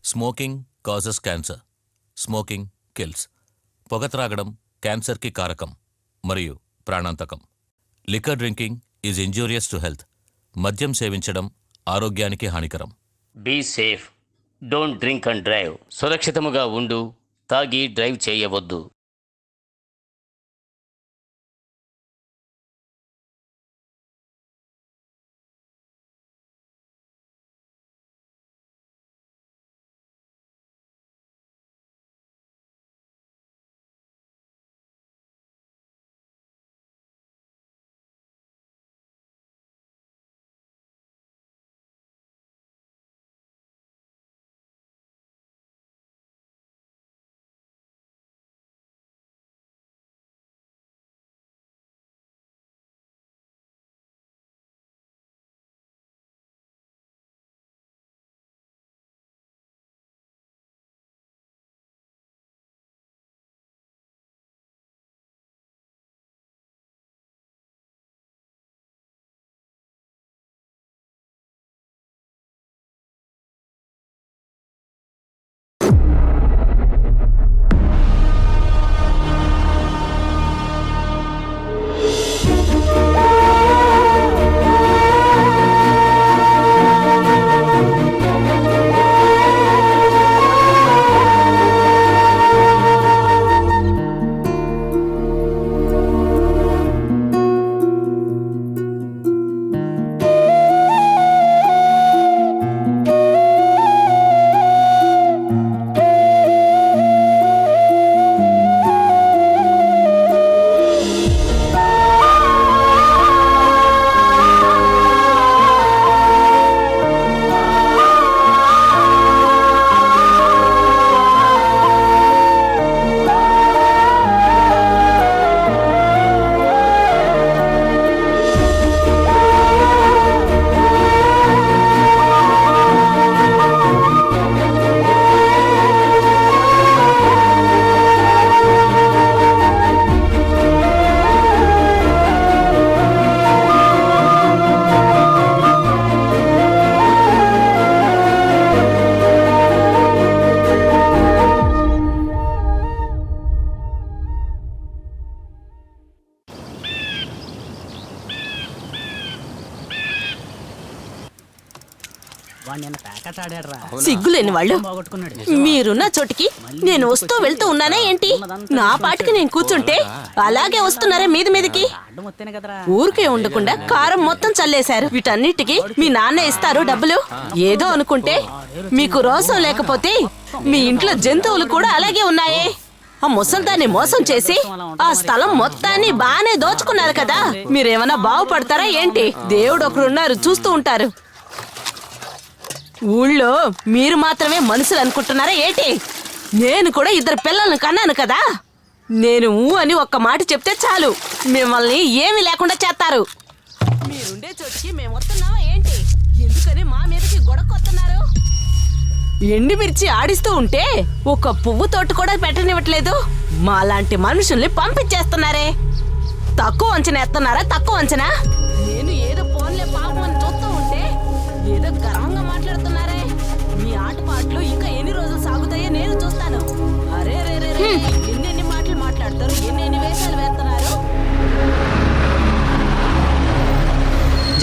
Smoking causes cancer. Smoking kills. పొగ త్రాగడం క్యాన్సర్కి కారకం మరియు ప్రాణాంతకం. Liquor drinking is injurious to health. మద్యం సేవించడం ఆరోగ్యానికి హానికరం. Be safe, don't drink and drive. సురక్షితముగా ఉండు, తాగి డ్రైవ్ చేయవద్దు. సిగ్గులేని వాళ్ళు మీరున్న చోటికి నేను వస్తూ వెళ్తూ ఉన్నానా ఏంటి? నా పాటికి నేను కూర్చుంటే అలాగే వస్తున్నారా మీది మీదికి? ఊరికే ఉండకుండా కారం మొత్తం చల్లేశారు. వీటన్నిటికీ మీ నాన్న ఇస్తారు డబ్బులు. ఏదో అనుకుంటే మీకు రోసం లేకపోతే మీ ఇంట్లో జంతువులు కూడా అలాగే ఉన్నాయే. ఆ ముసల్దాన్ని మోసం చేసి ఆ స్థలం మొత్తాన్ని బానే దోచుకున్నారు కదా. మీరేమన్నా బాగుపడతారా ఏంటి? దేవుడు ఒకరున్నారు, చూస్తూ ఉంటారు. ఊళ్ళో మీరు మాత్రమే మనుషులు అనుకుంటున్నారా ఏంటి? నేను కూడా 2 పిల్లలను కన్నాను కదా. నేను అని ఒక్క మాట చెప్తే చాలు, మిమ్మల్ని ఏమీ లేకుండా చేస్తారు. మీరుండే చోటికి మేము వస్తున్నావా ఏంటి? ఎందుకని మా మీదకి గొడకొస్తున్నారు? ఎండిమిర్చి ఆడిస్తూ ఉంటే ఒక పువ్వు తోట కూడా పెట్టనివ్వట్లేదు. మాలాంటి మనుషుల్ని పంపించేస్తున్నారే. తక్కువ అంచనా ఎత్తున్నారా? తక్కువ అంచనా? నేను ఏదో ఫోన్లే పాపం అని చూస్తూ ఉంటే ఏదో గర్వంగా మాట్లాడుతున్నారే. మీ ఆటపాట్లు ఇంకా ఎన్ని రోజులు సాగుతాయో నేను చూస్తాను. అరే రే రే రే, ఎన్నెన్ని మాటలు మాట్లాడతారు, ఎన్నెన్ని వేషాలు వేస్తున్నారు.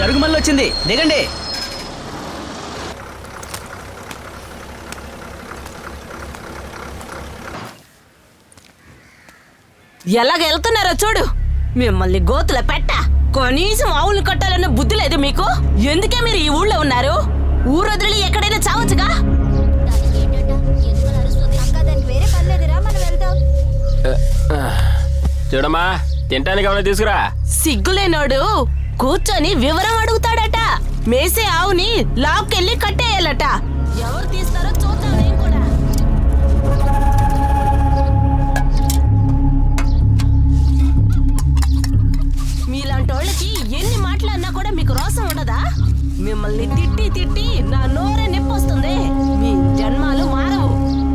జరుగుమల్లి వచ్చింది, దిగండి. ఎలాగ వెళ్తున్నారో చూడు. మిమ్మల్ని గోతుల పెట్ట. కనీసం ఆవులు కట్టాలన్న బుద్ధి లేదు మీకు. ఎందుకే మీరు ఈ ఊళ్ళో ఉన్నారు? ఊరు వదిలి ఎక్కడైనా చావచ్చుగా. చూడమ్మా, తింటానికి ఏమైనా తీసుకురా. సిగ్గులేనోడు కూర్చొని వివరం అడుగుతాడట. మేసే ఆవుని లాక్కెళ్ళి కట్టేయాలట. ఎవరు తీస్తారో చూద్దాం. నేను కూడా మీలాంటి వాళ్ళకి ఎన్ని మాట్లాడినా కూడా మీకు రోసం ఉండదా? మిమ్మల్ని తిట్టి తిట్టి నా నోరే నొప్పొస్తుంది. మీ జన్మాలు మారవు.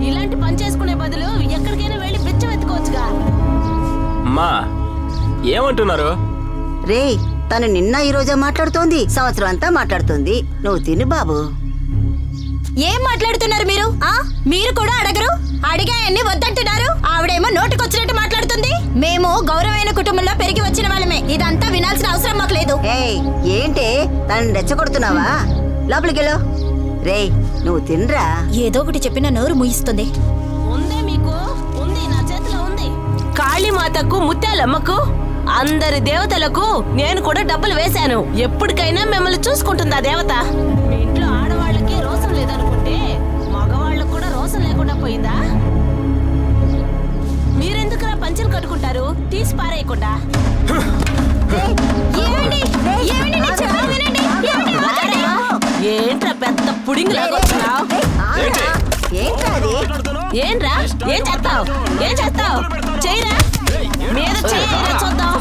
ఇలాంటి పని చేసుకునే బదులు ఎక్కడికైనా వెళ్ళి బిచ్చం ఎత్తుకోవచ్చుగా. అమ్మా, ఏమంటున్నారు? రే, తను నిన్న ఈ రోజే మాట్లాడుతోంది, సంవత్సరం అంతా మాట్లాడుతుంది. నువ్వు తిను బాబు. ఏం మాట్లాడుతున్నారు మీరు? మీరు కూడా అడగరు? అడిగాయన్ని వద్దంటున్నారు. ఆవిడేమో నోటికొచ్చినట్టు మాట్లాడుతుంది. మేము గౌరవమైన కుటుంబంలో పెరిగి వచ్చిన వాళ్ళమే. ఇదంతా వినాల్సిన అవసరం మాకు లేదు. ఏంటి తను రెచ్చగొడుతున్నావా? లోపలికెళ్ళు. రేయ్ నువ్వు తినరా. ఏదో ఒకటి చెప్పిన నోరు ముయిస్తుంది. ఉందే మీకు ఉంది, నా చేతిలో ఉంది. కాళీమాతకు ముత్యాలమ్మకు అందరి దేవతలకు నేను కూడా డబ్బులు వేశాను. ఎప్పటికైనా మిమ్మల్ని చూసుకుంటుంది ఆ దేవత. మీ ఇంట్లో ఆడవాళ్ళకి రోసం లేదనుకుంటే మగవాళ్ళకు కూడా రోసం లేకుండా పోయిందా? మీరెందుకురా పంచలు కట్టుకుంటారు తీసి పారేయకుండా? ఏంట్రా పెద్ద పుడింగ్ లాగా వచ్చినావు? ఏంట్రా ఏం చేస్తావు? ఏం చేస్తావు? చెయ్యరా మీద చెయ్యరా చూద్దాం.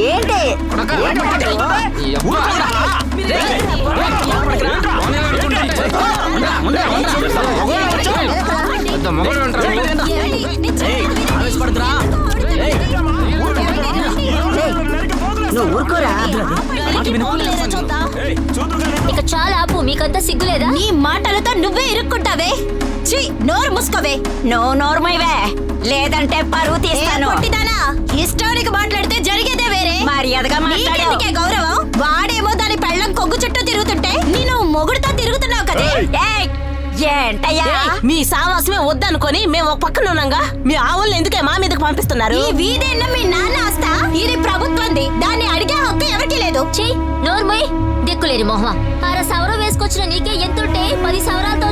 ఏంటి నువ్వు ఊరుకోరా. ఇక చాలా ఆపు. మీకంతా సిగ్గులేదా? నీ మాటలతో నువ్వే ఇరుక్కుంటావే. ఛీ, నోరు మూసుకోవే. నోర్మైవే, లేదంటే పరువు తీస్తాను. ఇష్టానికి మాట్లాడితే జరిగేదే వేరే. మర్యాదగా మాట్లాడే గౌరవం. వాడేమో దాని పెళ్ళం కొగ్గు చుట్టూ తిరుగుతుంటే నేను మొగుడుతో తిరుగుతున్నావు కదే. ఏంటయ్యా మీ సావాసమే వద్దనుకొని మేము ఒక పక్కన ఉన్నాగా మీ ఆవుల్ని ఎందుకే మా మీదకి పంపిస్తున్నారు? ఈ వీధేన్న మీ నాన్న ఆస్తా. ఇది ప్రభుత్వంది. దాన్ని అడిగే హక్కు ఎవరికీ లేదు. నోర్మయ్ దిక్కులేని మొహమా. 6 సవరం వేసుకొచ్చిన నీకే ఎంతుంటే 10 సవరాలతో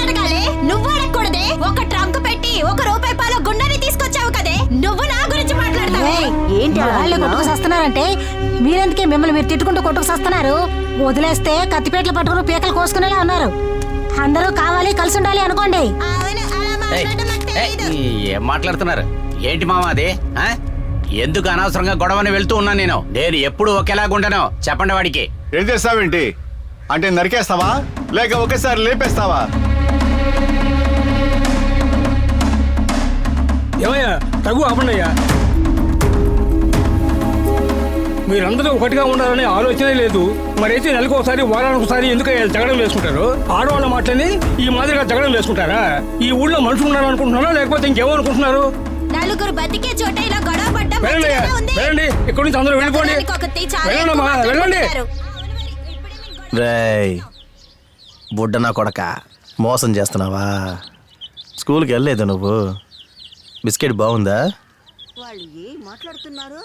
అడగాలి. నువ్వు అడగకూడదే. ఒక ట్రంక్ పెట్టి 1 రూపాయి పాల గుండెని తీసుకొచ్చావు కదే. నువ్వు నా గురించి మాట్లాడతావే. ఏంటి వాళ్ళు కొట్టుకు సస్తున్నారంటే మీరెందుకే మిమ్మల్ని మీరు తిట్టుకుంటూ కొట్టుకు సస్తున్నారు? వదిలేస్తే కత్తిపేటలు పట్టుకుని పీకలు కోసుకునేలా ఉన్నారు. అందరూ కావాలి కలిసి ఉండాలి అనుకోండి. ఏం మాట్లాడుతున్నారు? ఏంటి మామ అది? ఎందుకు అనవసరంగా గొడవని వెళ్తూ ఉన్నా? నేను ఎప్పుడు ఒకేలాగుంటానో చెప్పండి వాడికి. ఏం చేస్తావేంటి? అంటే నరికేస్తావా లేక ఒకేసారి లేపేస్తావా? ఏమయ్యా తగు ఆపండియ్యా. మీరందరూ ఒకటిగా ఉండాలనే ఆలోచనే లేదు. మరైతే నెలకు ఒకసారి వారానికి ఒకసారి ఎందుకు జగడం వేసుకుంటారు? ఆడవాళ్ళ మాటలని ఈ మాదిరిగా జగడం వేసుకుంటారా? ఈ ఊళ్ళో మనుషులు ఉన్నారనుకుంటున్నారా లేకపోతే ఇంకేమనుకుంటున్నారు? నలుగురు బతికే చోట ఇలా గొడవ పడ్డం వెళ్ళండి. ఇక్కడి నుంచి అందరూ వెళ్ళిపోండి. వెళ్ళండి. రేయ్ బుడ్డ నా కొడక, మోసం చేస్తున్నావా? స్కూల్కి వెళ్ళలేదు నువ్వు? బిస్కెట్ బాగుందా? వాళ్ళు ఏం మాట్లాడుతున్నారు?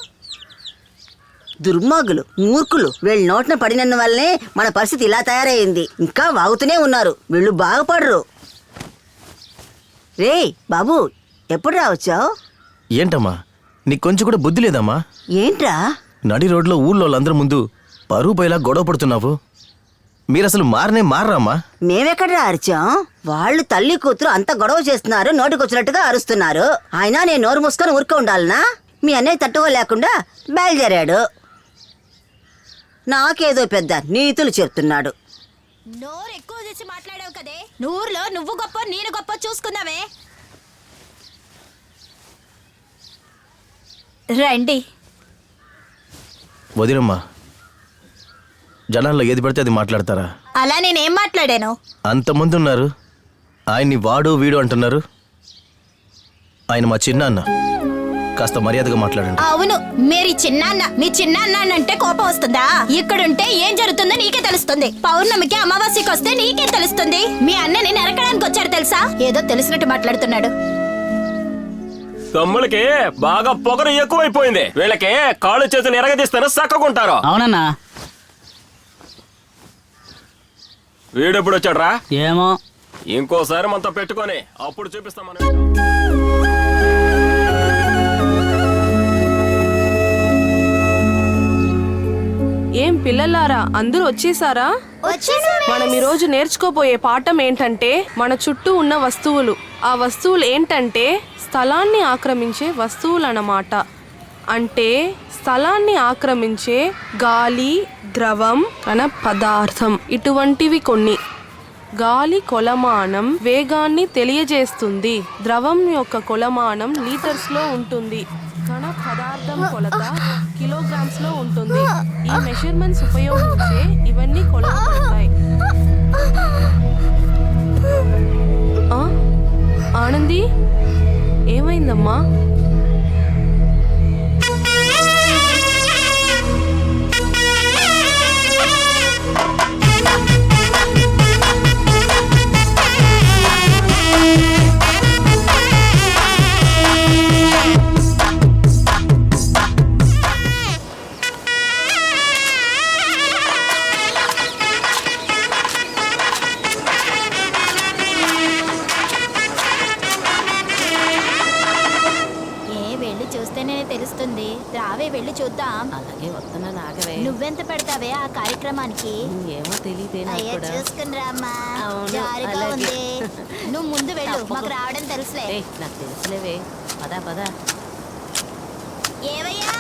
దుర్మార్గులు, మూర్ఖులు. వీళ్ళ నోటిన పడినందు వల్లనే మన పరిస్థితి ఇలా తయారైంది. ఇంకా వాగుతూనే ఉన్నారు. వీళ్ళు బాగుపడరు. రే బాబు, ఎప్పుడు రావచ్చావు? ఏంటమ్మా నీకు కొంచెం కూడా బుద్ధి లేదమ్మా? ఏంట్రా నడి రోడ్లో ఊళ్ళో వాళ్ళందరి ముందు పరువు పైలా గొడవ పడుతున్నావు? మీరసలు మారరామ్మా? మేమెక్కడ అరిచాం? వాళ్ళు తల్లి కూతురు అంత గొడవ చేస్తున్నారు, నోటికొచ్చినట్టుగా అరుస్తున్నారు. అయినా నేను నోరు మూసుకొని ఊరుకో ఉండాలనా? మీ అన్నయ్య తట్టుకోలేకుండా బయలుదేరాడు. నాకేదో పెద్ద నీతులు చెప్తున్నాడు. నోరు ఎక్కువ చేసి మాట్లాడావు కదే. ఊర్లో నువ్వు గొప్ప నేను గొప్ప చూసుకుందామే. రండి. వదినమ్మా, జనాల్లో ఏది పడితే అది మాట్లాడతారా? అలా నేనేం మాట్లాడాను? అంతమంది ఉన్నారు, ఆయన్ని వాడు వీడు అంటున్నారు. ఆయన మా చిన్నాన్న, కాస్త మర్యాదగా మాట్లాడండి. అవును, మీరు చిన్నాన్న. మీ చిన్నాన్న అంటే కోపం వస్తుందా? ఇక్కడుంటే ఏం జరుగుతుందో నీకే తెలుస్తుంది. పౌర్ణమికి అమావాస్యకి వస్తే నీకే తెలుస్తుంది. మీ అన్నని నరకడానికి వచ్చారు తెలుసా? ఏదో తెలిసినట్టు మాట్లాడుతున్నాడు. తమ్ములకి బాగా పొగరు ఎక్కువైపోయింది. వీళ్ళకి కాళ్ళు చేతులు ఎరగదీస్తాను చక్కకుంటారు. అవునన్నా. వీడెప్పుడు వచ్చాడ్రా? ఏమో. ఇంకోసారి మనతో పెట్టుకొని అప్పుడు చూపిస్తాం. ఏం పిల్లలారా, అందరూ వచ్చేసారా? మనం ఈ రోజు నేర్చుకోబోయే పాఠం ఏంటంటే మన చుట్టూ ఉన్న వస్తువులు. ఆ వస్తువులు ఏంటంటే స్థలాన్ని ఆక్రమించే వస్తువులు అన్నమాట. అంటే స్థలాన్ని ఆక్రమించే గాలి, ద్రవం అన్న పదార్థం, ఇటువంటివి కొన్ని. గాలి కొలమానం వేగాన్ని తెలియజేస్తుంది. ద్రవం యొక్క కొలమానం లీటర్స్ లో ఉంటుంది. కణ పదార్థం కొలత కిలోగ్రామ్స్ లో ఉంటుంది. ఈ మెజర్మెంట్స్ ఉపయోగించే ఇవన్నీ కొలవబడతాయి. ఆనంది, ఏమైందమ్మా? తెలుస్తుంది. రావే వెళ్ళి చూద్దాం. అలాగే వస్తున్నా నాగవే. నువ్వెంత పెడతావే ఆ కార్యక్రమానికి? ఏమో తెలియదే. అయ్యా చూసుకుని రామ్మా. జారిగా ఉంది. నువ్వు ముందు వెళ్ళు, మాకు రావడం తెలుసులే. నాకు తెలుసులేవే. పదా పదా. ఏవయ్యా,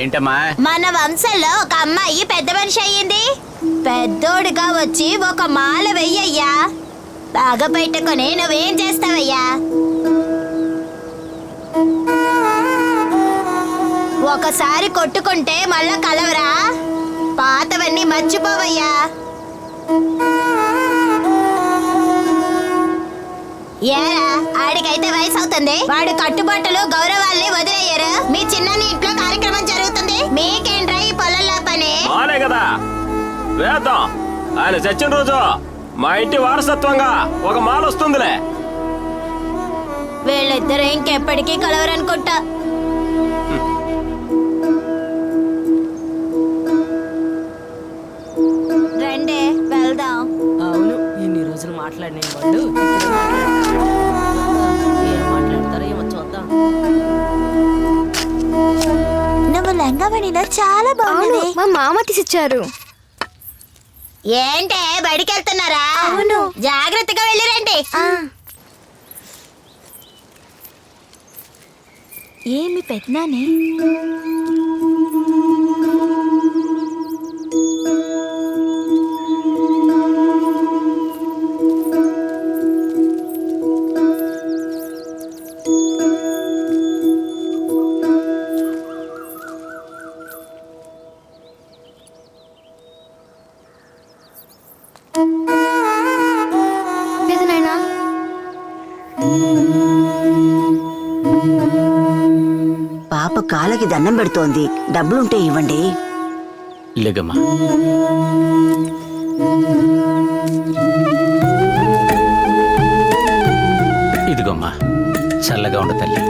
ఏంటమ్మా? మన వంశంలో ఒక అమ్మాయి పెద్ద మనిషి అయ్యింది. పెద్దోడుగా వచ్చి ఒక మాల వెయ్యయ్యా. బాగా పెట్టుకొని నువ్వేం చేస్తావయ్యా? ఒకసారి కొట్టుకుంటే మళ్ళా కలవరా? పాతవన్నీ మర్చిపోవయ్యా. ఏరా, ఆడికైతే వయసు అవుతుంది. వాడు కట్టుబాటులు గౌరవాల్ని వదిలేయరు. మీ చిన్నని ఇంట్లో కార్యక్రమం జరుగుతుంది. మీకేంట్రా ఈ పొలంలో పని? మాలే కదా వేద్దాం. ఆయన చచ్చిన రోజు మా ఇంటి వారసత్వంగా ఒక మాల వస్తుందిలే. వీళ్ళిద్దరు ఇంకెప్పటికీ కలవరనుకుంటా. రండే వెళ్దాం. అవును, ఇన్ని రోజులు మాట్లాడిన వాళ్ళు ఏం మాట్లాడతారో ఏమో చూద్దాం. నువ్వు లంగావణిలో చాలా బాగుంది. మా మామ తీసిచ్చారు. ఏంటే బడికి వెళ్తున్నారా? అవును. జాగ్రత్తగా వెళ్ళిరండి. ఏమి పెట్టినానే? పాప కాళ్ళకి దండం పెడుతోంది. డబ్బులుంటే ఇవ్వండి. లేగమ్మా. ఇదిగోమ్మా, చల్లగా ఉండు తల్లి.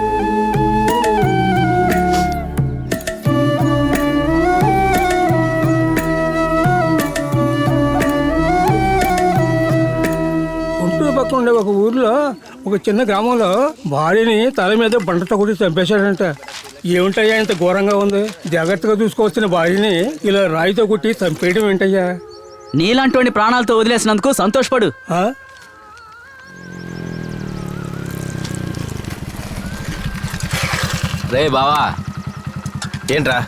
గుంటూరు పక్కన ఉండే ఒక ఊర్లో ఒక చిన్న గ్రామంలో భార్యని తల మీద బండతో కొట్టి చంపేశాడంట. ఏమిటయ్యా ఇంత ఘోరంగా ఉంది? జాగ్రత్తగా చూసుకోవచ్చిన భార్యని ఇలా రాయితో కొట్టి చంపేయడం ఏంటయ్యా? నీలాంటి ప్రాణాలతో వదిలేసినందుకు సంతోషపడు. రే బావా, ఏంట్రా?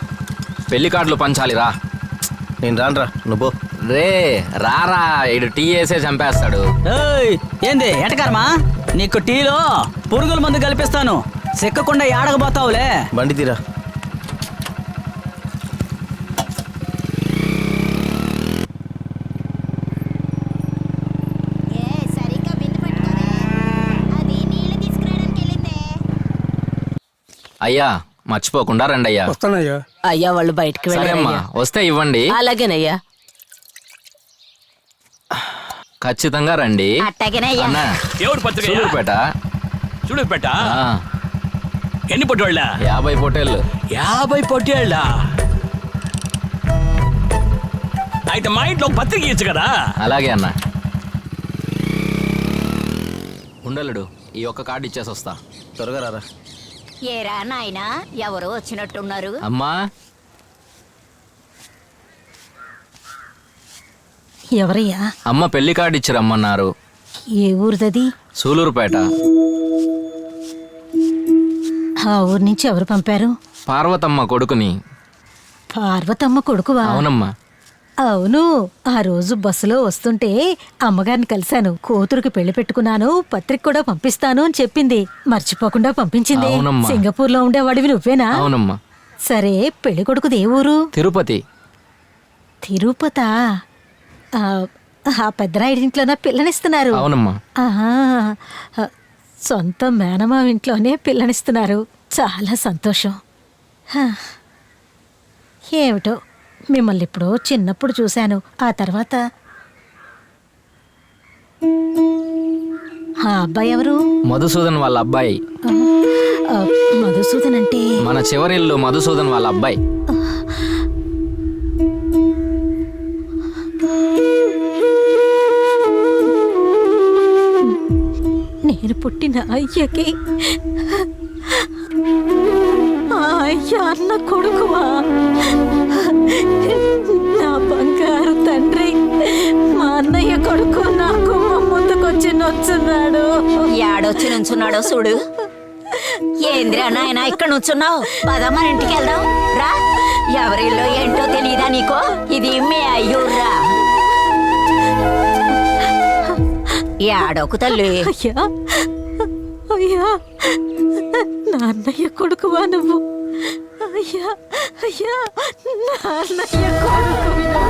పెళ్లి కార్డులు పంచాలిరా. నేను రానురా, నువ్వు రే రారా, ఇడు టీ వేసే చంపేస్తాడు. ఏంది ఎటకర్మా? నీకు టీలో పురుగుల మందు కలిపిస్తాను. సిక్కకుండా ఏడకపోతావులే. బండి తీరా. అయ్యా మర్చిపోకుండా రండి అయ్యా. వస్తానయ్యా. అయ్యా వాళ్ళు బయటికి సరేమ్మా, వస్తే ఇవ్వండి. అలాగేనయ్యా. ఖచ్చితంగా రండి. అట్టగేనయ్యా. సూళ్ళూరుపేట. ఎన్ని పొట్టేళ్ళ? 50 పొట్టేళ్ళు. 50 పొట్టేళ్ళ? అయితే మా ఇంట్లో పత్రిక ఇచ్చు కదా. అలాగే అన్న. ఉండలుడు, ఈ ఒక్క కార్డు ఇచ్చేసి వస్తా. త్వరగా రారా. ఏరా నాయనా, ఎవరు వచ్చినట్టున్నారు? అమ్మా. ఎవరయ్యా? అమ్మ పెళ్లి కార్డు ఇచ్చి రమ్మన్నారు. ఏ ఊరిదది? సూళ్ళూరుపేట. ఆ ఊరి నుంచి ఎవరు పంపారు? పార్వతమ్మ కొడుకుని. పార్వతమ్మ కొడుకువా? అవునమ్మా. అవును, ఆ రోజు బస్సులో వస్తుంటే అమ్మగారిని కలిశాను. కూతురుకి పెళ్లి పెట్టుకున్నాను, పత్రిక కూడా పంపిస్తాను అని చెప్పింది. మర్చిపోకుండా పంపించింది. అవునమ్మా. సింగపూర్ లో ఉండేవాడివి నువ్వేనా? అవునమ్మా. సరే, పెళ్లి కొడుకుది ఏ ఊరు? తిరుపతి. తిరుపతా? ఆ పెద్దరాయుడింట్లోనా పిల్లనిస్తున్నారు? అవునమ్మా. ఆహా, సొంత మేనమామ ఇంట్లోనే పిల్లనిస్తున్నారు. చాలా సంతోషం. హా. ఏమిటో, మిమ్మల్ని ఇప్పుడు చిన్నప్పుడు చూశాను. ఆ తర్వాత ఆ అబ్బాయి ఎవరు? మధుసూదన్ వాళ్ళ అబ్బాయి. మధుసూదన్ అంటే మన చివరిల్లు మధుసూదన్ వాళ్ళ అబ్బాయి. నేను పుట్టిన అయ్యకి ఆ అయ్య అన్న కొడుకువా? నా బంగారు తండ్రి, మా అన్నయ్య కొడుకు నాకు ముందుకొచ్చి నొచ్చున్నాడు. యాడొచ్చి నుంచున్నాడో చూడు. ఏంద్రా నాయన ఇక్కడ నుంచున్నావు? పదమ్మ ఇంటికి వెళ్దాం రా. ఎవరిల్లో ఏంటో తెలియదా నీకో? ఇది మీ అయ్యూర్రా. యాడోకు తల్లి. అయ్యా, అయ్యా, నా అన్నయ్య కొడుకువా నువ్వు? అయ్యా, అయ్యా, నా అన్నయ్య కొడుకువా?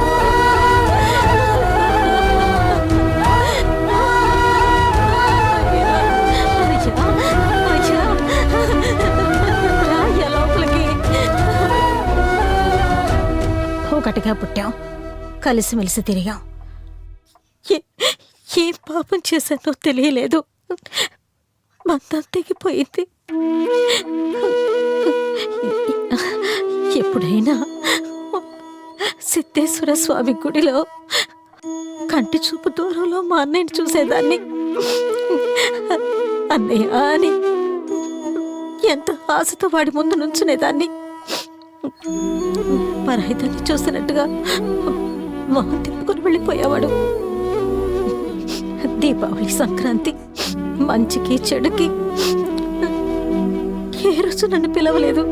ఒకటిగా పుట్టాం, కలిసిమెలిసి తిరిగాం. ఏం పాపం చేశానో తెలియలేదు. బంధం తెగిపోయింది. ఎప్పుడైనా సిద్ధేశ్వర స్వామి గుడిలో కంటి చూపు దూరంలో మా అన్నయ్యని చూసేదాన్ని. అన్నయ్య అని ఎంత ఆశతో వాడి ముందు నుంచునేదాన్ని. పరాయిదాన్ని చూసినట్టుగా మొహం తిప్పుకొని వెళ్ళిపోయేవాడు. దీపావళి, సంక్రాంతి, మంచికి చెడుకి ఏ రోజు నన్ను పిలవలేదు.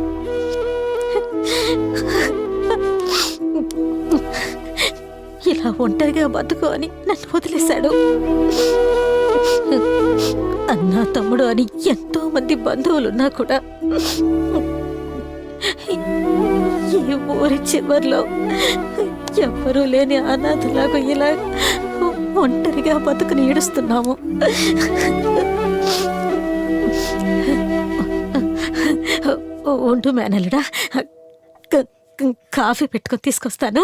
ఇలా ఒంటరిగా బతుకు అని నన్ను వదిలేశాడు. అన్నా తమ్ముడు అని ఎంతో మంది బంధువులున్నా కూడా ఈ ఊరి చివర్లో ఎవ్వరూ లేని అనాథలాగా ఇలా ఒంటరిగా బతుకుని ఏడుస్తున్నాము. ఉండు మేనల్లుడా, కాఫీ పెట్టుకొని తీసుకొస్తాను.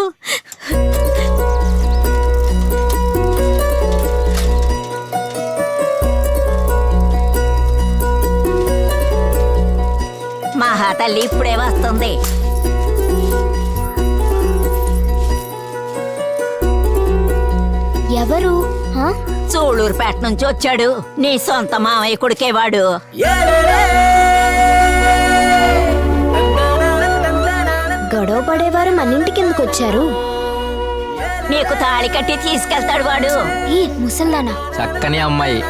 మహాతల్లి ఇప్పుడే వస్తుంది. ఎవరు? సూళూరుపేట నుంచి వచ్చాడు. నీ సొంత మామయ్య కొడుకేవాడు. గొడవ పడేవారు మన ఇంటికి ఎందుకు వచ్చారు? నీకు తాళి కట్టి తీసుకెళ్తాడు వాడు. ఈ ముసల్దానా? చక్కని అమ్మాయి.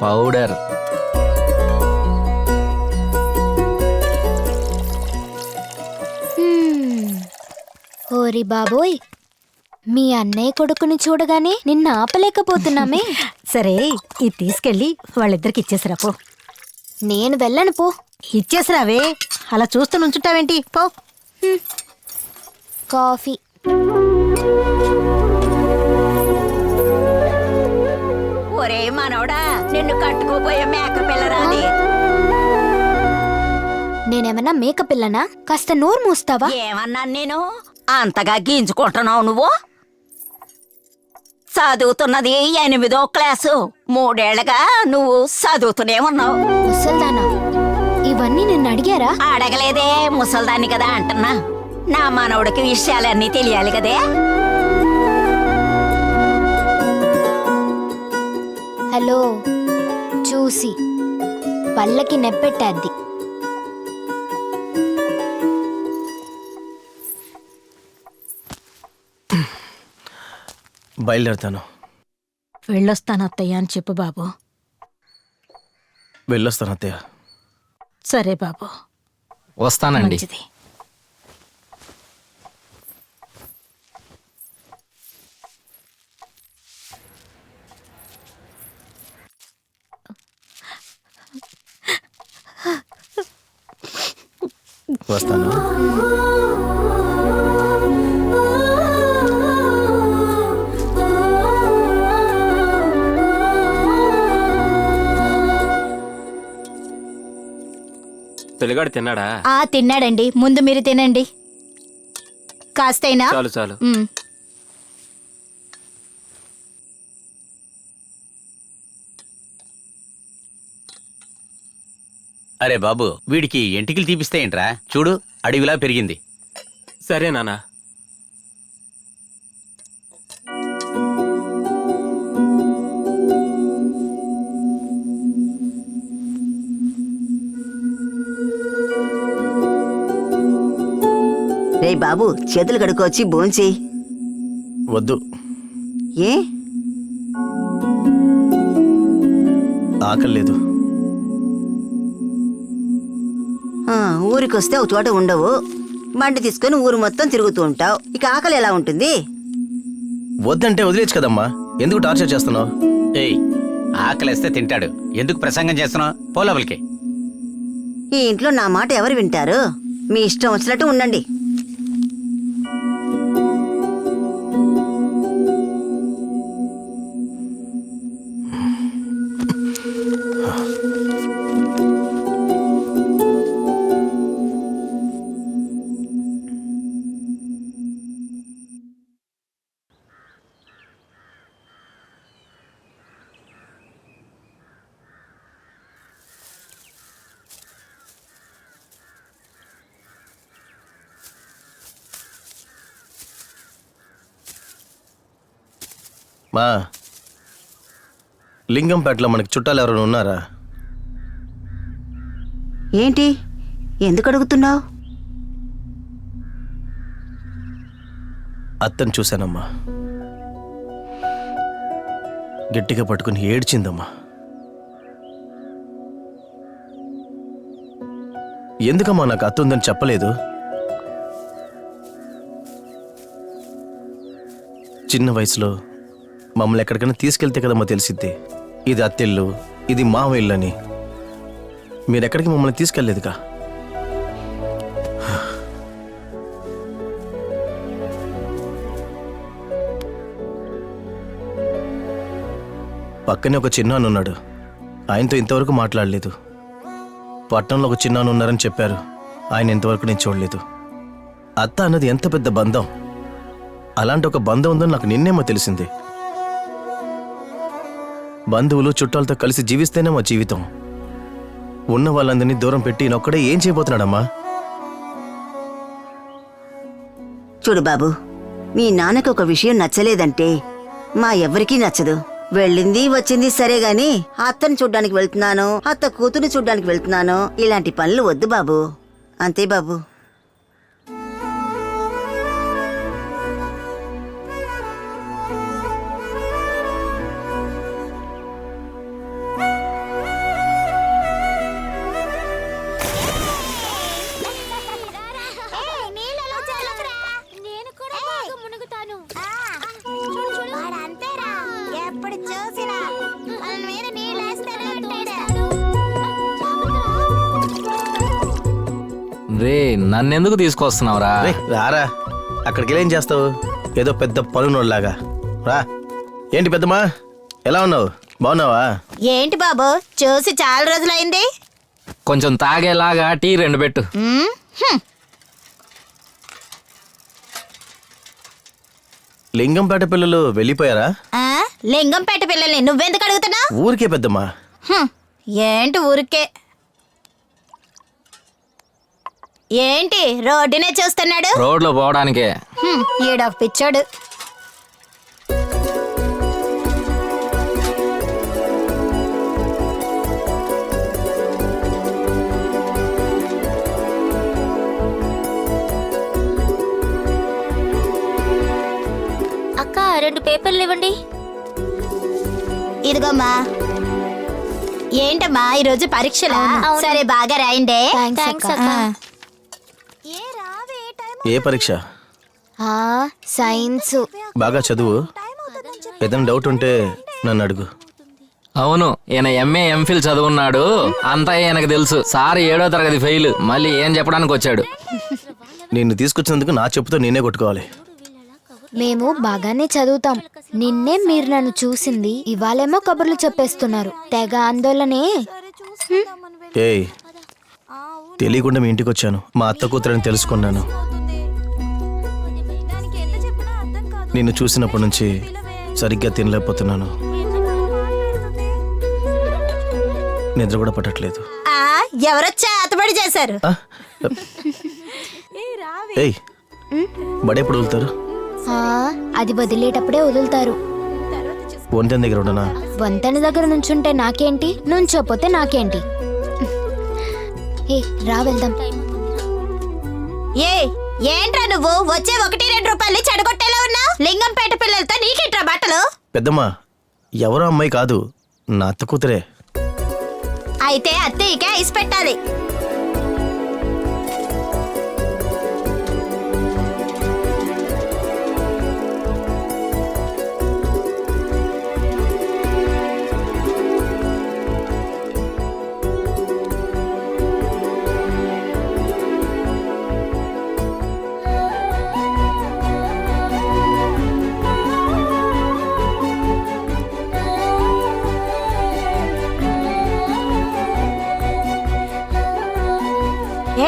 పౌడర్. ఓరి బాబోయ్, మీ అన్నయ్య కొడుకుని చూడగానే నిన్ను ఆపలేకపోతున్నామే. సరే, ఇది తీసుకెళ్ళి వాళ్ళిద్దరికి ఇచ్చేసిరా పో. నేను వెళ్ళను పో. ఇచ్చేసిరావే, అలా చూస్తూ నుంచుంటావేంటి? పో. కాఫీ. ఒరే మనోడా, నిన్ను కట్టుకోపోయే మేక పిల్లరాది. నేనేమన్నా మేక పిల్లనా? కాస్త నోరు మూస్తావా? ఏమన్నాను నేను? అంతగా గింజుకుంటున్నావు నువ్వు? చదువుతున్నది 8వ క్లాసు. 3 ఏళ్లుగా నువ్వు చదువుతూనే ఉన్నావు. ముసల్దానా, ఇవన్నీ నిన్ను అడిగారా? అడగలేదే, ముసల్దాన్ని కదా అంటున్నా. నా మనవడికి విషయాలన్నీ తెలియాలి కదే. హలో చూసి పళ్ళకి నెప్పెట్టద్ది. బయలుదేరుతాను. వెళ్ళొస్తాను అత్తయ్య అని చెప్పు బాబు. వెళ్ళొస్తాను అత్తయ్య. సరే బాబు, వస్తానండి. మంచిది. వస్తాను. తెలుగాడు తిన్నాడా? తిన్నాడండి. ముందు మీరు తినండి కాస్తైనా. చాలు చాలు. అరే బాబు, వీడికి ఎంటికలు తీపిస్తే ఏంట్రా? చూడు, అడవిలా పెరిగింది. సరే నాన్న. రే బాబు, చేతులు కడుక్కొచ్చి భోంచేయి. వద్దు, ఏ ఆకలి లేదు. ఊరికొస్తే ఒక చోట ఉండవు, బండి తీసుకొని ఊరు మొత్తం తిరుగుతూ ఉంటావు. ఇక ఆకలి ఎలా ఉంటుంది? వద్దంటే వదిలేచ్చు కదమ్మా, ఎందుకు టార్చర్ చేస్తున్నావు? ఏయ్, ఆకలేస్తే తింటాడు, ఎందుకు ప్రసంగం చేస్తున్నావు? పోలవలకి. ఈ ఇంట్లో నా మాట ఎవరు వింటారు? మీ ఇష్టం వచ్చినట్టు ఉండండి. మా లింగంపేటలో మనకి చుట్టాలు ఎవరైనా ఉన్నారా? ఏంటి, ఎందుకు అడుగుతున్నావు? అత్తను చూశానమ్మా, గట్టిగా పట్టుకుని ఏడ్చిందమ్మా. ఎందుకమ్మా నాకు అత్త ఉందని చెప్పలేదు? చిన్న వయసులో మమ్మల్ని ఎక్కడికైనా తీసుకెళ్తే కదమ్మా తెలిసిద్ది ఇది అత్తిల్లు, ఇది మావ ఇల్లు అని. మీరెక్కడికి మమ్మల్ని తీసుకెళ్లేదుగా. పక్కనే ఒక చిన్నాన్న ఉన్నాడు, ఆయనతో ఇంతవరకు మాట్లాడలేదు. పట్టణంలో ఒక చిన్నాన్న ఉన్నారని చెప్పారు, ఆయన ఇంతవరకు నేను చూడలేదు. అత్త అన్నది ఎంత పెద్ద బంధం, అలాంటి ఒక బంధం ఉందని నాకు నిన్నేమో తెలిసింది. బంధువులు చుట్టాలతో కలిసి జీవిస్తేనే మా జీవితం. ఉన్న వాళ్ళందరినీ దూరం పెట్టి ఈయనొక్కడే ఏం చేయబోతున్నాడమ్మా? చూడు బాబు, మీ నాన్నకు ఒక విషయం నచ్చలేదంటే మా ఎవ్వరికీ నచ్చదు. వెళ్ళింది వచ్చింది సరే గాని అత్తని చూడ్డానికి వెళ్తున్నాను, అత్త కూతురు చూడ్డానికి వెళ్తున్నాను, ఇలాంటి పనులు వద్దు బాబు. అంతే బాబు. రే, నన్నెందుకు తీసుకొస్తున్నావురా? రారా, అక్కడికి వెళ్ళేం చేస్తావు? ఏదో పెద్ద పలునోళ్ళలాగా రా. ఏంటి పెద్దమ్మా, ఎలా ఉన్నావు? బాగున్నావా? ఏంటి బాబు, చూసి చాలా రోజులైంది. కొంచెం తాగేలాగా టీ 2 పెట్టు. లింగంపేట పిల్లలు వెళ్ళిపోయారా? లింగంపేట పిల్లల్ని నువ్వెందుకు అడుగుతున్నా? ఊరికే పెద్దమ్మా. ఏంటి ఊరికే? ఏంటి రోడ్డునే చూస్తున్నాడు? రోడ్లో పోవడానికే. ఈడొక పిచ్చాడు. 2 పేపర్లు ఇవ్వండి. ఇదిగోమ్మా. ఏంటమ్మా ఈరోజు పరీక్షలా? సరే బాగా రాయండి. ఏ పరీక్ష? సైన్స్. బాగా చదువు. ఏదైనా డౌట్ ఉంటే నన్ను అడుగు. అవును, ఈయన ఎంఏ ఎంఫిల్ చదువున్నాడు, అంతా ఈయనకు తెలుసు. సార్ 7వ తరగతి ఫెయిల్, మళ్ళీ ఏం చెప్పడానికి వచ్చాడు. నిన్ను తీసుకొచ్చినందుకు నా చెప్పుతో నేనే కొట్టుకోవాలి. మేము బాగానే చదువుతాం. నిన్నే మీరు నన్ను చూసింది, ఇవాళేమో కబుర్లు చెప్పేస్తున్నారు. తెగ ఆందోళనే. ఏయ్, తెలియకుండా మీ ఇంటికి వచ్చాను. మా అత్త కూతురని తెలుసుకున్నాను. నిన్ను చూసినప్పటి నుంచి సరిగ్గా తినలేకపోతున్నాను. నిద్ర కూడా పట్టట్లేదు. ఎవరొచ్చా అతబడి చేశారు? ఏయ్, బడెప్పుడు వదులుతారు? అది వదిలేటప్పుడే వదులుతారు. వంతెన దగ్గర ఉండనా? వంతెన దగ్గర నుంచుంటే నాకేంటి, నుంచోపోతే నాకేంటి. ఏ రా వెళ్దాం. ఏంట్రా నువ్వు వచ్చే 1-2 రూపాయలు చెడగొట్టేలా ఉన్నా? లింగంపేట పిల్లలతో నీకేట్రా బట్టలు? పెద్దమ్మా, ఎవరో అమ్మాయి కాదు, నా అత్త కూతురే. అయితే అత్తయ్యకే ఐస్ పెట్టాలి.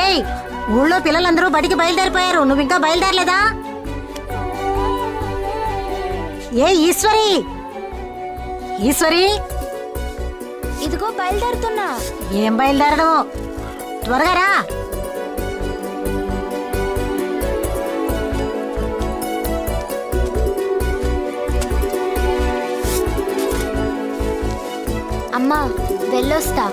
ఏయ్, ఊళ్ళో పిల్లలందరూ బడికి బయలుదేరిపోయారు. నువ్వు ఇంకా బయలుదేరలేదా? ఏ ఈశ్వరి, ఈశ్వరి, ఇదిగో బయలుదేరుతున్నా. ఏం బయలుదేరడం? త్వరగా రా. అమ్మా వెళ్ళొస్తా.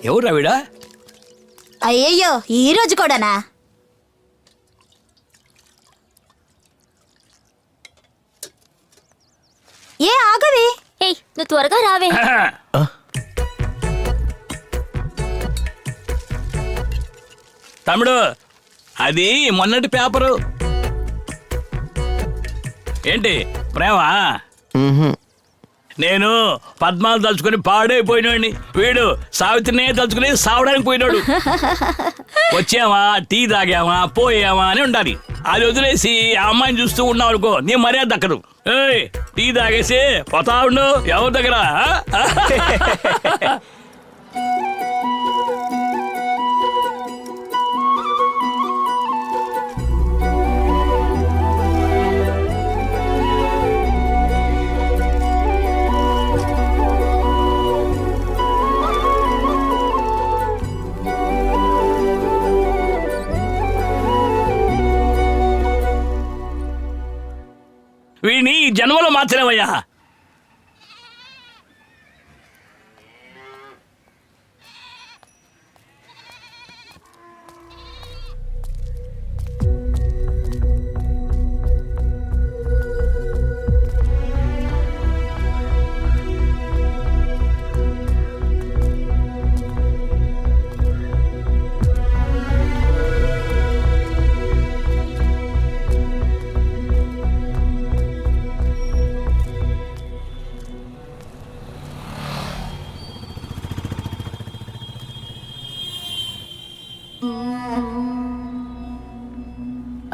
ఎవరు ఆవిడ? అయ్యయ్యో, ఈ రోజు కూడానా? ఏ ఆగవి. నువ్వు త్వరగా రావే. తమ్ముడు, అది మొన్నటి పేపరు. ఏంటి ప్రేమా? నేను పద్మాలు తలుచుకుని పాడైపోయినోడిని, వీడు సావిత్రినే తలుచుకుని సావడానికి పోయినాడు. వచ్చామా, టీ తాగామా, పోయామా అని ఉండాలి. అది వదిలేసి ఆ అమ్మాయిని చూస్తూ ఉన్నావు అనుకో, నీ మర్యాద దక్కదు. ఏయ్, టీ తాగేసి పోతా ఉండు ఎవరి దగ్గర. వీడిని జన్మలో మార్చలేవయ్యా.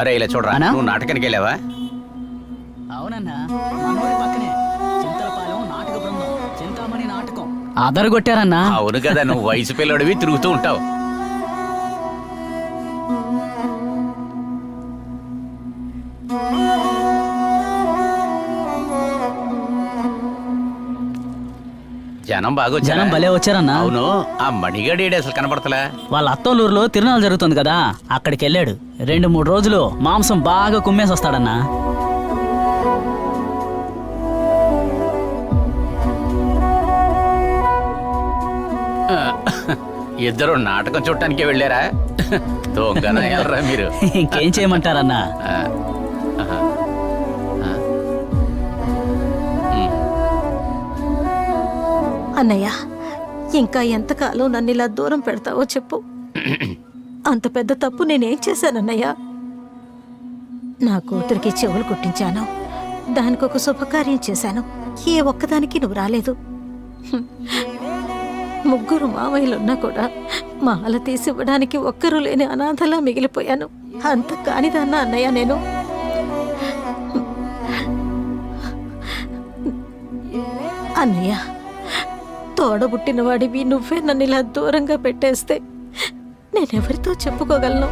అరే ఇలా చూడరా, నువ్వు నాటకానికి వెళ్ళావా? అవునన్నా, మనోడి పక్కనే చింతలపాలెం నాటక బృందం, చింతామణి నాటకం అదరగొట్టారన్నా. అవును కదా, నువ్వు వయసు పిల్లడివి, తిరుగుతూ ఉంటావు. జనం బాగా వచ్చారా? జనం భలే వచ్చారన్నా. అవును, ఆ మణిగాడి అసలు కనపడతలా. వాళ్ళ అత్తోలూరులో తిరునాళ్ళు జరుగుతుంది కదా, అక్కడికి వెళ్ళాడు. 2-3 రోజులు మాంసం బాగా కుమ్మేసి వస్తాడన్నా. ఇద్దరు నాటకం చూడటానికే వెళ్ళారా? దొంగన ఎల్రా మీరు. ఇంకేం చేయమంటారన్నా? అన్నయ్య, ఇంకా ఎంతకాలం నన్ను ఇలా దూరం పెడతావో చెప్పు. అంత పెద్ద తప్పు నేనేం చేశానన్నయ్య? నా కూతురికి చెవులు కుట్టించాను, దానికి ఒక శుభకార్యం చేశాను. ఏ ఒక్కదానికి నువ్వు రాలేదు. ముగ్గురు మావయ్యలున్నా కూడా మాల తీసివ్వడానికి ఒక్కరూ లేని అనాథలా మిగిలిపోయాను. అంత కానిదన్నా అన్నయ్య నేను. అన్నయ్య, తోడబుట్టిన వాడివి నువ్వే నన్ను ఇలా దూరంగా పెట్టేస్తే నేనెవరితో చెప్పుకోగలను?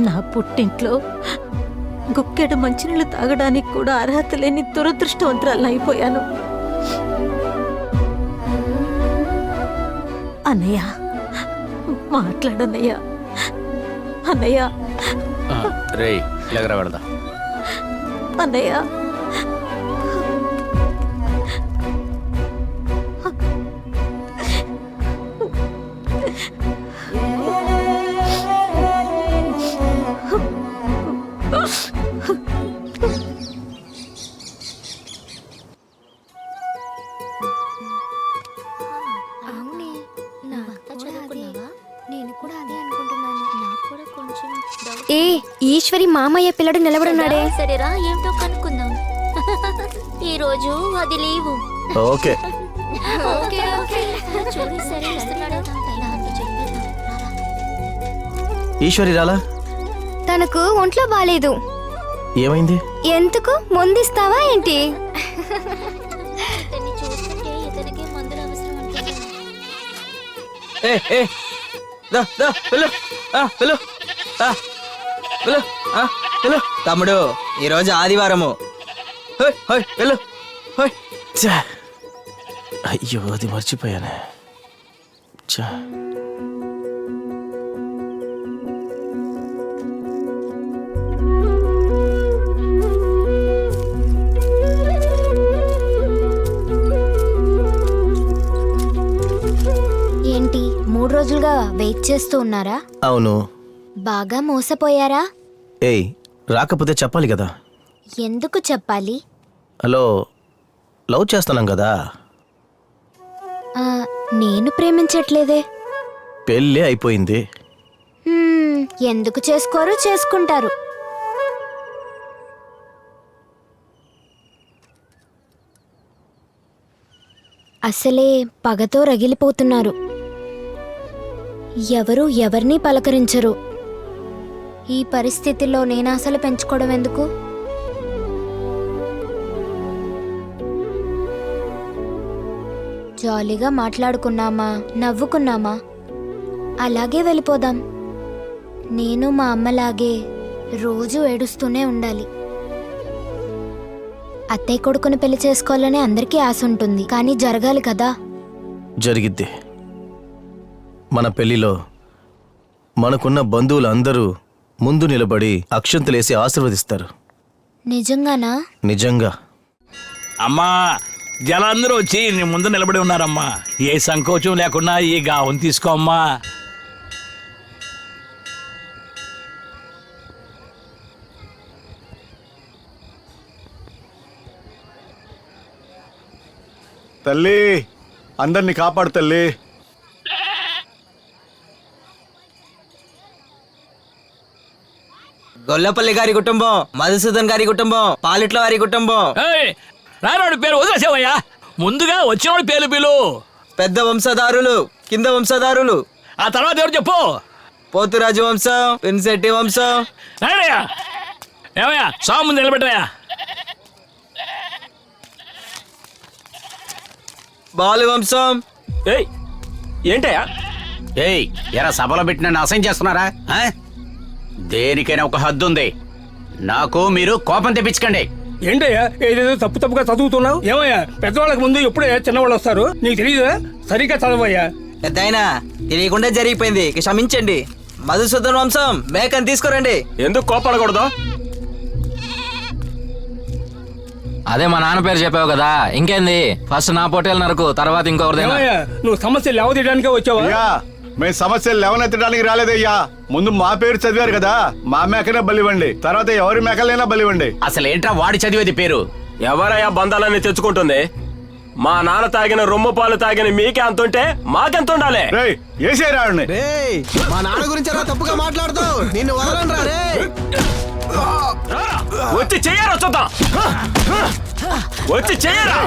నా పుట్టింట్లో గుక్కెడు మంచినీళ్ళు తాగడానికి కూడా అర్హత లేని దురదృష్టవంతురాలను అయిపోయాను. అన్నయ్య, మాట్లాడన్నయ్య. అన్నయ్య, రేయ్ ఎగరబడదా అన్నయ్య. ఏ ఈశ్వరి మామయ్య పిల్లడు నిలబడున్నాడే. సరేరా, ఏమిటో కనుక్కుందాం. ఈ రోజు అది లీవు. ఓకే. Okay okay. చూడు సరే వస్తున్నాడు. ఈశ్వరి రాలా? తనకు ఒంట్లో బాలేదు. ఏమైంది? ఎందుకు ముందిస్తావా ఏంటి? ఇతన్ని చూస్తుంటే ఇతనికి మందులు అవసరం అనుకుంటా. తమ్ముడు, ఈరోజు ఆదివారము. అయ్యో, అది మర్చిపోయానే. ఏంటి 3 రోజులుగా వెయిట్ చేస్తూ ఉన్నారా? అవును. బాగా మోసపోయారా? ఏయ్, రాకపోతే చెప్పాలి కదా. ఎందుకు చెప్పాలి? హలో, లవ్ చేస్తున్నాం కదా. నేను ప్రేమించట్లేదే. పెళ్ళి అయిపోయింది. ఎందుకు చేసుకోరు? చేసుకుంటారు. అసలే పగతో రగిలిపోతున్నారు. ఎవరు ఎవరిని పలకరించరు. ఈ పరిస్థితిలో నేను అసలు పెంచుకోవడం ఎందుకు? జాలీగా మాట్లాడుకున్నామా, నవ్వుకున్నామా, అలాగే వెళ్ళిపోదాం. నేను మా అమ్మలాగే రోజు ఏడుస్తూనే ఉండాలి. అత్తయ్య కొడుకుని పెళ్లి చేసుకోవాలని అందరికీ ఆశ ఉంటుంది, కానీ జరగాలి కదా. జరిగిద్ది. మన పెళ్లిలో మనకున్న బంధువులు అందరూ ముందు నిలబడి అక్షంతలేసి ఆశీర్వదిస్తారు. నిజంగానా? నిజంగా. అమ్మా, జలందరూ వచ్చి నీ ముందు నిలబడి ఉన్నారమ్మా. ఏ సంకోచం లేకుండా ఈ గావం తీసుకో అమ్మా. తల్లి, అందరిని కాపాడు తల్లి. గొల్లపల్లి గారి కుటుంబం, మధుసూదన్ గారి కుటుంబం, పాలిట్ల వారి కుటుంబం. రానోడి పేరు వదిలేసేవయ్యా, ముందుగా వచ్చినోడి పేరు పిలు. పెద్ద వంశధారులు, కింద వంశధారులు. ఆ తర్వాత ఎవరు చెప్పు? పోతురాజు వంశం, పిన్శెట్టి వంశం. రాయనయ్యా, ఏమయ్యా సాగు ముందు నిలబెట్టయా. బాలు వంశం. ఏంటయ్యా? ఏయ్, ఎరా సభలో పెట్టి నన్ను అసహ్యం చేస్తున్నారా? దేనికైనా ఒక హద్దు ఉంది. నాకు మీరు కోపం తెప్పించకండి. ఏంటయ్యా ఏదేదో తప్పుగా చదువుతున్నావు? ఏమయ్యా, పెద్దవాళ్ళకి ముందు ఎప్పుడే చిన్నవాళ్ళు వస్తారు, నీకు తెలియదా? సరిగ్గా చదవయ్యా. పెద్దయినా తెలియకుండా జరిగిపోయింది, క్షమించండి. మధుసూదన్ వంశం, మేకని తీసుకురండి. ఎందుకు కోపడకూడదు? అదే మా నాన్న పేరు చెప్పావు కదా, ఇంకేంది? ఫస్ట్ నా పొట్టేలు నరకు, తర్వాత ఇంకొకరిదేనా? ఏమయ్యా, నువ్వు సమస్య లేవదీయడానికే వచ్చావా? అయ్యా మేము సమస్యలు లేవనెత్తడానికి రాలేదయ్యా. ముందు మా పేరు చదివారు కదా, మా మేకనే బలివ్వండి, తర్వాత ఎవరి మేకలైనా బలివ్వండి. అసలు ఏంట్రా వాడి చదివేది పేరు? ఎవరయ్యా బంధాలన్నీ తెచ్చుకుంటుంది? మా నాన్న తాగిన రొమ్ము పాలు తాగిన మీకే అంతుంటే మాకెంత ఉండాలి? మా నాన్న గురించి ఎలా తప్పుగా మాట్లాడుతావు? నిన్ను వదలండ్రా రే. వచ్చి చెయ్యరా చూద్దాం, వచ్చి చెయ్యరా.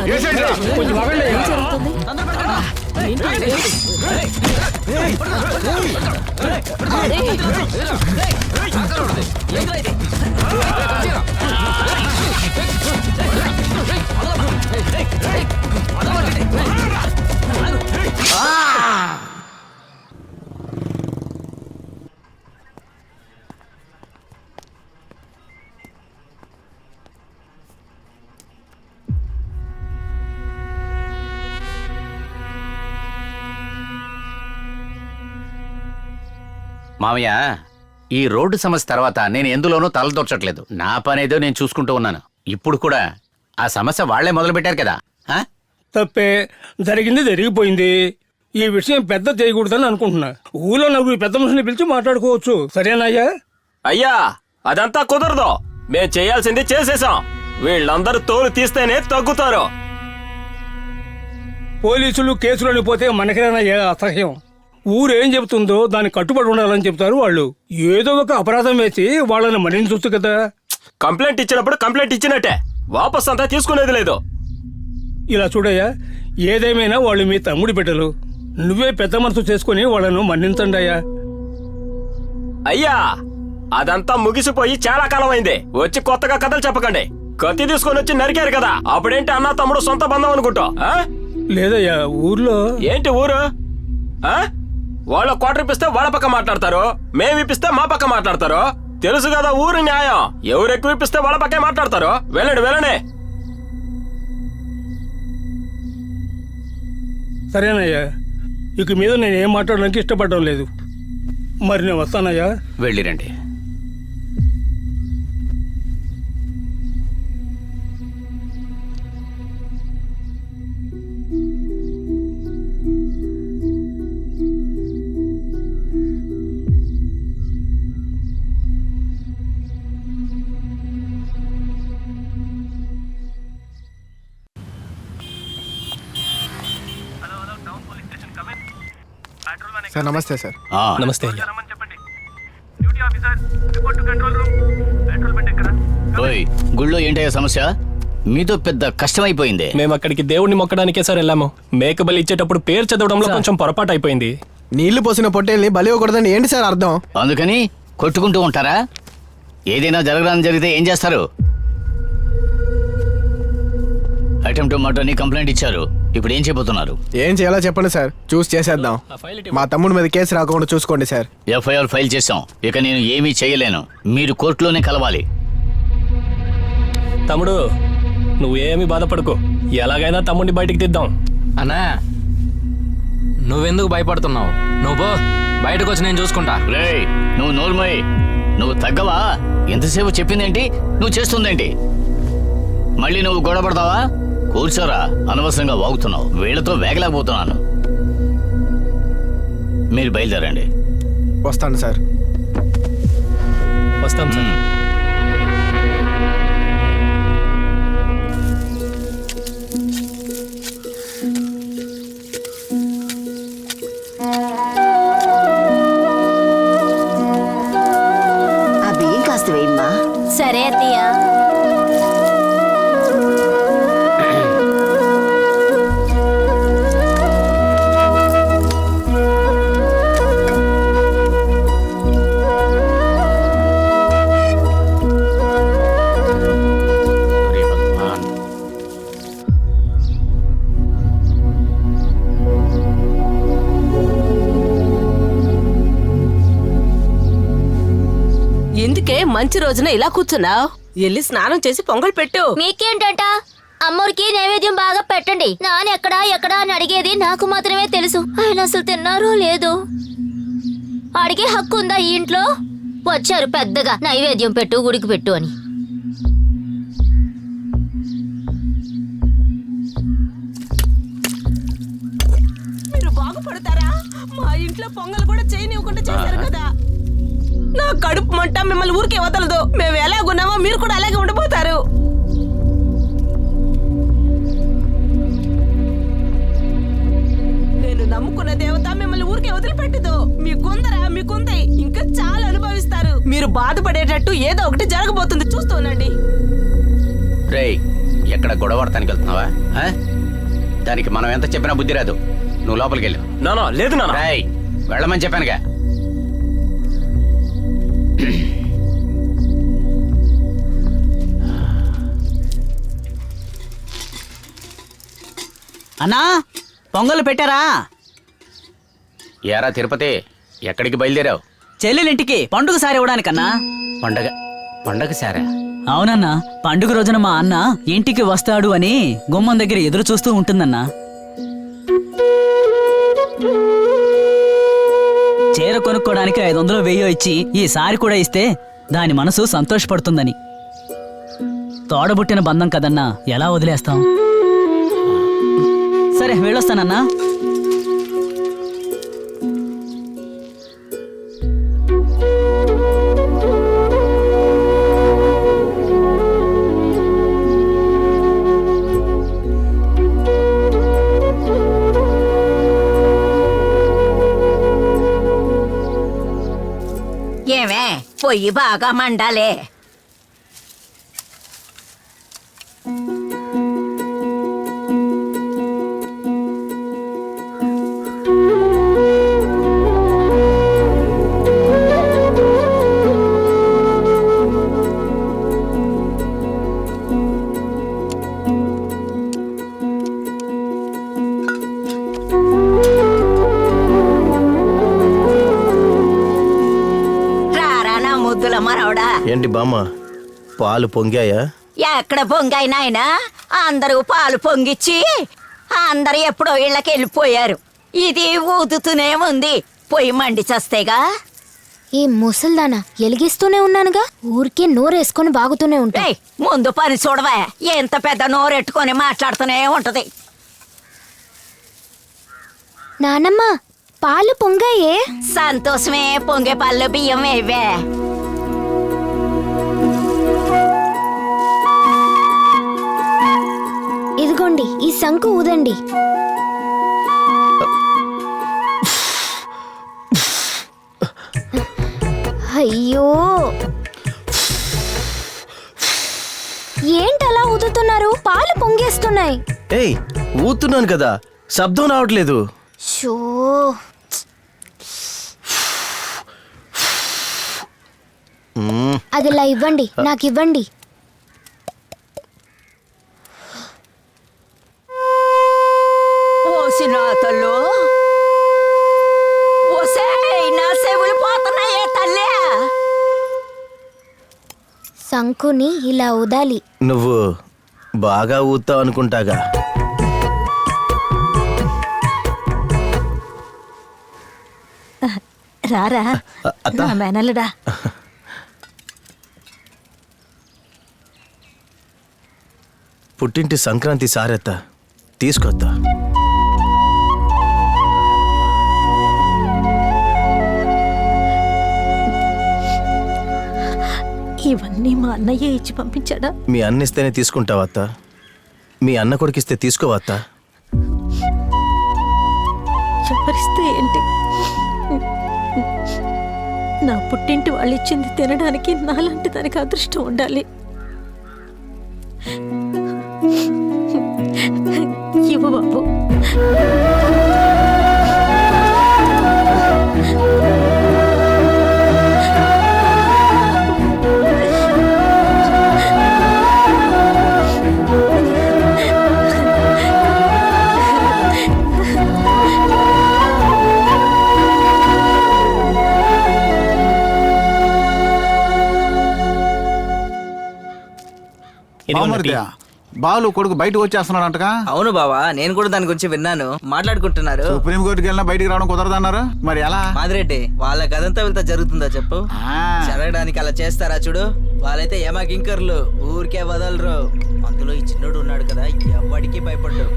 మామయ్య, ఈ రోడ్డు సమస్య తర్వాత నేను ఎందులోనూ తలదొచ్చట్లేదు. నా పనేదో నేను చూసుకుంటూ ఉన్నాను. ఇప్పుడు కూడా ఆ సమస్య వాళ్లే మొదలు పెట్టారు కదా. తప్పే జరిగింది, జరిగిపోయింది. ఈ విషయం పెద్ద చేయకూడదని అనుకుంటున్నా. ఊళ్ళో నలుగురు పెద్ద మనుషుల్ని పిలిచి మాట్లాడుకోవచ్చు. సరేనాయ్యా? అయ్యా అదంతా కుదరదు. మేం చేయాల్సింది చేసేసాం. వీళ్ళందరూ తోలు తీస్తేనే తగ్గుతారు. పోలీసులు కేసులని పోతే మనకేనయ్యా అసహ్యం. ఊరేం చెబుతుందో దానికి కట్టుబడి ఉండాలని చెప్తారు వాళ్ళు. ఏదో ఒక అపరాధం వేసి వాళ్ళని మరణించొచ్చు కదా. కంప్లైంట్ ఇచ్చినప్పుడు కంప్లైంట్ ఇచ్చినట్టే, వాపస్ అంతా తీసుకునేది లేదు. ఇలా చూడయ్యా, ఏదేమైనా వాళ్ళు మీ తమ్ముడి బిడ్డలు. నువ్వే పెద్ద మనసు చేసుకుని వాళ్ళను మన్నించండి అయ్యా. అయ్యా అదంతా ముగిసిపోయి చాలా కాలం అయింది. వచ్చి కొత్తగా కథలు చెప్పకండి. కత్తి తీసుకొని వచ్చి నరికారు కదా, అప్పుడేంటి అన్న తమ్ముడు సొంత బంధం అనుకుంటా? లేదయ్యా, ఊర్లో ఏంటి ఊరు? వాళ్ళ క్వార్టర్ ఇప్పిస్తే వాళ్ళ పక్క మాట్లాడతారు, మేము ఇప్పిస్తే మా పక్క మాట్లాడతారు. తెలుసు కదా ఊరు న్యాయం. ఎవరు ఎక్కువ ఇప్పిస్తే వాళ్ళ పక్కే మాట్లాడతారు. వెళ్ళండి వెళ్ళండి. సరేనయ్యా, ఇక మీద నేను ఏం మాట్లాడడానికి ఇష్టపడడం లేదు. మరి నేను వస్తానయ్యా. వెళ్ళిరండి. సార్ నమస్తే సార్. నమస్తే. గుళ్ళో ఏంటయ్యా సమస్య? మీతో పెద్ద కష్టమైపోయింది. మేము అక్కడికి దేవుడిని మొక్కడానికే సార్ వెళ్ళాము. మేక బలి ఇచ్చేటప్పుడు పేరు చదవడంలో కొంచెం పొరపాటు అయిపోయింది. నీళ్లు పోసిన పొట్టేల్ని బలి ఇవ్వకూడదని ఏంటి సార్ అర్థం? అందుకని కొట్టుకుంటూ ఉంటారా? ఏదైనా జరగడానికి జరిగితే ఏం చేస్తారు? అటెంప్ట్ మర్డర్ అని కంప్లైంట్ ఇచ్చారు. ఇప్పుడు ఏం చెప్పబోతున్నారు? ఏం చేయాలో చెప్పండి సార్, చూసి చేసేద్దాం. మా తమ్ముడి మీద కేసు రాకుండా చూసుకోండి సార్. ఎఫ్ఐఆర్ ఫైల్ చేసాం. ఇక నేను ఏమీ చేయలేను. మీరు కోర్టులోనే కలవాలి. తమ్ముడు, నువ్వేమీ బాధపడుకో. ఎలాగైనా తమ్ముడిని బయటికి తీద్దాం. అన్నా, నువ్వెందుకు భయపడుతున్నావు? నువ్వు బయటకు వచ్చి నేను చూసుకుంటా. రేయ్, నువ్వు నోర్మోయ్. నువ్వు తగ్గవా? ఎంతసేపు చెప్పిందేంటి, నువ్వు చేస్తుందేంటి? మళ్ళీ నువ్వు గొడవపడతావా? కూర్చోరా, అనవసరంగా వాగుతున్నావు. వీళ్ళతో వేగలేకపోతున్నాను. మీరు బయలుదేరండి. వస్తాను సార్. వస్తాం సార్. ఆ బియ్యం కాస్త వేయమ్మా. సరే అత్తయ్య. ఎందుకే మంచి రోజున ఇలా కూర్చున్నావు? వెళ్ళి స్నానం చేసి పొంగల్ పెట్టు. మీకేంటంట? అమ్మోరికి నైవేద్యం బాగా పెట్టండి. నానెక్కడా ఎక్కడా అని అడిగేది నాకు మాత్రమే తెలుసు. ఆయన అసలు తిన్నారో లేదో అడిగే హక్కు ఉందా ఈ ఇంట్లో? వచ్చారు పెద్దగా నైవేద్యం పెట్టు, గుడికి పెట్టు అని. బాగుపడతారా? మా ఇంట్లో పొంగల్ కూడా చేయనివ్వకుండా చేశారు కదా. నా కడుపు మంట మిమ్మల్ని ఊరికే వదలదు. మేము ఎలాగున్నామో మీరు కూడా అలాగే ఉండిపోతారు. నేను నమ్ముకున్న దేవత మిమ్మల్ని ఊరికే వదిలిపెట్టదు. మీకుంది ఇంకా చాలా అనుభవిస్తారు. మీరు బాధపడేటట్టు ఏదో ఒకటి జరగబోతుంది, చూస్తూనండి. రేయ్, ఎక్కడ గొడవడటానికి వెళ్తున్నావా? దానికి మనం ఎంత చెప్పినా బుద్ధి రాదు. నువ్వు లోపలికి వెళ్ళు. నానా లేదు నానా. రేయ్, వెళ్ళమని చెప్పానుగా. అన్నా, పొంగల్ పెట్టారా? ఏరా తిరుపతి, ఎక్కడికి బయలుదేరావు? చెల్లెలింటికి పండుగ సారి ఇవ్వడానికన్నా. పండగ సారా? అవునన్నా, పండుగ రోజున మా అన్న ఇంటికి వస్తాడు అని గుమ్మం దగ్గర ఎదురు చూస్తూ ఉంటుందన్నా. చీర కొనుక్కోడానికి 500 1000 ఇచ్చి ఈ సారి కూడా ఇస్తే దాని మనసు సంతోషపడుతుందని. తోడబుట్టిన బంధం కదన్నా, ఎలా వదిలేస్తాం? సరే వెళ్ళొస్తానన్నా. ఏమే పొయ్యి బాగా మండాలే. ఏంటి బామ్మ, పాలు పొంగాయా? ఎక్కడ పొంగాయి నాయనా? అందరూ పాలు పొంగిచ్చి అందరు ఎప్పుడో ఇళ్ళకి వెళ్ళిపోయారు. ఇది ఊదుతూనే ఉంది, పొయ్యి మండి చస్తేగా. ఈ ముసల్దానా ఎలిగిస్తూనే ఉన్నానుగా, ఊరికే నోరేసుకొని బాగుతూనే ఉంటాయి. ముందు పని చూడవా, ఎంత పెద్ద నోరెట్టుకొని మాట్లాడుతూనే ఉంటది. నానమ్మ, పాలు పొంగాయే. సంతోషమే, పొంగే పళ్ళు బియ్యం వేవే. ఇదిగోండి, ఈ శంకు ఊదండి. అయ్యో, ఏంటలా ఊదుతున్నారు? పాలు పొంగేస్తున్నాయి. ఏయ్, ఊతున్నాను కదా, శబ్దం రావట్లేదు. షో, అదిలా ఇవ్వండి, నాకు ఇవ్వండి. ఓసినాతల్లో నా చెవులు పోతున్నాయే తల్లే. శంకుని ఇలా ఊదాలి. నువ్వు బాగా ఊతావు అనుకుంటాగా. రారా నా మేనల్లుడా. పుట్టింటి సంక్రాంతి సారెత్త తీసుకొత్తా. ఇవన్నీ మా అన్నయ్య ఇచ్చి పంపించాడా? మీ అన్న ఇస్తేనే తీసుకుంటావా అత్త? మీ అన్న కొడుకిస్తే తీసుకోవత్తా? ఎవరిస్తే ఏంటి? నా పుట్టింటి వాళ్ళు ఇచ్చింది తినడానికి నాలాంటి దానికి అదృష్టం ఉండాలి. ఇవ్వు బాబు. బాలు కొడుకు బయటకు వచ్చేస్తున్నాడంటగా. అవును బావా, నేను కూడా దాని గురించి విన్నాను. మాట్లాడుకుంటున్నారు. సుప్రీం కోర్టుకి వెళ్ళినా బయటికి రావడం కుదరదన్నారు. మరి ఎలా? మాదిరెడ్డి, వాళ్ళ కదంతా వెళ్తా జరుగుతుందా చెప్పు? జరగడానికి అలా చేస్తారా చూడు. వాళ్ళైతే ఏమా కింకర్లు, ఊరికే వదలరు. అందులో ఈ చిన్నోడు ఉన్నాడు కదా, ఎవడికి భయపడ్డు.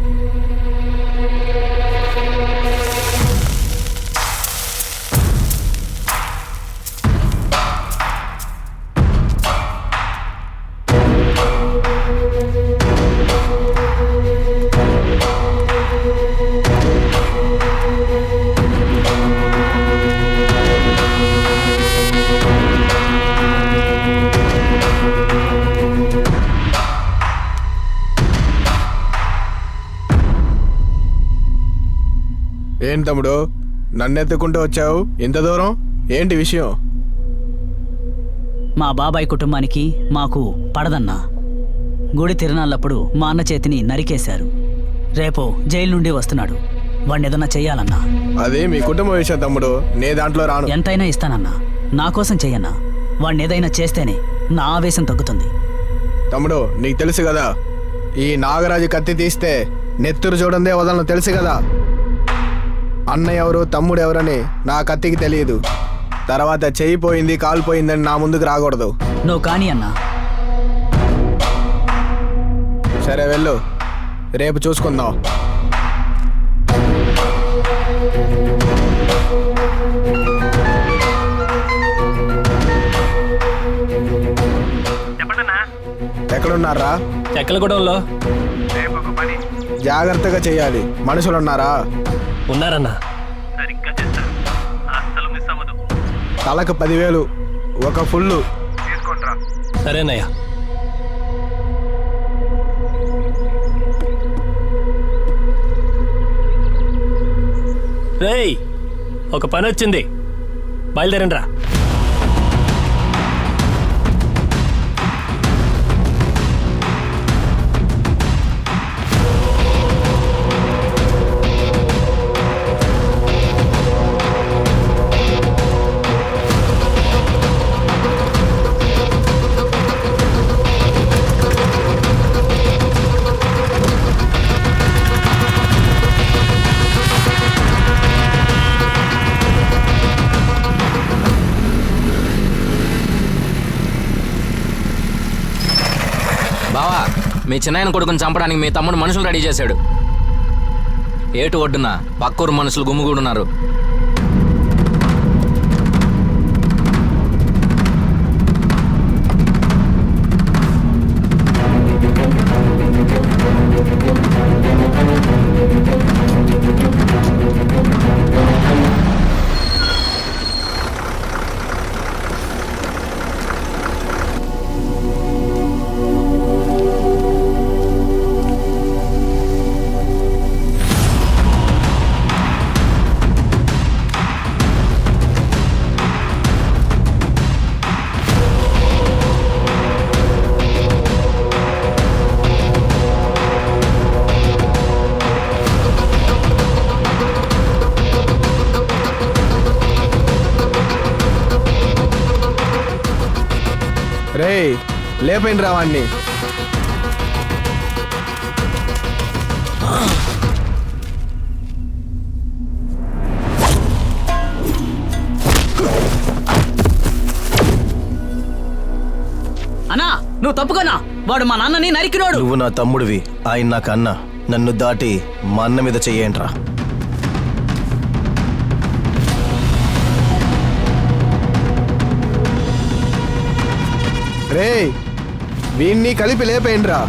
ఏంటి తమ్ముడు నన్ను ఎత్తుకుంటూ వచ్చావు ఇంత దూరం? ఏంటి విషయం? మా బాబాయ్ కుటుంబానికి మాకు పడదన్నా. గుడి తిరణాలప్పుడు మా అన్న చేతిని నరికేశారు. రేపు జైలు నుండి వస్తున్నాడు. వాడిని ఏదన్నా చెయ్యాలన్నా. అదే మీ కుటుంబ విషయం తమ్ముడు, నే దాంట్లో రాను. ఎంతైనా ఇస్తానన్నా, నా కోసం చెయ్యన్నా. వాడిని ఏదైనా చేస్తేనే నా ఆవేశం తగ్గుతుంది. తమ్ముడు నీకు తెలుసు కదా, ఈ నాగరాజు కత్తి తీస్తే నెత్తురు చూడందే వదలను తెలుసు కదా. అన్న ఎవరు తమ్ముడు ఎవరని నా కత్తికి తెలియదు. తర్వాత చెయ్యి పోయింది కాలు పోయిందని నా ముందుకు రాకూడదు. నువ్వు కానీ అన్నా. సరే వెళ్ళు, రేపు చూసుకుందాం. ఎక్కడున్నారా? చెక్కలగూడెంలో. జాగ్రత్తగా చెయ్యాలి. మనుషులున్నారా? ఉన్నారన్నా. తలకు 10,000 ఒక ఫుల్లు. సరేనయ్యా. రేయ్, ఒక పని వచ్చింది, బయలుదేరండి రా. బావా, మీ చిన్నాయన కొడుకుని చంపడానికి మీ తమ్ముడు మనుషులు రెడీ చేశాడు. ఏటు ఒడ్డున పక్కూరు మనుషులు గుమ్ముగూడున్నారు. రే లేపండి రావాణ్ణి. అన్నా, నువ్వు తప్పుకోనా. వాడు మా నాన్నని నరికినోడు. నువ్వు నా తమ్ముడివి, ఆయన నాకు అన్న. నన్ను దాటి మా అన్న మీద చెయ్యేంట్రా. రే వీణ్ణి కలిపి లేపేయండిరా.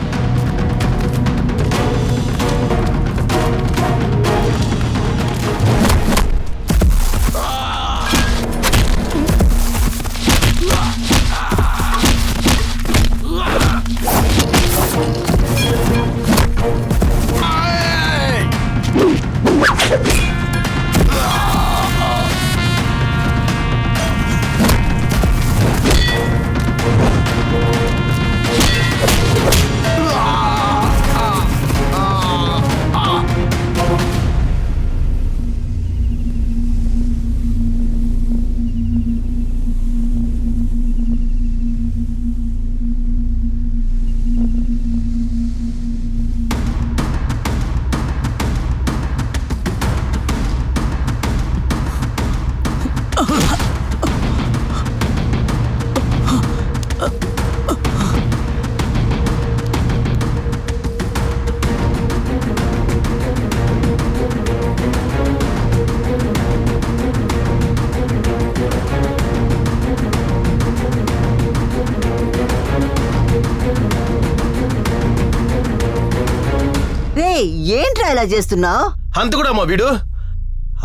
ఏంట్రా ఇలా చేస్తున్నావు? అంతకుడా మా వీడు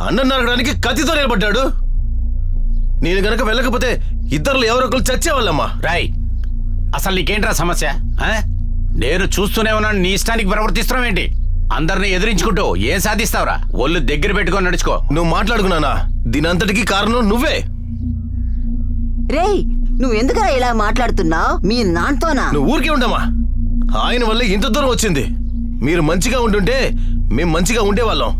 అన్నం నరకడానికి కత్తితో నిలబడ్డాడు. నేను గనక వెళ్ళకపోతే ఇద్దరు ఎవరొకరు చచ్చేవాళ్ళమ్మా. రాయ్, అసలు నీకేంట్రా సమస్య? నేను చూస్తూనే ఉన్నాను, నీ ఇష్టానికి ప్రవర్తిస్తున్నావు ఏంటి? అందరిని ఎదిరించుకుంటూ ఏం సాధిస్తావురా? ఒళ్ళు దగ్గర పెట్టుకొని నడుచుకో. నువ్వు మాట్లాడుకున్నానా? దీనంతటికీ కారణం నువ్వే. రేయ్, నువ్వెందుకురా ఇలా మాట్లాడుతున్నావు? మీ నాన్నతోనా? నువ్వు ఊరికే ఉండమా? ఆయన వల్ల ఇంత దూరం వచ్చింది. మీరు మంచిగా ఉంటుంటే మేం మంచిగా ఉండేవాళ్ళం.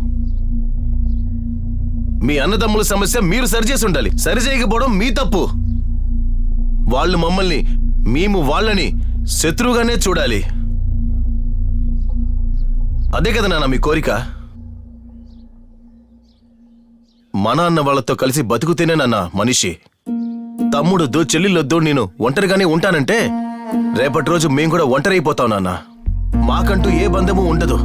మీ అన్నదమ్ముల సమస్య మీరు సరిచేసి ఉండాలి. సరిచేయకపోవడం మీ తప్పు. వాళ్ళు మమ్మల్ని, మేము వాళ్ళని శత్రువుగానే చూడాలి. అదే కదా నాన్న మీ కోరిక? మన అన్న వాళ్ళతో కలిసి బతుకుతేనే నాన్న మనిషి. తమ్ముడొద్దు, చెల్లెళ్ళొద్దు, నేను ఒంటరిగానే ఉంటానంటే రేపటి రోజు మేం కూడా ఒంటరి అయిపోతాం నాన్న. మాకంటూ ఏ బంధము ఉండదు.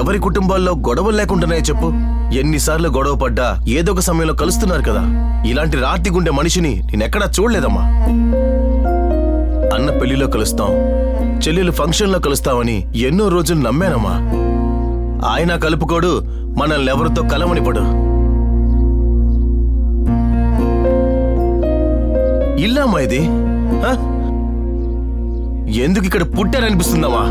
ఎవరి కుటుంబాల్లో గొడవలు లేకుండానే చెప్పు. ఎన్నిసార్లు గొడవ పడ్డా ఏదో ఒక సమయంలో కలుస్తున్నారు కదా. ఇలాంటి రాతి గుండె మనిషిని నేనెక్కడా చూడలేదమ్మా. అన్న పెళ్లిలో కలుస్తాం, చెల్లెలు ఫంక్షన్లో కలుస్తామని ఎన్నో రోజులు నమ్మానమ్మా. ఆయన కలుపుకోడు, మనల్ని ఎవరితో కలవనిపడు. ఇల్లమ్మా ఇది? ఎందుకు ఇక్కడ పుట్టారనిపిస్తుందమ్మా?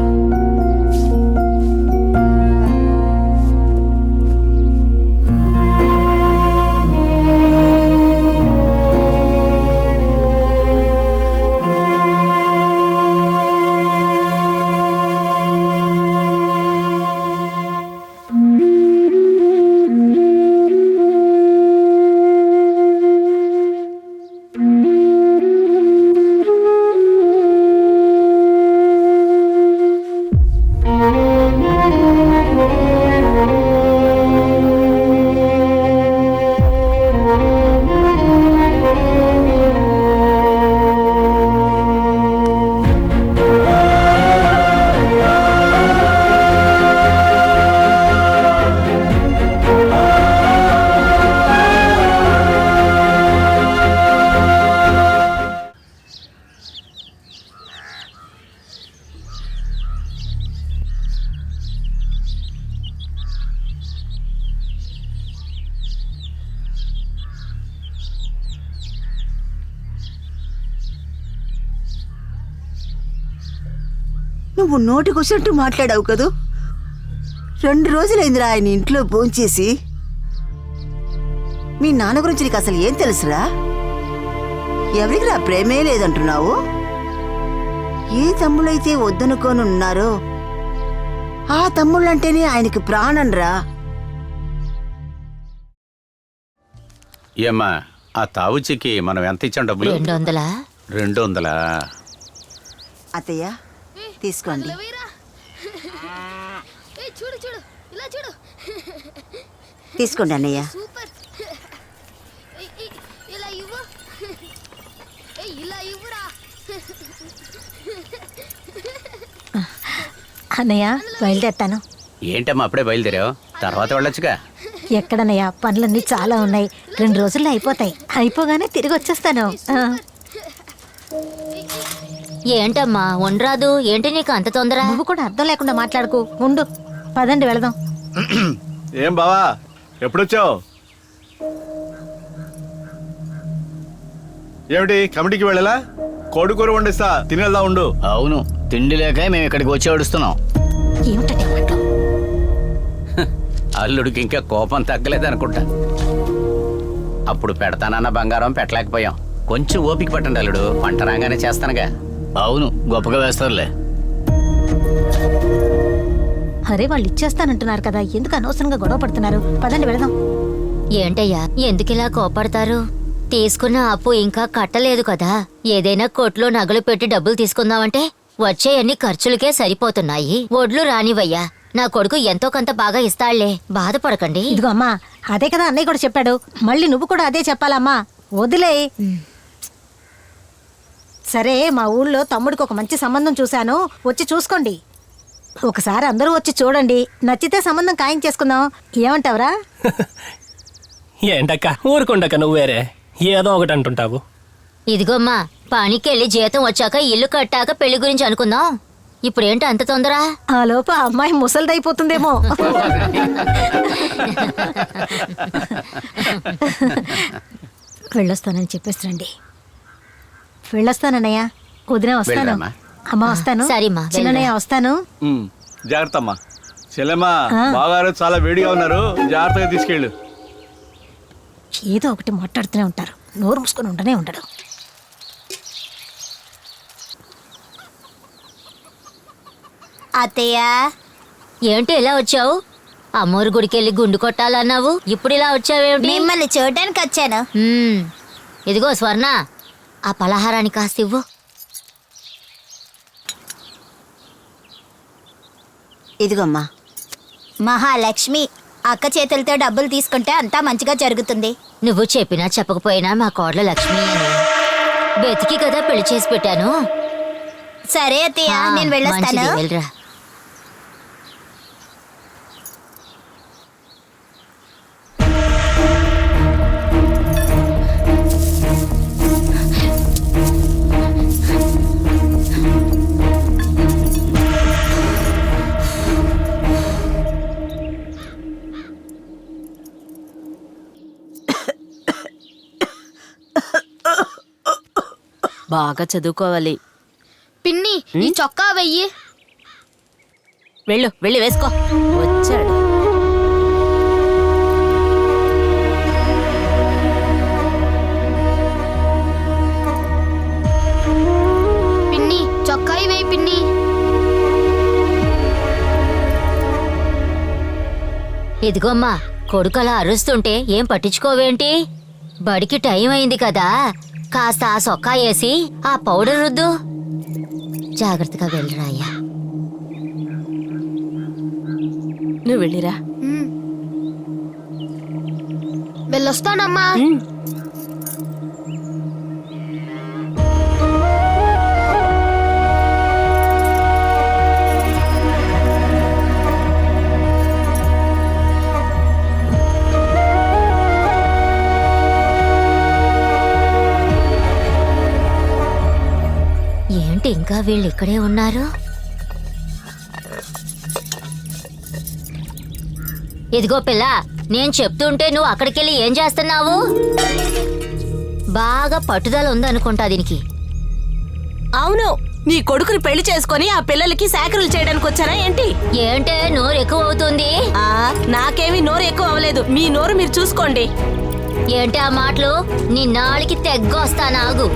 నువ్వు నోటికొచ్చినట్టు మాట్లాడావు కదూ. 2 రోజులైందిరా ఆయన ఇంట్లో భోంచేసి. మీ నాన్న గురించి నీకు అసలు ఏం తెలుసురా? ఎవరికి రా ప్రేమే లేదంటున్నావు? ఏ తమ్ముళ్ళైతే వద్దనుకోని ఉన్నారో ఆ తమ్ముళ్ళంటేనే ఆయనకి ప్రాణం రా. ఏమ్మా, ఆ తావుచికి మనం ఎంత ఇచ్చాం డబ్బులు? 200. 200. అత్తయ్య తీసుకోండి. తీసుకోండి అన్నయ్య. అన్నయ్య బయలుదేరుతాను. ఏంటమ్మా అప్పుడే బయలుదేరావు? తర్వాత వెళ్ళొచ్చుగా. ఎక్కడన్నయ్య, పనులన్నీ చాలా ఉన్నాయి. 2 రోజుల్లో అయిపోతాయి. అయిపోగానే తిరిగి వచ్చేస్తాను. ఏంటమ్మా ఉండరాదు? ఏంటి నీకు అంత తొందర? నువ్వు కూడా అర్థం లేకుండా మాట్లాడుకు. ఉండు, పదండి వెళదాం. ఏం బావా, ఎప్పుడొచ్చావు? ఏమిటి కమిటీకి వెళ్ళలా? కోడికూర వండిస్తా, తినేలా ఉండు. అవును, తిండి లేక మేము ఇక్కడికి వచ్చి ఏడుస్తున్నాం. ఏమిటంటే మాటలు? అల్లుడికి ఇంకా కోపం తగ్గలేదనుకుంటా. అప్పుడు పెడతానన్న బంగారం పెట్టలేకపోయాం. కొంచెం ఓపిక పట్టండి అల్లుడు, పంట రాగానే చేస్తానుగా. అవును, గొప్పగా వేస్తారులే. అరే, వాళ్ళు ఇచ్చేస్తానంటున్నారు కదా, ఎందుకు అనవసరంగా గొడవ పడుతున్నారు? పదండి వెళదాం. ఏంటయ్యా ఎందుకిలా కోపడతారు? తీసుకున్న అప్పు ఇంకా కట్టలేదు కదా. ఏదైనా కొట్లో నగలు పెట్టి డబ్బులు తీసుకుందామంటే వచ్చేయన్ని ఖర్చులకే సరిపోతున్నాయి. ఒడ్లు రానివయ్యా, నా కొడుకు ఎంతో కొంత బాగా ఇస్తాళ్లే, బాధపడకండి. ఇదిగో అమ్మా, అదే కదా అన్నయ్య కూడా చెప్పాడు. మళ్ళీ నువ్వు కూడా అదే చెప్పాలమ్మా. వదిలే. సరే, మా ఊళ్ళో తమ్ముడికి ఒక మంచి సంబంధం చూశాను, వచ్చి చూసుకోండి. ఒకసారి అందరూ వచ్చి చూడండి, నచ్చితే సంబంధం ఖాయం చేసుకుందాం. ఏమంటావురా? ఏంటక్క ఊరుకుండక్క, నువ్వు వేరే ఏదో ఒకటి అంటుంటావు. ఇదిగోమ్మా, పనికెళ్ళి జీతం వచ్చాక ఇల్లు కట్టాక పెళ్లి గురించి అనుకుందాం. ఇప్పుడేంటి అంత తొందర? ఆ లోప అమ్మాయి ముసలిదైపోతుందేమో. వెళ్ళొస్తానని చెప్పేసి రండి. వెళ్ళొస్తానన్నయ్య. కుదిరే వస్తాను. వెళ్ళమ్మా. అమ్మ వస్తాను. సరేమ్మా, చిన్నయ్య వస్తాను. జాగ్రత్త అమ్మా. చెల్లెమ్మా బాగారు చాలా వేడిగా ఉన్నారు, జాగ్రత్తగా తీసుకెళ్ళు. ఏదో ఒకటి మాట్లాడుతూనే ఉంటారు, నోరు మూసుకొని ఉండనే ఉండడు. అత్తయ్య, ఏంటి ఇలా వచ్చావు? అమ్మోరు గుడికెళ్ళి గుండు కొట్టాలన్నావు, ఇప్పుడు ఇలా వచ్చావేమిటి? మిమ్మల్ని చూడడానికి వచ్చాను. ఇదిగో స్వర్ణ, ఆ పలహారాన్ని కాస్త ఇవ్వు. ఇదిగోమ్మా. మహాలక్ష్మి, అక్క చేతులతో డబ్బులు తీసుకుంటే అంతా మంచిగా జరుగుతుంది. నువ్వు చెప్పినా చెప్పకపోయినా మా కోడలు లక్ష్మి అని బతికి కదా పెళ్లి చేసి పెట్టాను. సరే అత్తయ్య, నేను వెళ్ళొస్తాను. వెళ్ళరా. బాగా చదువుకోవాలి. పిన్ని, ఈ చొక్కా వెయ్యి. వెళ్ళి వేసుకో. వచ్చాడు. పిన్ని, చొక్కా వెయ్యి పిన్ని. ఇదిగోమ్మా, కొడుకలా అరుస్తుంటే ఏం పట్టించుకోవేంటి? బడికి టైం అయింది కదా, కాస్త ఆ సొక్కా వేసి ఆ పౌడర్ రుద్దు. జాగ్రత్తగా వెళ్ళరా అయ్యా. నువ్వు వెళ్ళిరా. వెళ్ళొస్తానమ్మా. ఏంటి ఇంకా వీళ్ళు ఇక్కడే ఉన్నారు? ఇదిగో పిల్ల, నేను చెప్తుంటే నువ్వు అక్కడికెళ్ళి ఏం చేస్తున్నావు? బాగా పట్టుదల ఉందనుకుంటా దీనికి. అవును, నీ కొడుకుని పెళ్లి చేసుకొని ఆ పిల్లలకి సాకరీలు చేయడానికి వచ్చారా ఏంటి? ఏంటే నోరు ఎక్కువ అవుతుంది? నాకేమీ నోరు ఎక్కువ అవ్వలేదు, మీ నోరు మీరు చూసుకోండి. ఏంటి ఆ మాటలు? నీ నాలికి తెగ్గొస్తానాగు.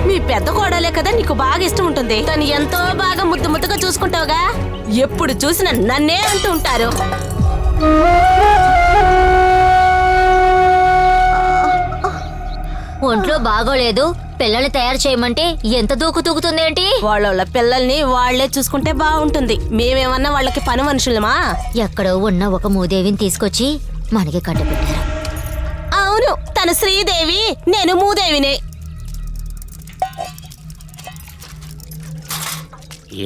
మీ పెద్ద కోడలే కదా నీకు బాగా ఇష్టం ఉంటుంది. తను ఎంతో బాగా ముద్దుగా చూసుకుంటావుగా. ఎప్పుడు చూసినా నన్నే అంటూ ఉంటారు. ఒంట్లో బాగోలేదు, పిల్లల్ని తయారు చేయమంటే ఎంత దూకుతుందేంటి? వాళ్ళ పిల్లల్ని వాళ్లే చూసుకుంటే బాగుంటుంది. మేమేమన్నా వాళ్ళకి పని మనుషులమా? ఎక్కడో ఉన్న ఒక మూదేవిని తీసుకొచ్చి మనకి కట్టబెట్టారు. అవును, తను శ్రీదేవి, నేను మూదేవినే.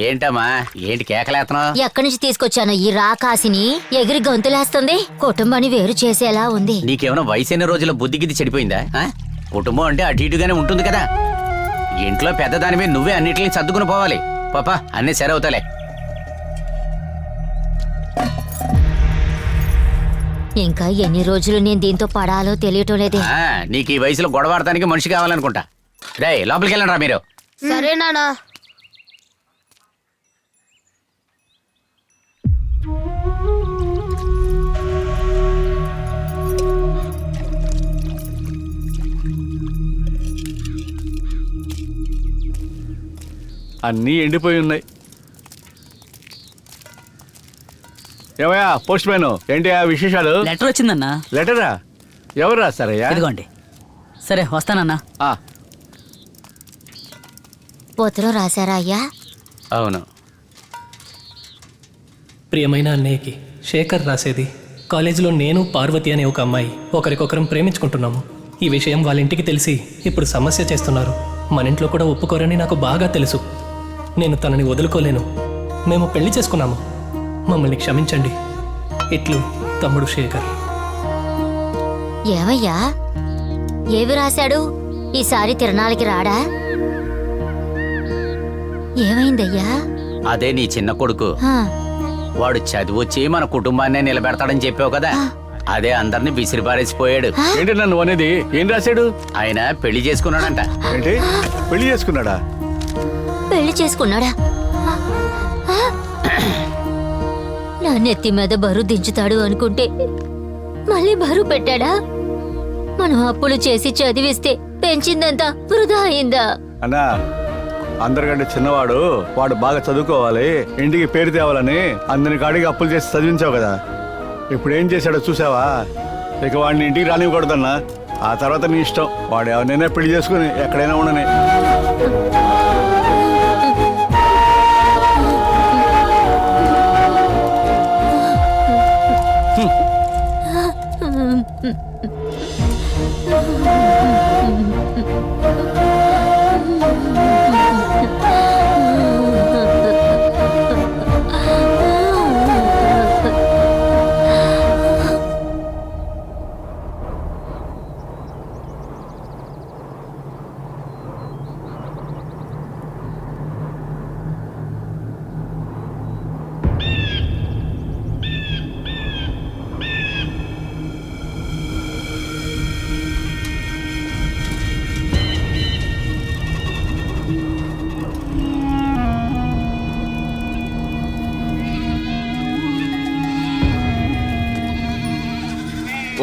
ఏంటమ్మా, ఏంటి కేకలేస్తున్నావు? ఎక్కడి నుంచి తీసుకొచ్చాను ఈ రాకాసిని? ఎగిరి గొంతులేస్తుంది. కుటుంబాన్ని వేరు చేసేలా ఉంది. నీకేమైనా వయసైన రోజుల బుద్ధి గిద్ది చెడిపోయిందా? కుటుంబం అంటే అటు ఇటుగానే ఉంటుంది కదా. ఇంట్లో పెద్దదానివే, నువ్వే అన్నిటిని సర్దుకుని పోవాలి. పాపా, అన్నీ సరే అవుతాలే. ఇంకా ఎన్ని రోజులు నేను దీంతో పడాలో తెలియటం లేదే. నీకు ఈ వయసులో గొడవాడటానికి మనిషి కావాలనుకుంటా. రే, లోపలికి వెళ్ళండి రా మీరు. సరే నానా. అన్నీ ఎండిపోయి ఉన్నాయి. ఏమయ్యా పోస్ట్ మ్యాన్, ఏంటి ఆ విశేషాలు? లెటర్ వచ్చిందన్నా. లెటరా? ఎవరు రాస్తారయ్యా? ఇదిగోండి. సరే వస్తానన్నా. ఉత్తరం రాశారా అయ్యా? అవును. ప్రియమైన అన్నయ్యకి శేఖర్ రాసేది. కాలేజీలో నేను పార్వతి అనే ఒక అమ్మాయి ఒకరికొకరం ప్రేమించుకుంటున్నాము. ఈ విషయం వాళ్ళ ఇంటికి తెలిసి ఇప్పుడు సమస్య చేస్తున్నారు. మన ఇంట్లో కూడా ఒప్పుకోరని నాకు బాగా తెలుసు. నేను తనని వదులుకోలేను. మేము పెళ్లి చేసుకున్నాము. మమ్మల్ని క్షమించండి. ఇట్లు తమ్ముడు శేఖర్. ఏమయ్యా, ఏవి రాశాడు? ఈసారి తిరణాలకి రాడా? ఏమైందయ్యా? అదే నీ చిన్న కొడుకు. వాడు చదివొచ్చి మన కుటుంబాన్నే నిలబెడతాడని చెప్పావు కదా, అదే అందరిని విసిరిపారేసిపోయాడు. ఏంటి నన్ను అనేది? ఏం రాశాడు? ఆయన పెళ్లి చేసుకున్నాడంట. ఏంటి పెళ్లి చేసుకున్నాడా? పెళ్లి చేసుకున్నాడా? నా నెత్తి మీద బరువు దించుతాడు అనుకుంటే మళ్ళీ బరువు పెట్టాడా? మనం అప్పులు చేసి చదివిస్తే పెంచిందంతా వృధా అయిందా? అన్నా, అందరికంటే చిన్నవాడు, వాడు బాగా చదువుకోవాలి, ఇంటికి పేరు తేవాలని అందరి కాడికి అప్పులు చేసి చదివించావు కదా. ఇప్పుడు ఏం చేశాడో చూసావా? ఇక వాడిని ఇంటికి రానివ్వకూడదన్నా. ఆ తర్వాత నీ ఇష్టం, వాడు ఎవరినైనా పెళ్లి చేసుకుని ఎక్కడైనా ఉండని.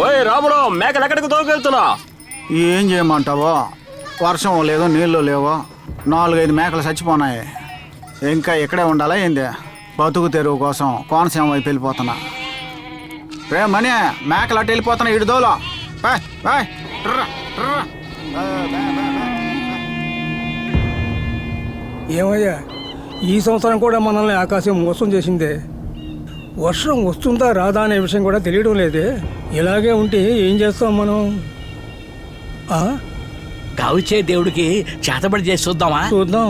ఓయ్ రాముడు, మేకలు ఎక్కడికి తోకెళ్తున్నా? ఏం చేయమంటావో, వర్షం లేదో నీళ్ళు లేవో, 4-5 మేకలు చచ్చిపోనాయి. ఇంకా ఇక్కడే ఉండాలా ఏంది? బతుకు తెరువు కోసం కోనసీమ వైపు వెళ్ళిపోతున్నా. రే మనీ, మేకలు అటు వెళ్ళిపోతున్నా, ఇటు దోలో. ఏమయ్యా, ఈ సంవత్సరం కూడా మనల్ని ఆకాశం మోసం చేసిందే. వర్షం వస్తుందా రాదా అనే విషయం కూడా తెలియడం లేదే. ఇలాగే ఉంటే ఏం చేస్తాం మనం? గావిచ్చే దేవుడికి చేతబడి చేసి చూద్దామా? చూద్దాం.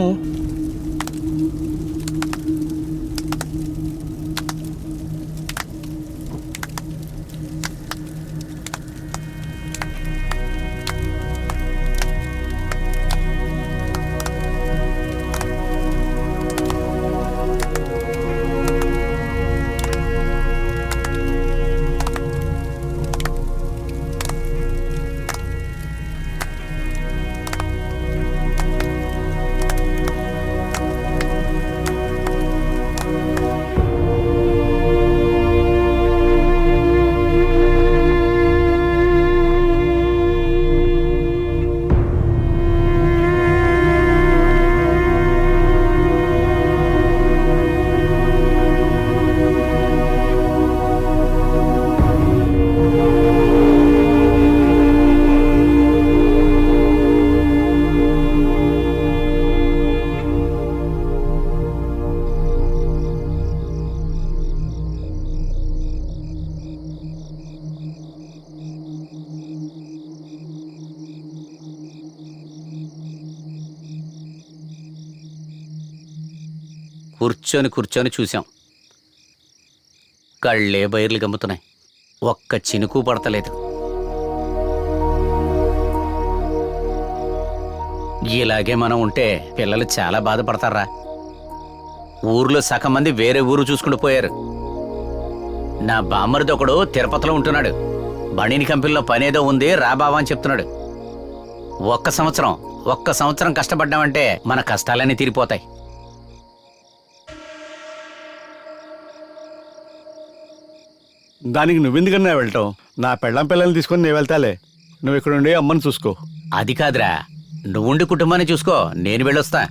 కూర్చొని చూసాం. కళ్ళే బైర్లు గమ్ముతున్నాయి, ఒక్క చినుకు పడతలేదు. ఇలాగే మనం ఉంటే పిల్లలు చాలా బాధపడతారా. ఊర్లో సగం మంది వేరే ఊరు చూసుకుంటూ పోయారు. నా బామ్మరిది ఒకడు తిరుపతిలో ఉంటున్నాడు. బణిని కంపెనీలో పనేదో ఉంది, రాబావా అని చెప్తున్నాడు. ఒక్క సంవత్సరం కష్టపడ్డామంటే మన కష్టాలన్నీ తీరిపోతాయి. దానికి నువ్వెందుకన్నా వెళ్ళటం? నా పెళ్ళం పిల్లల్ని తీసుకొని నేను వెళ్తాలే, నువ్వు ఇక్కడ ఉండి అమ్మని చూసుకో. అది కాదురా, నువ్వుండి కుటుంబాన్ని చూసుకో, నేను వెళ్ళొస్తా.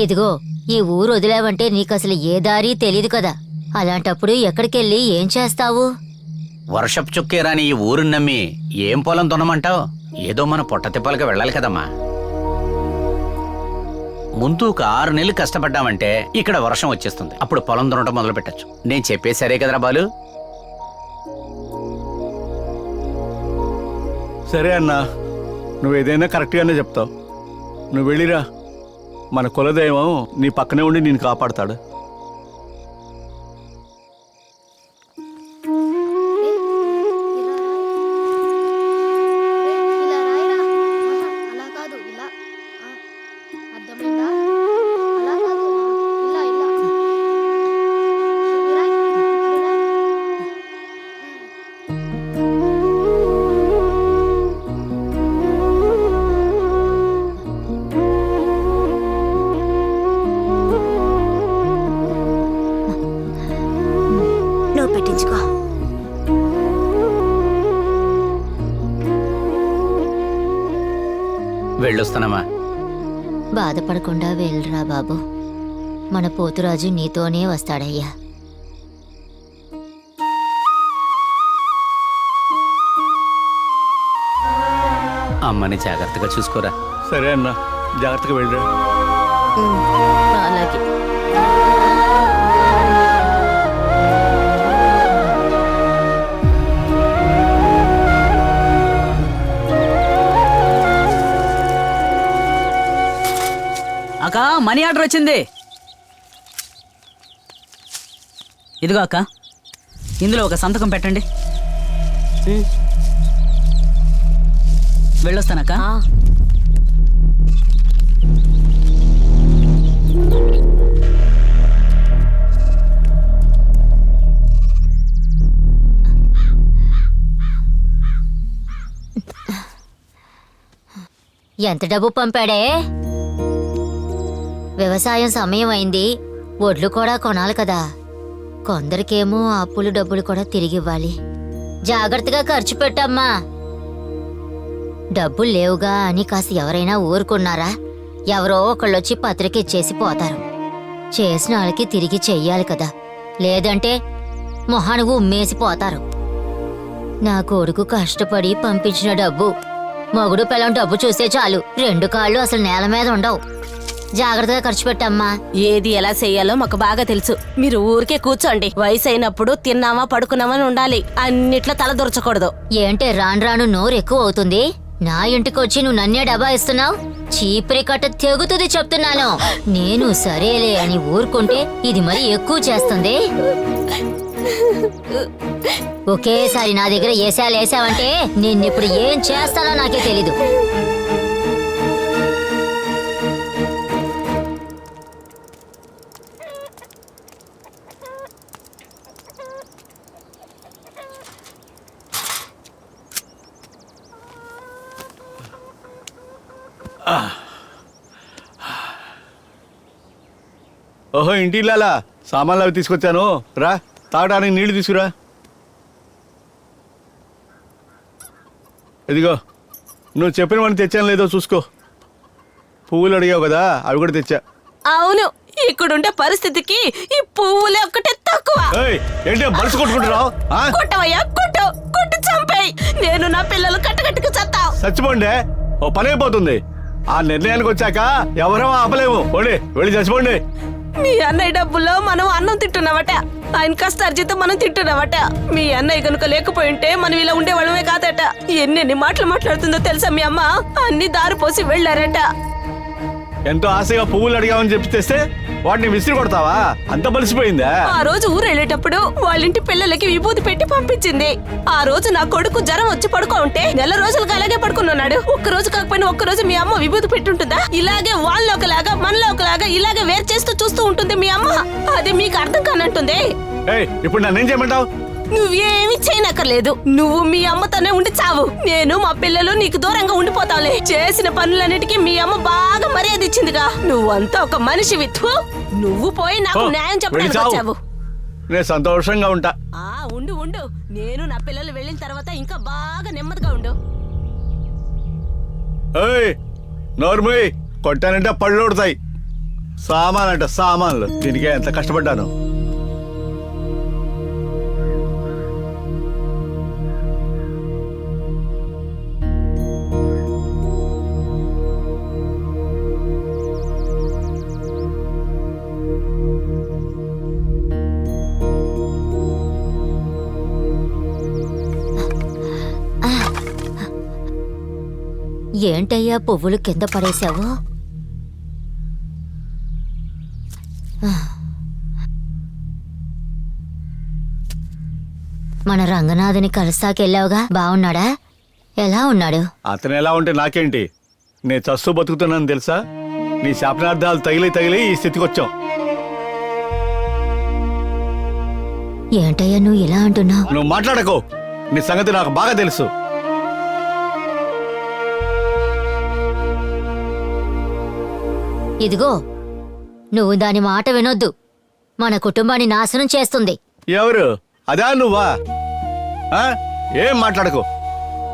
ఇదిగో, ఈ ఊరు వదిలేవంటే నీకు అసలు ఏ దారి తెలీదు కదా. అలాంటప్పుడు ఎక్కడికెళ్ళి ఏం చేస్తావు? వర్షపు చుక్కే రాని ఈ ఊరుని నమ్మి ఏం పొలం దున్నమంటావు? ఏదో మన పొట్ట తిప్పలకి వెళ్ళాలి కదమ్మా. ముందు ఒక 6 నెలలు కష్టపడ్డామంటే ఇక్కడ వర్షం వచ్చేస్తుంది, అప్పుడు పొలం దున్నటం మొదలు పెట్టచ్చు. నేను చెప్పేది సరే కదరా బాలు? సరే అన్నా, నువ్వు ఏదైనా కరెక్ట్గానే చెప్తావు. నువ్వు వెళ్ళిరా, మన కులదైవం నీ పక్కనే ఉండి నేను కాపాడుతాడు. వెళ్ళొస్తానమ్మా. బాధపడకుండా వెళ్ళరా బాబు. మన పోతురాజు నీతోనే వస్తాడయ్యా. అమ్మని జాగ్రత్తగా చూసుకోరా. సరే అన్న, జాగ్రత్తగా వెళ్ళరా. అలాగే. అక్క మనీ ఆర్డర్ వచ్చింది. ఇదిగో అక్క, ఇందులో ఒక సంతకం పెట్టండి. వెళ్ళొస్తానక్క. ఎంత డబ్బు పంపాడే? వ్యవసాయం సమయం అయింది, ఒడ్లు కూడా కొనాలి కదా. కొందరికేమో అప్పులు డబ్బులు కూడా తిరిగివ్వాలి. జాగ్రత్తగా ఖర్చు పెట్టమ్మా. డబ్బులు లేవుగా అని కాస్త ఎవరైనా ఊరుకున్నారా? ఎవరో ఒకళ్ళొచ్చి పత్రిక ఇచ్చేసి పోతారు. చేసిన వాళ్ళకి తిరిగి చెయ్యాలి కదా, లేదంటే మొహానుగు ఉమ్మేసిపోతారు. నా కొడుకు కష్టపడి పంపించిన డబ్బు, మొగుడు పిల్లం డబ్బు చూస్తే చాలు, రెండు కాళ్ళు అసలు నేల మీద ఉండవు. జాగ్రత్తగా ఖర్చు పెట్టమ్మా. ఏది ఎలా చెయ్యాలో మాకు బాగా తెలుసు. మీరు ఊరికే కూర్చోండి. వయసు అయినప్పుడు తిన్నామా పడుకున్నామని ఉండాలి, అన్నిట్లో తల దొరచకూడదు. ఏంటే రాను రాను నోరు ఎక్కువ అవుతుంది? నా ఇంటికొచ్చి నువ్వు నన్నే డబ్బా ఇస్తున్నావు? చీపురి కట్ట తెగుతుంది చెప్తున్నాను. నేను సరేలే అని ఊరుకుంటే ఇది మరి ఎక్కువ చేస్తుంది. ఒకేసారి నా దగ్గర వేసావంటే నిన్నిప్పుడు ఏం చేస్తానో నాకే తెలీదు. ఓహో, ఇంటిల్లాలా సామాన్లు అవి తీసుకొచ్చాను. రా, తాగడానికి నీళ్లు తీసుకురా. ఇదిగో, నువ్వు చెప్పినవన్నీ తెచ్చాను లేదో చూసుకో. పువ్వులు అడిగావు కదా, అవి కూడా తెచ్చా. అవును, ఇక్కడుండే పరిస్థితికి ఈ పువ్వులే ఒక్కటే తక్కువ. ఏంటి మనసు కొట్టుకుంటున్నావు? కొట్టవయ్యా, కొట్టు కొట్టు చంపేయి. నేను నా పిల్లలు కట్టకట్టుకు చస్తావు. చచ్చిపోండి, ఓ పని అయిపోతుంది. ఆ నిర్ణయానికి వచ్చాక ఎవరో ఆపలేము. పోండి, వెళ్ళి చచ్చిపోండి. మీ అన్నయ్య డబ్బుల్లో మనం అన్నం తింటున్నావట, ఆయన కష్టార్జితం మనం తింటున్నావట. మీ అన్నయ్య కనుక లేకపోయి ఉంటే మనం ఇలా ఉండేవాళ్ళమే కాదట. ఎన్నెన్ని మాటలు మాట్లాడుతుందో తెలుసా మీ అమ్మ? అన్ని దారి పోసి వెళ్ళారట. ఎంతో ఆశగా పువ్వులు అడిగామని చెప్పి తెస్తే వాటిని విసిరి కొడతావా? అంత బలిసిపోయిందా? ఆ రోజు ఊరు వెళ్ళేటప్పుడు వాళ్ళింటి పిల్లలకి విభూతి పెట్టి పంపించింది. ఆ రోజు నా కొడుకు జ్వరం వచ్చి పడుకో ఉంటే నెల రోజులుగా అలాగే పడుకున్నాడు. ఒక్క రోజు కాకపోయినా ఒక్క రోజు మీ అమ్మ విభూతి పెట్టుంటుందా? ఇలాగే వాళ్ళు ఒకలాగా మనలో ఒకలాగా ఇలాగే వేరు చేస్తూ చూస్తూ ఉంటుంది మీ అమ్మ. అది మీకు అర్థం కానంటుంది. ఇప్పుడు నన్నేం చేయమంటావు? నువ్వేమి చేయనక్కర్లేదు. నువ్వు మీ అమ్మతోనే ఉండి చావు. నేను మా పిల్లలు నీకు దూరంగా ఉండిపోతావులే. చేసిన పనులన్నిటికీ మీ అమ్మ బాగా మర్యాద ఇచ్చిందిగా. నువ్వంతా ఒక మనిషివి. నువ్వు పోయి నాకు న్యాయం చెప్పడానికి వచ్చావు. నేను సంతోషంగా ఉంటా. ఉండు ఉండు, నేను నా పిల్లలు వెళ్ళిన తర్వాత ఇంకా బాగా నెమ్మదిగా ఉండు. నోర్మూయ్, కొట్టానంటే పళ్ళు ఉడతాయి. సామానంట సామాన్లు, దీనికే ఎంత కష్టపడ్డాను. ఏంటయ్యా పువ్వులు కింద పడేశావు? మన రంగనాథుని కలుస్తాకెళ్ళావుగా, బాగున్నాడా? ఎలా ఉన్నాడు? అతను ఎలా ఉంటే నాకేంటి? నేను చస్తూ బతుకుతున్నాను తెలుసా? నీ శాపనార్థాలు తగిలి తగిలి ఈ స్థితికి వచ్చాం. ఏంటయ్యా నువ్వు ఇలా అంటున్నావు? నువ్వు మాట్లాడకో, నీ సంగతి నాకు బాగా తెలుసు. ఇదిగో, నువ్వు దాని మాట వినొద్దు. మన కుటుంబాన్ని నాశనం చేస్తుంది. ఎవరు? అదా నువ్వా? ఏం మాట్లాడకు.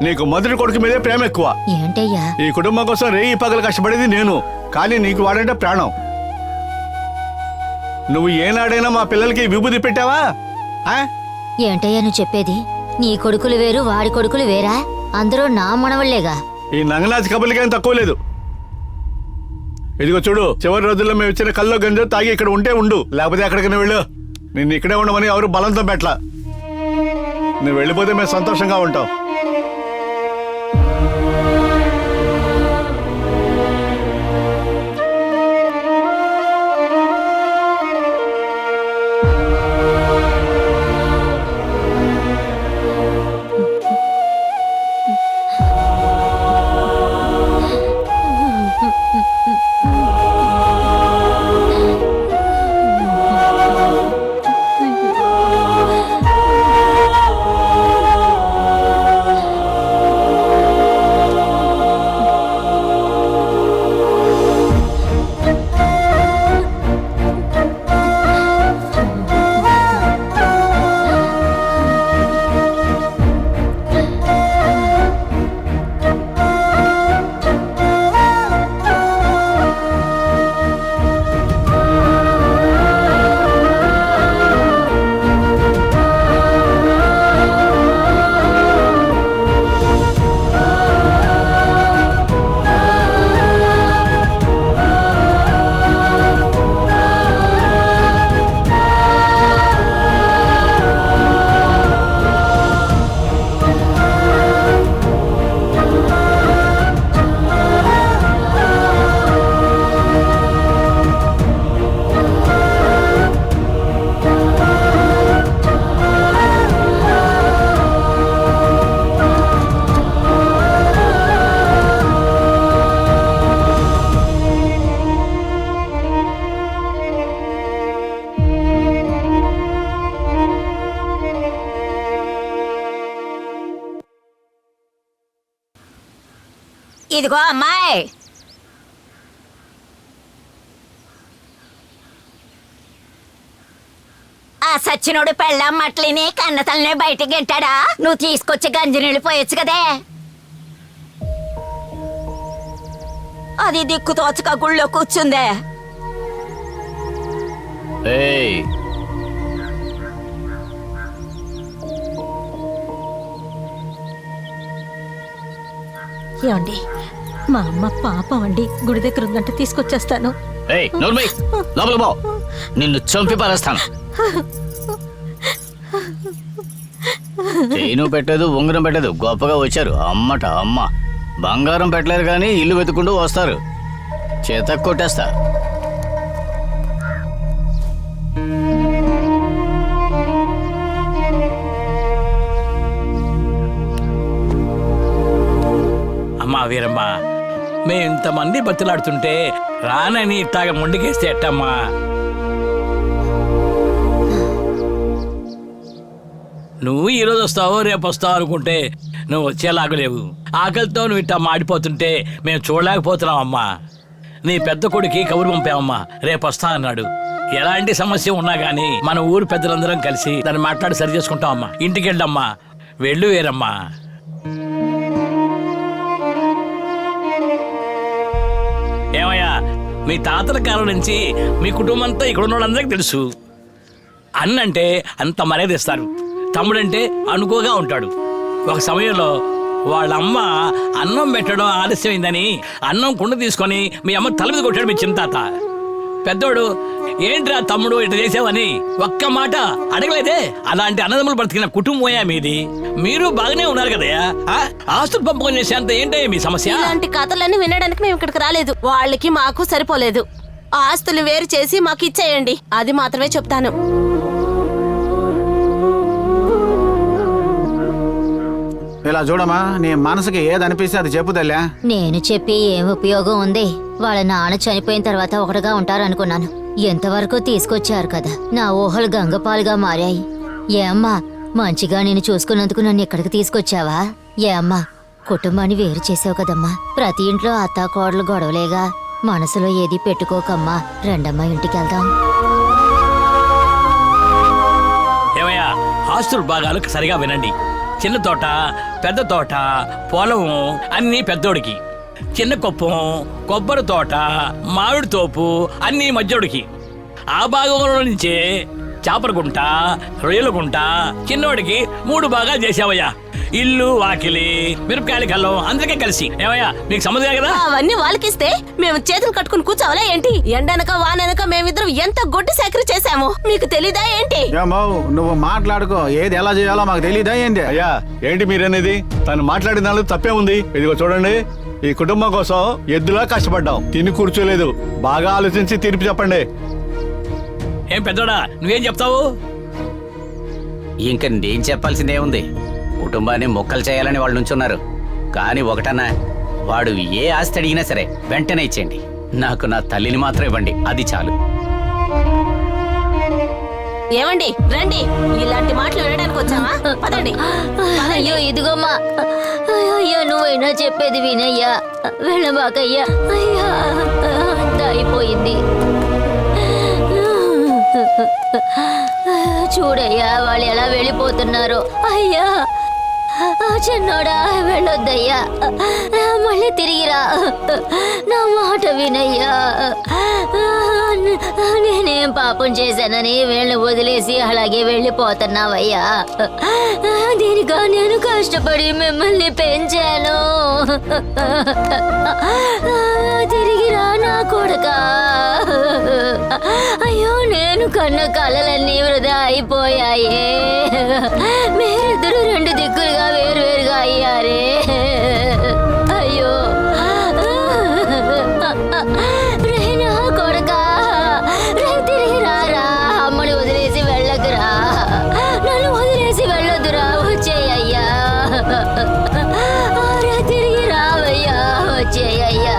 నీకు మొదటి కొడుకు మీదే ప్రేమ ఎక్కువ. ఏంటయ్యా? ఈ కుటుంబం కోసం రేయి పగలు కష్టపడేది నేను, కానీ నీకు వాడంటే ప్రాణం. నువ్వు ఏనాడైనా మా పిల్లలకి విభూతి పెట్టావా? ఏంటయ్యా నువ్వు చెప్పేది? నీ కొడుకులు వేరు, వాడి కొడుకులు వేరా? అందరూ నా మనవళ్లేగా. ఈ నంగనాచి కబుర్లకి ఏం తక్కువ లేదు. ఇదిగో చూడు, చివరి రోజుల్లో మేము ఇచ్చిన కల్లో గంజో తాగి ఇక్కడ ఉంటే ఉండు, లేకపోతే ఎక్కడికైనా వెళ్ళు. నిన్ను ఇక్కడే ఉండమని ఎవరు బలంతో పెట్టలా. నువ్వు వెళ్ళిపోతే మేము సంతోషంగా ఉంటాం. ఇదిగో అమ్మాయి, ఆ సచ్చినోడు పెళ్ళాం మట్లిని కన్నతల్నే బయటికి గెంటాడా? నువ్వు తీసుకొచ్చి గంజి నీళ్ళు పోయొచ్చు కదే. అది దిక్కు తోచక గుళ్ళో కూర్చుందే. ఏమండి, మా అమ్మ పాపం అండి, గుడి దగ్గర ఉందంటే తీసుకొచ్చేస్తాను. నిన్ను చంపి పారేస్తాను. చేను పెట్టలేదు, ఉంగరం పెట్టలేదు, గొప్పగా వచ్చారు. అమ్మట అమ్మ బంగారం పెట్టలేదు కానీ ఇల్లు వెతుకుంటూ వస్తారు. చేత కొట్టేస్తా. అమ్మా వీరమ్మ, మేము ఇంతమంది బతిలాడుతుంటే రానని ఇట్టాగా మొండికేస్తే ఎట్టమ్మా? నువ్వు ఈరోజు వస్తావో రేపు వస్తావు అనుకుంటే నువ్వు వచ్చేలాగలేవు. ఆకలితో నువ్వు ఇట్టా మాడిపోతుంటే మేము చూడలేకపోతున్నాం అమ్మా. నీ పెద్ద కొడుకి కబురు పంపామమ్మా, రేపు వస్తా అన్నాడు. ఎలాంటి సమస్య ఉన్నా గానీ మన ఊరు పెద్దలందరం కలిసి దాన్ని మాట్లాడి సరి చేసుకుంటాం అమ్మా. ఇంటికి వెళ్ళమ్మా, వెళ్ళు వీరమ్మా. ఏమయ్యా, మీ తాతల కాలం నుంచి మీ కుటుంబం అంతా ఇక్కడ ఉన్న వాళ్ళందరికీ తెలుసు. అన్నంటే అంత మర్యాద ఇస్తారు, తమ్ముడంటే అనుకోగా ఉంటాడు. ఒక సమయంలో వాళ్ళ అమ్మ అన్నం పెట్టడం ఆలస్యమైందని అన్నం కుండ తీసుకొని మీ అమ్మ తల మీద కొట్టాడు మీ చిన్న తాత. పెద్దోడు ఏంట్రా తమ్ముడు ఇట్లా చేసావని ఒక్క మాట అడగలేదే. అలాంటి అన్నదమ్ములు బ్రతికిన కుటుంబమయ్యా మీది. మీరు బాగానే ఉన్నారు కదయ్యా. ఆస్తులు పంపకం చేసేంత ఏంటయ్యా మీ సమస్య? ఇలాంటి కథలన్నీ వినడానికి మేము ఇక్కడికి రాలేదు. వాళ్ళకి మాకు సరిపోలేదు. ఆస్తులు వేరు చేసి మాకు ఇచ్చేయండి, అది మాత్రమే చెప్తాను. ఇలా చూడమా, నీ మనసుకి ఏదనిపిస్తే అది చెప్పు తల్లా. నేను చెప్పి ఏం ఉపయోగం ఉంది? వాళ్ళ నాన్న చనిపోయిన తర్వాత ఒకటిగా ఉంటారనుకున్నాను. ఎంతవరకు తీసుకొచ్చారు కదా, నా ఊహలు గంగపాలుగా మారాయి. ఏమ్మా, మంచిగా నేను చూసుకున్నందుకు నన్ను ఇక్కడికి తీసుకొచ్చావా? ఏమ్మా, కుటుంబాన్ని వేరు చేసావు కదమ్మా. ప్రతి ఇంట్లో అత్తాకోడలు గొడవలేగా. మనసులో ఏది పెట్టుకోకమ్మా. రెండమ్మా, ఇంటికి వెళ్దాం. ఏమయ్యా, ఆస్తులు భాగాలు సరిగా వినండి. చిన్న తోట పెద్ద తోట, పొలం అన్నీ పెద్దోడికి. చిన్న కుప్పం, కొబ్బరి తోట, మామిడి తోపు అన్నీ మధ్యోడికి. ఆ భాగంలో నుంచే చేపల గుంట, రొయ్యల గుంట చిన్నోడికి 3 భాగాలు చేసావయ్యా. ఇల్లు, వాకిలి, మిరపకాయల కల్లం అందరికీ కలిసి. ఏమయ్యా మీకు సమస్య కదా? అవన్నీ వాళ్ళకిస్తే మేము చేతులు కట్టుకుని కూర్చోవాలా ఏంటి? ఎండనక వాననక మేమిద్దరం ఎంత గొడ్డు సేకరి చేశాము మీకు తెలీదా ఏంటి? నువ్వు మాట్లాడుకో, ఏది ఎలా చేయాలో మాకు తెలీదా ఏంటి? అయ్యా ఏంటి మీరనేది? తను మాట్లాడిన దానిలో తప్పే ఉంది. ఇదిగో చూడండి, ఈ కుటుంబం కోసం ఎద్దులా కష్టపడ్డాం, తిని కూర్చోలేదు. బాగా ఆలోచించి తీర్పు చెప్పండి. ఏం పెద్దోడా నువ్వేం చెప్తావు? ఇంక నేను చెప్పాల్సిందే ఉంది. కుటుంబాన్ని మొక్కలు చేయాలని వాళ్ళు నుంచున్నారు. కానీ ఒకటన్నా, వాడు ఏ ఆస్తి అడిగినా సరే వెంటనే ఇచ్చేయండి. నాకు నా తల్లిని మాత్రం ఇవ్వండి, అది చాలు. ఏమండి రండి, ఇలాంటి మాటలు వినడానికి వచ్చావా? పదండి. అయ్యో ఇదిగోమ్మా, అయ్యో నువ్వైనా చెప్పేది వినయ్యా, వెళ్ళబాకయ్యా. అయ్యా అంతా అయిపోయింది. చూడయ్యా వాళ్ళు ఎలా వెళ్ళిపోతున్నారో. అయ్యా చిన్నోడా వెళ్ళొద్దయ్యా, మళ్ళీ తిరిగిరా, నా మాట వినయ్యా. నేనేం పాపం చేశానని వీళ్ళని వదిలేసి అలాగే వెళ్ళిపోతున్నావయ్యా? దీనిగా నేను కష్టపడి మిమ్మల్ని పెంచాను. తిరిగిరా నా కొడుకా. అయ్యో నేను కన్న కలలన్నీ వృధా అయిపోయాయే. మీరిద్దరు 2 దిక్కులుగా వేరువేరుగా అయ్యారే. అయ్యో రేనా కొడుకా, రే తిరిగి రారా. అమ్మని వదిలేసి వెళ్ళకురా, నన్ను వదిలేసి వెళ్ళొద్దురా. వచ్చేయ్యా, రే తిరిగి రావయ్యా, వచ్చేయ్యా.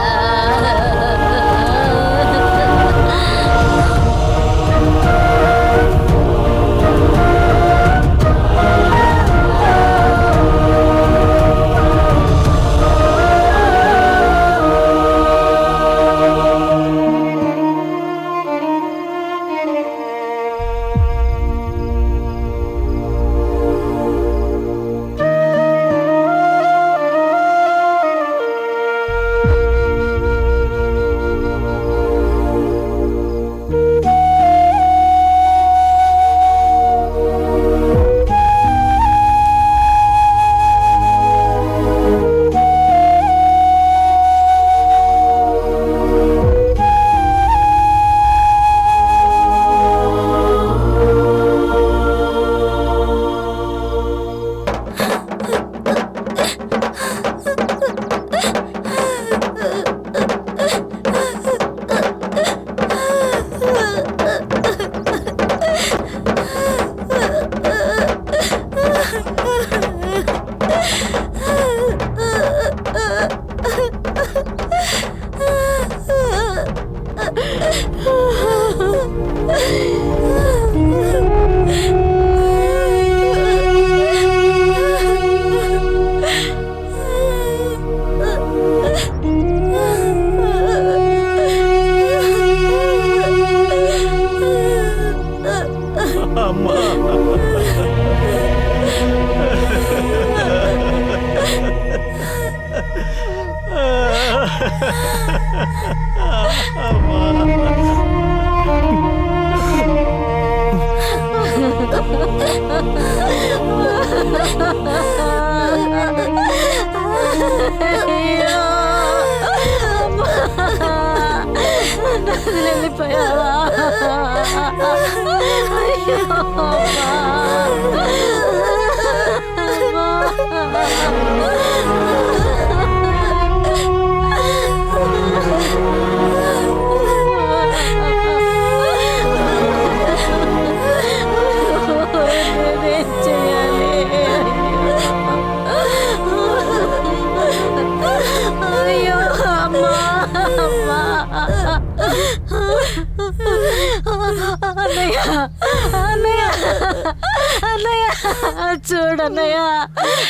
చూడన్నయ్య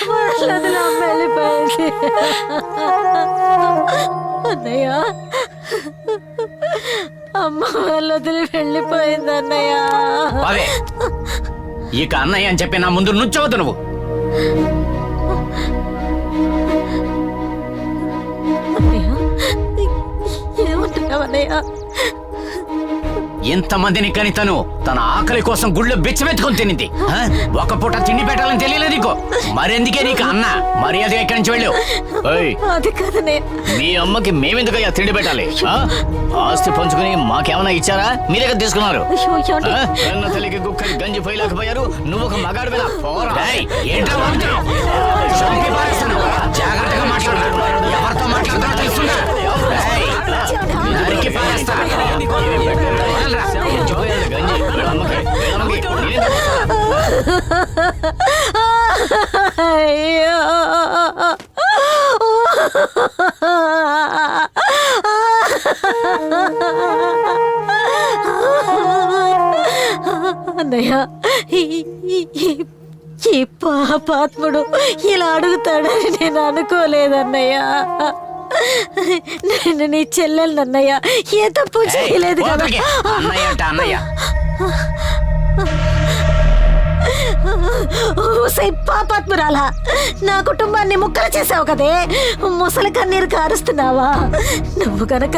వాళ్ళదిలా వెళ్ళిపోయింది. అన్నయ్య అమ్మ వాళ్ళదిలి వెళ్ళిపోయింది అన్నయ్య. ఇక అన్నయ్య అని చెప్పి నా ముందు నుంచోవద్దు నువ్వు. అన్నయ్య. ఎంతమందిని కని తన ఆకలి కోసం గుళ్ళో బెచ్చమెత్తుకొని తినింది. ఒక పూట తిండి పెట్టాలని తెలియలేదు నీకు. మరెందుకే నీకు అన్న మర్యాద ఎక్కడి నుంచి వెళ్ళు. అది కదనే, మీ అమ్మకి మేమెందుకయ్యా తిండి పెట్టాలి? ఆస్తి పంచుకుని మాకేమైనా ఇచ్చారా? మీ దగ్గర తీసుకున్నారు. కన్న తల్లికి గుక్కని గంజి పోయలేకపోయారు. నువ్వు ఒక మగాడివేనా? జాగ్రత్తగా మాట్లాడు. ఎవరితో మాట్లాడుతున్నా తెలుస్తుందా? నరికి పారేస్తా. అయ్యో అన్నయ్య, ఈ పాపాత్ముడు ఇలా అడుగుతాడని నేను అనుకోలేదన్నయ్య. నేను నీ చెల్లెలన్నయ్య, ఏ తప్పు చేయలేదు కదా. పాపాత్మురాలా, నా కుటుంబాన్ని ముక్కలు చేసావు కదే. ముసలి కన్నీరు కారుస్తున్నావా? నువ్వు కనుక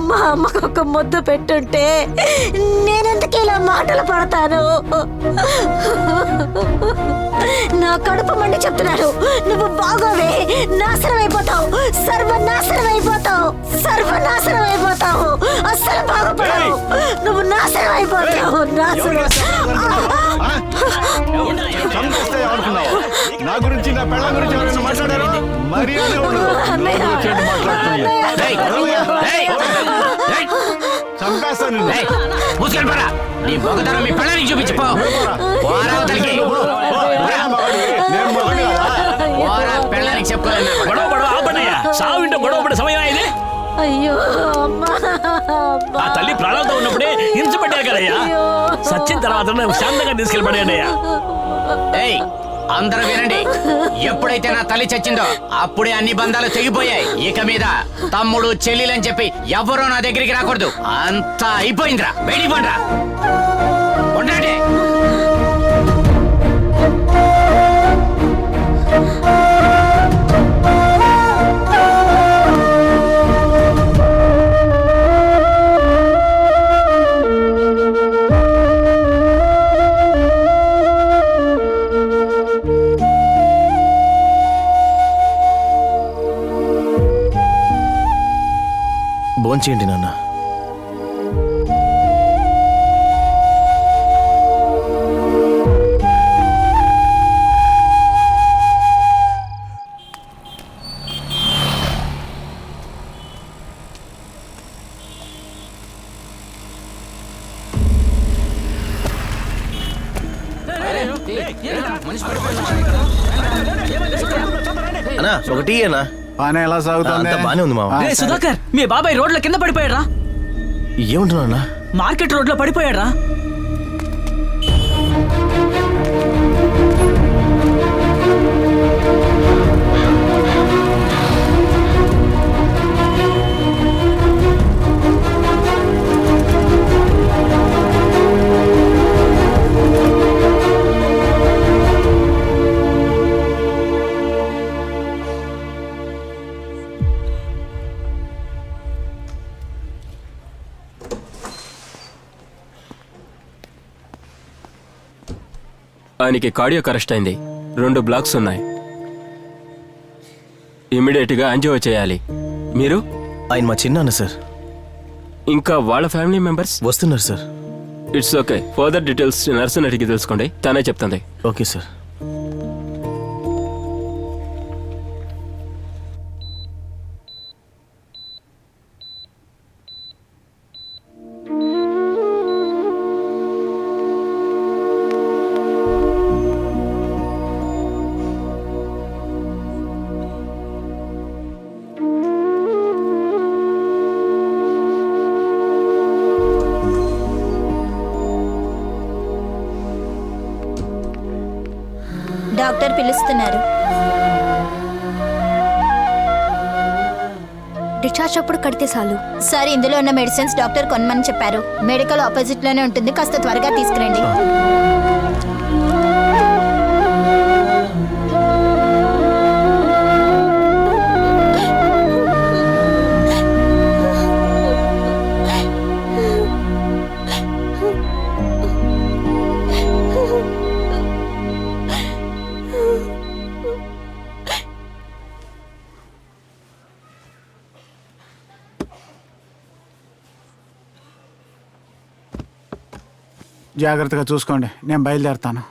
మా అమ్మకు ఒక ముద్దు పెట్టుంటే నేనెందుకు ఇలా మాటలు పడతాను? నా కడుపు మండి చెప్తున్నాను, నువ్వు బాగోవే, నాశనం అయిపోతావు, సర్వనాశనం అయిపోతావు, సర్వనాశనం అయిపోతావు, అస్సలు బాగుపడవు, నువ్వు నాశనం అయిపోతావు, నాశనం. నా గురించి నా పెళ్ళ గురించి ఎవరైనా మాట్లాడారు? మర్యాద నీ మొగతనం మీ పెళ్ళని చూపించిపో. పెళ్ళానికి చెప్పుకోలేదు. సావింట గొడవ పడే సమయం ఇది. అయ్యో ఆ తల్లి ప్రాణాలతో ఉన్నప్పుడే హింసపడ్డారు కదయ్యా. సచ్చిన తర్వాత శాంతంగా తీసుకెళ్ళిపడాడయ్యా. అందరూ వినండి, ఎప్పుడైతే నా తల్లి చచ్చిందో అప్పుడే అన్ని బంధాలు తెగిపోయాయి. ఇక మీద తమ్ముడు చెల్లెలని చెప్పి ఎవరో నా దగ్గరికి రాకూడదు. అంతా అయిపోయిందిరా, బయటికి పండ్రా. ఉండండి. భోంచేయండి నాన్న. అన్నా ఒకటి అన్నా. పానే ఎలా సాగుతుంది? బానే ఉంది మామ. సుధాకర్, మీ బాబాయ్ రోడ్ల కింద పడిపోయాడ్రా. ఏముంటున్నా? మార్కెట్ రోడ్ లో పడిపోయాడ్రా. ఆయనకి కార్డియాక్ అరెస్ట్ అయింది. 2 బ్లాక్స్ ఉన్నాయి. ఇమీడియట్ గా యాంజియో చేయాలి. మీరు? ఆయన మా చిన్నాన్న సార్. ఇంకా వాళ్ళ ఫ్యామిలీ మెంబర్స్ వస్తున్నారు sir. It's okay. Further details నర్సుని అడిగి తెలుసుకోండి, తనే చెప్తుంది. Okay sir. డాక్టర్ పిలుస్తున్నారు. డిశ్చార్జ్ అప్పుడు కడితే చాలు. సార్, ఇందులో ఉన్న మెడిసిన్స్ డాక్టర్ కొనమని చెప్పారు. మెడికల్ ఆపోజిట్ లోనే ఉంటుంది, కాస్త త్వరగా తీసుకురండి. జాగ్రత్తగా చూసుకోండి, నేను బయలుదేరుతాను.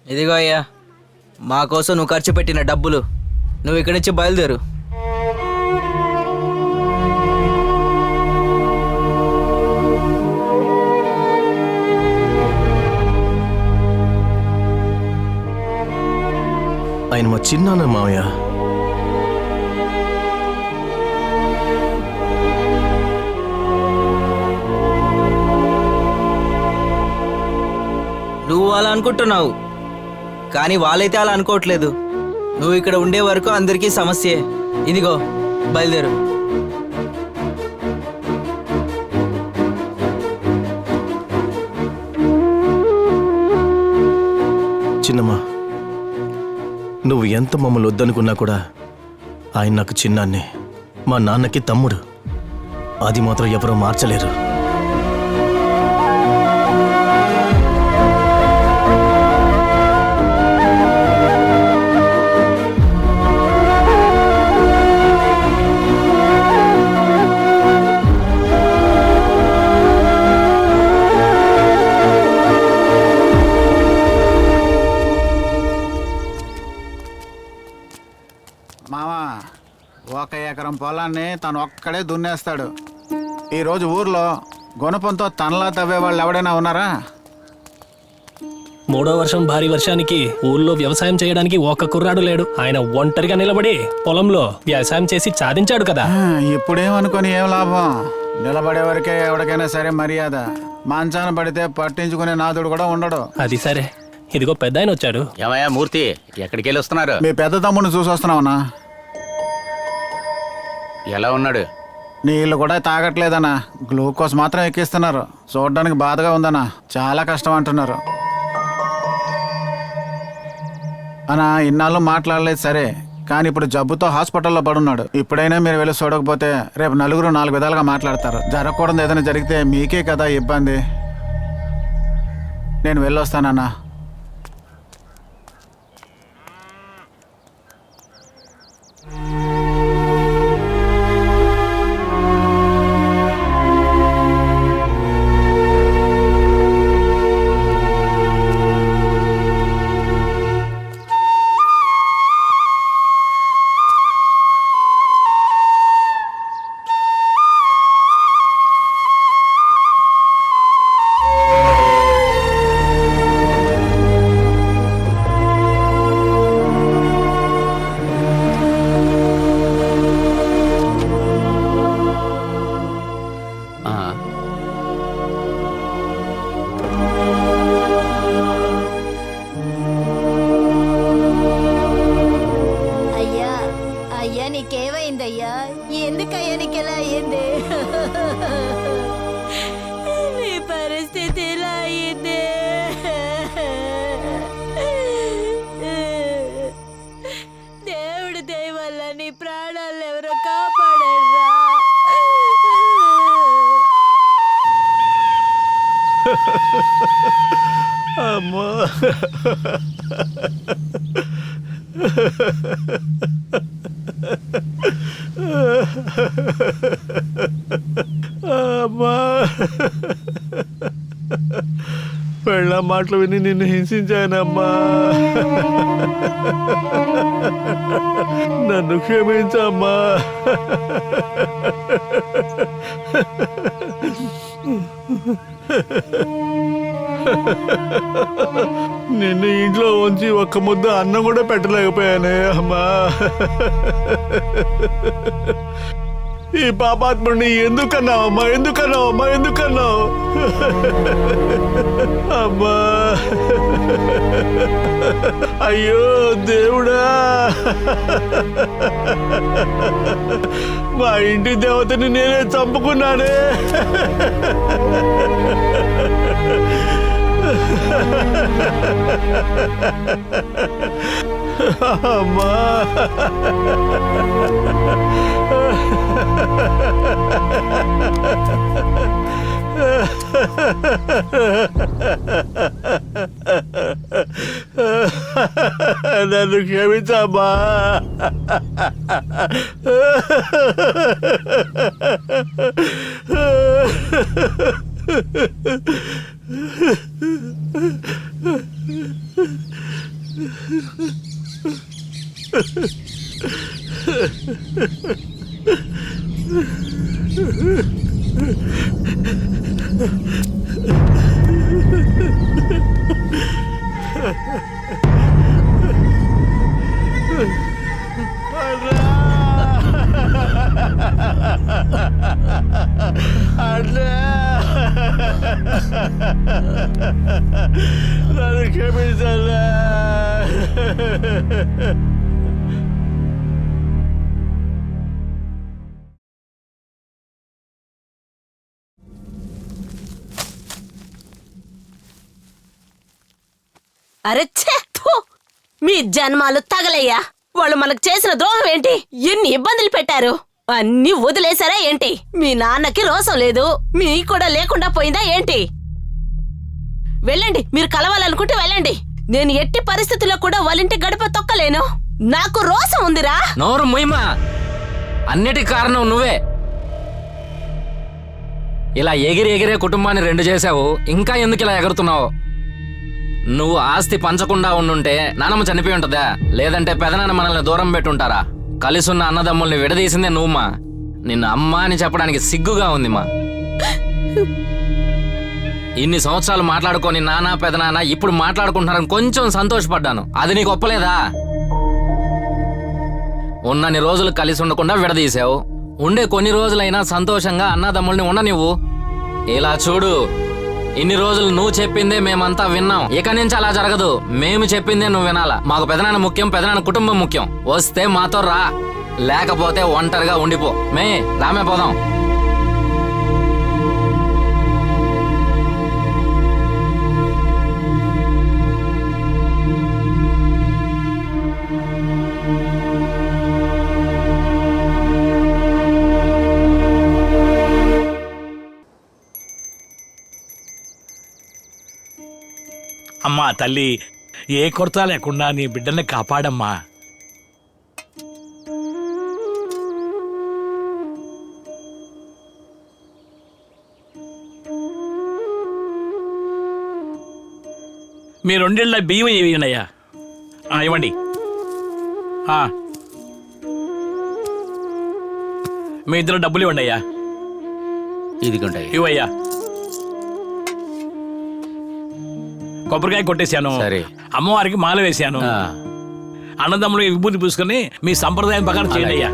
ఇదిగో అయ్యా, మా కోసం నువ్వు ఖర్చు పెట్టిన డబ్బులు. నువ్వు ఇక్కడి నుంచి బయలుదేరు. ఆయన మా చిన్నాన్న మావయ్య. నువ్వు అలా అనుకుంటున్నావు, కానీ వాళ్ళైతే అలా అనుకోవట్లేదు. నువ్వు ఇక్కడ ఉండే వరకు అందరికీ సమస్యే. ఇదిగో బయలుదేరు. చిన్నమ్మా, నువ్వు ఎంత మమ్మల్ని వద్దనుకున్నా కూడా ఆయన నాకు చిన్నాన్నే, మా నాన్నకి తమ్ముడు. అది మాత్రం ఎవరూ మార్చలేరు. మావా, 1 ఎకరం పొలాన్ని తను ఒక్కడే దున్నేస్తాడు. ఈరోజు ఊర్లో గుణపంతో తనలా తవ్వే వాళ్ళు ఎవడైనా ఉన్నారా? 3వ వర్షం భారీ వర్షానికి ఊళ్ళో వ్యవసాయం చేయడానికి ఒక్క కుర్రాడు లేడు. ఆయన ఒంటరిగా నిలబడి పొలంలో వ్యవసాయం చేసి సాధించాడు కదా. ఇప్పుడేమనుకొని ఏం లాభం? నిలబడే వరకే ఎవరికైనా సరే మర్యాద. మంచాన పడితే పట్టించుకునే నాదుడు కూడా ఉండడు. అది సరే, ఇదిగో పెద్ద ఆయన వచ్చాడు. ఏమయ్యా మూర్తి, ఎక్కడికి వెళ్ళి వస్తున్నారు? మీ పెద్ద తమ్ముడిని చూసి వస్తున్నావునా? ఎలా ఉన్నాడు? నీళ్ళు కూడా తాగట్లేదన్నా, గ్లూకోజ్ మాత్రం ఎక్కిస్తున్నారు. చూడడానికి బాధగా ఉందన్నా, చాలా కష్టం అంటున్నారు. అన్నా, ఇన్నాళ్ళు మాట్లాడలేదు సరే, కానీ ఇప్పుడు జబ్బుతో హాస్పిటల్లో పడున్నాడు. ఇప్పుడైనా మీరు వెళ్ళి చూడకపోతే రేపు నలుగురు 4 విధాలుగా మాట్లాడతారు. జరగకూడదు ఏదైనా జరిగితే మీకే కదా ఇబ్బంది. నేను వెళ్ళొస్తానన్నా. నీకేమైందయ్యా? ఎందుకయ్యా నీకెలా అయ్యింది? నీ పరిస్థితి ఇలా అయ్యింది. దేవుడి దయ వల్ల నీ ప్రాణాలు ఎవరో కాపాడరా. అమ్మా, అమ్మా, పెళ్ళ మాటలు విని నిన్ను హింసించానమ్మా. నన్ను క్షమించమ్మా. నిన్ను ఇంట్లో ఉంచి ఒక్క ముద్ద అన్నం కూడా పెట్టలేకపోయానే అమ్మా. ఈ పాపాత్ముడిని ఎందుకన్నావమ్మా, ఎందుకన్నావమ్మా, ఎందుకన్నావు? అమ్మా, అయ్యో దేవుడా, మా ఇంటి దేవతని నేనే చంపుకున్నానే. అమ్మా, నన్ను క్షమించమ్మా. నన్ను క్షమించన్నా. అరే ఛే, థు! మీ జన్మాలు తగలయ్యా. వాళ్ళు మనకు చేసిన ద్రోహం ఏంటి? ఎన్ని ఇబ్బందులు పెట్టారు? అన్ని వదిలేశారా ఏంటి? మీ నాన్నకి రోసం లేదు, మీ కూడా లేకుండా పోయిందా ఏంటి? వెళ్ళండి, మీరు కలవాలనుకుంటే వెళ్ళండి. నేను ఎట్టి పరిస్థితుల్లో కూడా వాళ్ళింటి గడప తొక్కలేను. నాకు రోసం ఉందిరా. నోరు ముయ్యమా, అన్నిటి కారణం నువ్వే. ఇలా ఎగిరి ఎగిరే కుటుంబాన్ని రెండు చేసావు, ఇంకా ఎందుకు ఇలా ఎగురుతున్నావు? నువ్వు ఆస్తి పంచకుండా ఉండుంటే నానమ్మ చనిపోయి ఉంటుందా? లేదంటే పెదనాన్న మనల్ని దూరం పెట్టుంటారా? కలిసున్న అన్నదమ్ముల్ని విడదీసిందే నువ్వుమా. నిన్ను అమ్మ అని చెప్పడానికి సిగ్గుగా ఉంది మా. ఇన్ని సంవత్సరాలు మాట్లాడుకొని నాన్న పెదనాన్న ఇప్పుడు మాట్లాడుకుంటున్నారని కొంచెం సంతోషపడ్డాను. అది నీకు ఒప్పలేదా? ఉన్నన్ని రోజులు కలిసి ఉండకుండా విడదీసావు. ఉండే కొన్ని రోజులైనా సంతోషంగా అన్నదమ్ముల్ని ఉండనివ్వు. ఇలా చూడు, ఇన్ని రోజులు నువ్వు చెప్పిందే మేమంతా విన్నాం. ఇక నుంచి అలా జరగదు. మేము చెప్పిందే నువ్వు వినాలా. మాకు పెదనాన్న ముఖ్యం, పెదనాన్న కుటుంబం ముఖ్యం. వస్తే మాతో రా, లేకపోతే ఒంటరిగా ఉండిపో. రామే పోదాం. అమ్మా తల్లి, ఏ కొరత లేకుండా నీ బిడ్డల్ని కాపాడమ్మా. మీ రెండేళ్ల బియ్యం ఇవ్వనయ్యా. ఇవ్వండి. మీ ఇద్దరు డబ్బులు ఇవ్వండి అయ్యా. ఇదిగోండి. ఇవ్వయ్యా. కొబ్బరికాయ కొట్టేశాను, అమ్మవారికి మాల వేశాను. అన్నదమ్ములు విభూతి పూసుకొని మీ సంప్రదాయం ప్రకారం చేయండి అయ్యా.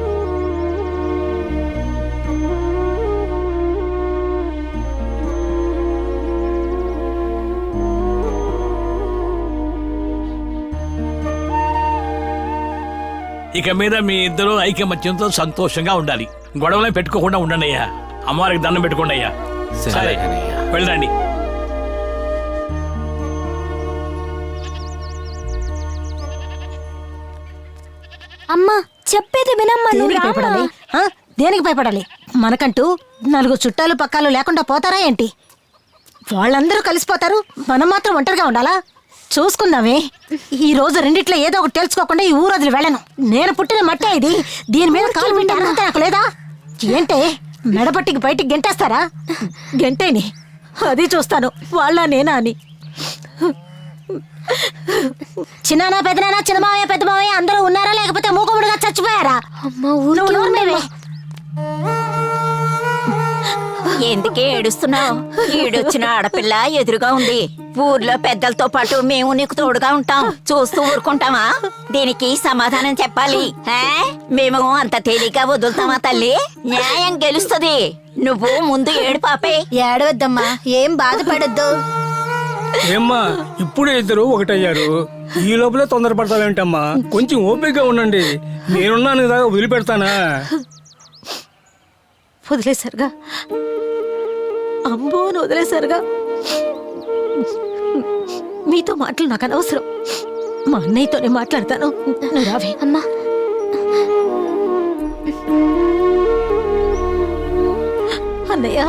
ఇక మీద మీ ఇద్దరు ఐకమత్యంతో సంతోషంగా ఉండాలి. గొడవలే పెట్టుకోకుండా ఉండండి అయ్యా. అమ్మవారికి దండం పెట్టుకోండి అయ్యా. సరే, వెళ్ళండి. అమ్మా, చెప్పేది వినమ్మా. దేనికి భయపడాలి? మనకంటూ నలుగురు చుట్టాలు పక్కాలు లేకుండా పోతారా ఏంటి? వాళ్ళందరూ కలిసిపోతారు, మనం మాత్రం ఒంటరిగా ఉండాలా? చూసుకుందామే. ఈ రోజు రెండిట్లో ఏదో ఒకటి తెలుసుకోకుండా ఈ ఊరు వదిలి వెళ్ళను. నేను పుట్టిన మట్టే ఇది. దీని మీద కాలు పెట్టే అర్హత నాకు లేదా? ఏంటే మెడపట్టికి బయటికి గెంటేస్తారా? గెంటేని అది చూస్తాను, వాళ్ళ నేనా అని. చిన్నానా పెద్దనానా, చిన్నమావయ్య పెద్దమావయ్య అందరూ ఉన్నారా, లేకపోతే మూకుముడుగా చచ్చిపోయారా? ఎందుకే ఏడుస్తున్నావు? ఈడొచ్చిన ఆడపిల్ల ఎదురుగా ఉంది. ఊర్లో పెద్దలతో పాటు మేము నీకు తోడుగా ఉంటాం. చూస్తూ ఊరుకుంటామా? దీనికి సమాధానం చెప్పాలి. మేము అంత తేలిగ్గా వదులుతామా తల్లి? న్యాయం గెలుస్తుంది. నువ్వు ముందు ఏడు పాపే. ఏడవద్దమ్మా, ఏం బాధపడద్దు. ఏమ్మా ఇప్పుడే ఇద్దరు ఒకటయ్యారు, ఈ లోపల తొందరపడతావేంటమ్మా? కొంచెం ఓపికగా ఉండండి, నేనున్నాను కదా, వదిలిపెడతానా? వదిలేశారుగా, అంబోను వదిలేశారుగా. మీతో మాటలు నాకు అనవసరం. మా అన్నయ్యతోనే మాట్లాడతాను. నువ్వు రావే. అమ్మా, అన్నయ్య,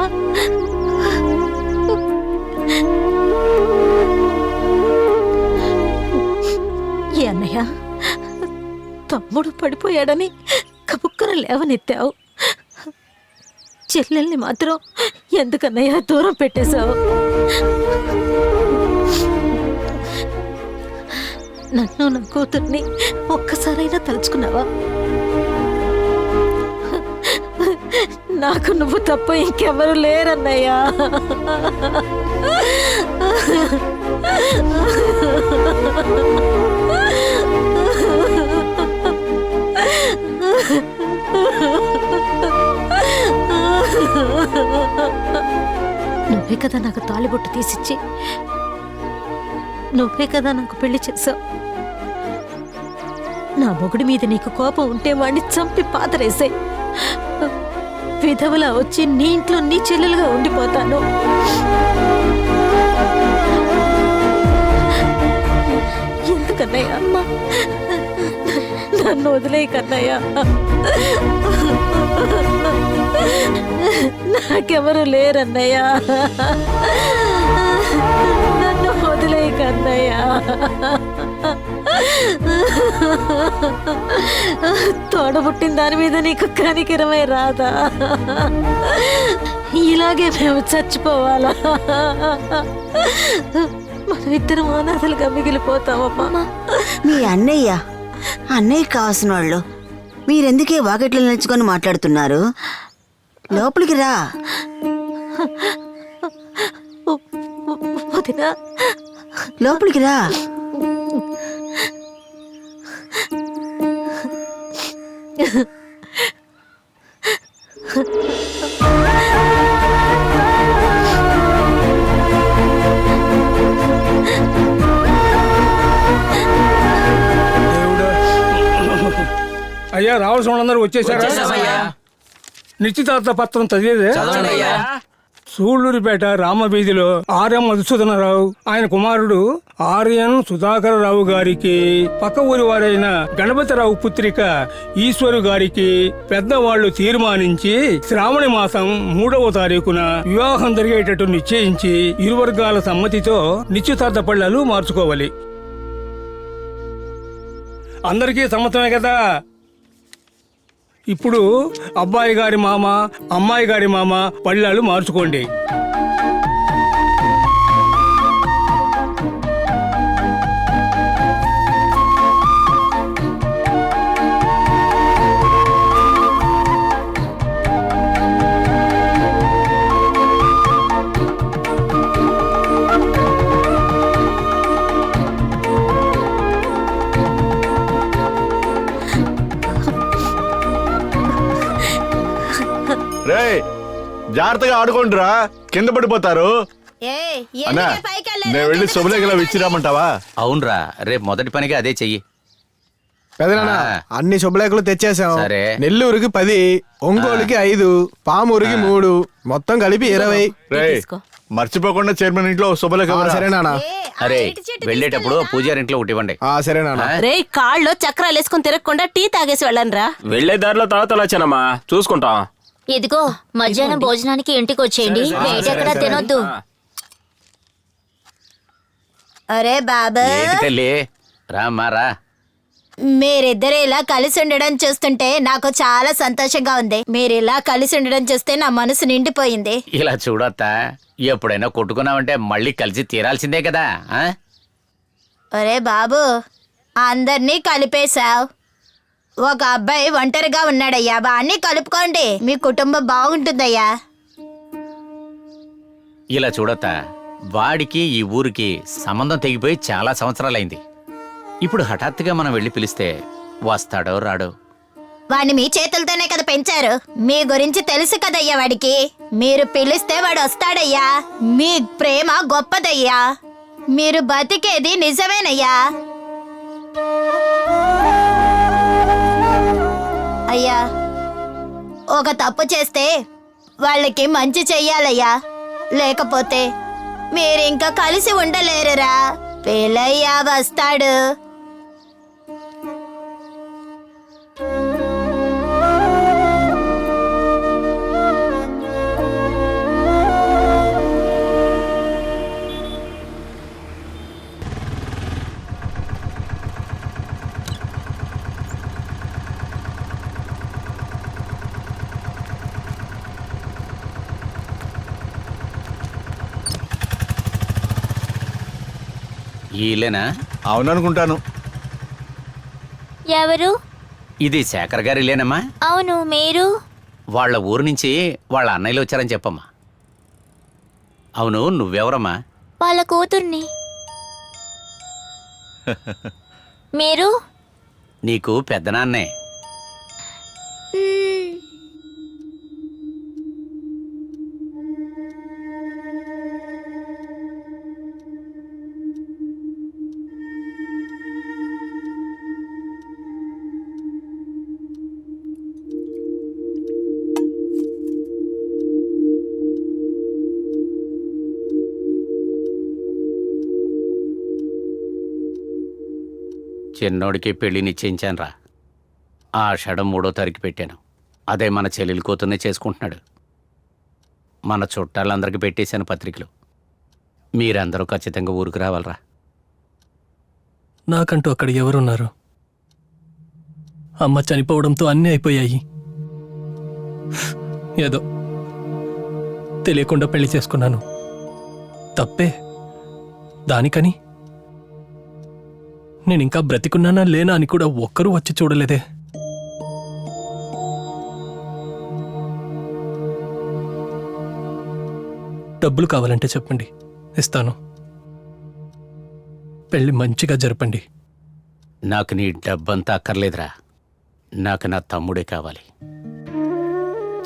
ఏ అన్నయ్య, తమ్ముడు పడిపోయాడని కబుక్కన లేవనెత్తావు, చెల్లెల్ని మాత్రం ఎందుకన్నయ్య దూరం పెట్టేశావు? నన్ను నా కూతుర్ని ఒక్కసారైనా తలుచుకున్నావా? నాకు నువ్వు తప్ప ఇంకెవరు లేరన్నయ్యా. నువ్వే కదా నాకు తాళిబొట్టు తీసిచ్చి, నువ్వే కదా నాకు పెళ్లి చేసావు. నా మొగుడి మీద నీకు కోపం ఉంటే వాడిని చంపి పాతరేసే. విధవలా వచ్చి నీ ఇంట్లో నీ చెల్లెలుగా ఉండిపోతాను. ఎందుకన్నయ్య అమ్మా, నన్ను వదిలేయ కన్నయ్య. నాకెవరు లేరన్నయ్య, నన్ను వదిలేయ కన్నయ్య. తోడబుట్టిన దాని మీద నీకు కనికరమే రాదా? ఇలాగే మేము చచ్చిపోవాలా? మనమిద్దరం అనాథలుగా మిగిలిపోతామమ్మా. మీ అన్నయ్య కావాల్సిన వాళ్ళు మీరెందుకే వాకిట్లో నిలుచుకొని మాట్లాడుతున్నారు? లోపలికి రా. వదినా, లోపలికి రా. అయ్యా, రావాల్సిన వాళ్ళందరూ వచ్చేసారా? నిశ్చితార్థ పత్రం చదివేదే. సూళ్లూరిపేట రామవీధిలో ఆర్ఎం మధుసూదనరావు, ఆయన కుమారుడు ఆర్ఎన్ సుధాకరరావు గారికి, పక్క ఊరి వారైన గణపతిరావు పుత్రిక ఈశ్వరు గారికి పెద్దవాళ్లు తీర్మానించి శ్రావణ మాసం 3వ తారీఖున వివాహం జరిగేటట్టు నిశ్చయించి ఇరు వర్గాల సమ్మతితో నిశ్చితార్థ పళ్ళాలు మార్చుకోవాలి. అందరికీ సమ్మతమే కదా? ఇప్పుడు అబ్బాయి గారి మామ, అమ్మాయి గారి మామ పళ్ళాలు మార్చుకోండి. రే, జాగ్రత్తగా ఆడుకోండిరా, కింద పడిపోతారు. అన్నా, నేను వెళ్ళి శుభలేఖలు ఇచ్చిరామంటావా? అవునరా, రేపు మొదటి పనిగా అదే చెయ్యి. పెదనాన్న, అన్ని శుభలేఖలు తెచ్చేసాం. సరే. నెల్లూరుకి 10, ఒంగోలుకి 5, పామూరుకి 3, మొత్తం కలిపి 20. మర్చిపోకుండా చైర్మన్ ఇంట్లో శుభలేఖ. సరేనా? అరే, వెళ్ళేటప్పుడు పూజారి ఇంట్లో ఒకటి ఇవ్వండి. సరేనా? రే, కాళ్ళు చక్రాలు వేసుకుని తిరగకుండా టీ తాగేసి వెళ్ళండి రా. వెళ్లే దారిలో తర్వాత వచ్చానమ్మా, చూసుకుంటాం. ఇదిగో మధ్యాహ్నం భోజనానికి ఇంటికి వచ్చేయండి. బయట ఎక్కడ తినొద్దు. అరే బాబా, రామారా, మీరిద్దరు ఇలా కలిసి ఉండడం చూస్తుంటే నాకు చాలా సంతోషంగా ఉంది. మీరు ఇలా కలిసి ఉండడం చూస్తే నా మనసు నిండిపోయింది. ఇలా చూడొత్తా, ఎప్పుడైనా కొట్టుకున్నామంటే మళ్ళీ కలిసి తీరాల్సిందే కదా. అరే బాబు, అందరినీ కలిపేశావు. ఒక అబ్బాయి ఒంటరిగా ఉన్నాడయ్యా, వాణ్ణి కలుపుకోండి. మీ కుటుంబం బాగుంటుందయ్యా. ఇలా చూడొత్తా, వాడికి ఈ ఊరికి సంబంధం తెగిపోయి చాలా సంవత్సరాలైంది. ఇప్పుడు హఠాత్తుగా మనం వెళ్ళి పిలిస్తే వస్తాడో రాడో. వాడిని మీ చేతులతోనే కదా పెంచారు. మీ గురించి తెలుసు కదయ్యా వాడికి. మీరు పిలిస్తే వాడు వస్తాడయ్యా. మీ ప్రేమ గొప్పదయ్యా. మీరు బతికేది నిజమేనయ్యా. అయ్యా, ఒక తప్పు చేస్తే వాళ్ళకి మంచి చెయ్యాలయ్యా. లేకపోతే మీరింకా కలిసి ఉండలేరురా. పిల్లయ్యా వస్తాడు. ఈలేనా? అవుననుకుంటాను. ఎవరు? ఇది శేఖర్ గారి ఇల్లేనమ్మా? అవును, మీరు? వాళ్ళ ఊరు నుంచి వాళ్ళ అన్నయ్యలు వచ్చారని చెప్పమ్మా. అవును, నువ్వెవరమ్మా? వాళ్ళ కూతుర్ని. మీరు? నీకు పెద్దనాన్నే. చిన్నోడికి పెళ్లి నిశ్చయించానురా. ఆషాఢం 3వ తారీఖు పెట్టాను. అదే మన చెల్లెలి కూతుర్నే చేసుకుంటున్నాడు. మన చుట్టాలందరికీ పెట్టేశాను పత్రికలు. మీరందరూ ఖచ్చితంగా ఊరికి రావాలరా. నాకంటూ అక్కడ ఎవరున్నారు? అమ్మ చనిపోవడంతో అన్నీ అయిపోయాయి. ఏదో తెలియకుండా పెళ్లి చేసుకున్నాను. తప్పే. దానికని నేనింకా బ్రతికున్నానా లేనా అని కూడా ఒక్కరూ వచ్చి చూడలేదే. డబ్బులు కావాలంటే చెప్పండి, ఇస్తాను. పెళ్లి మంచిగా జరపండి. నాకు నీ డబ్బంతా అక్కర్లేదురా. నాకు నా తమ్ముడే కావాలి.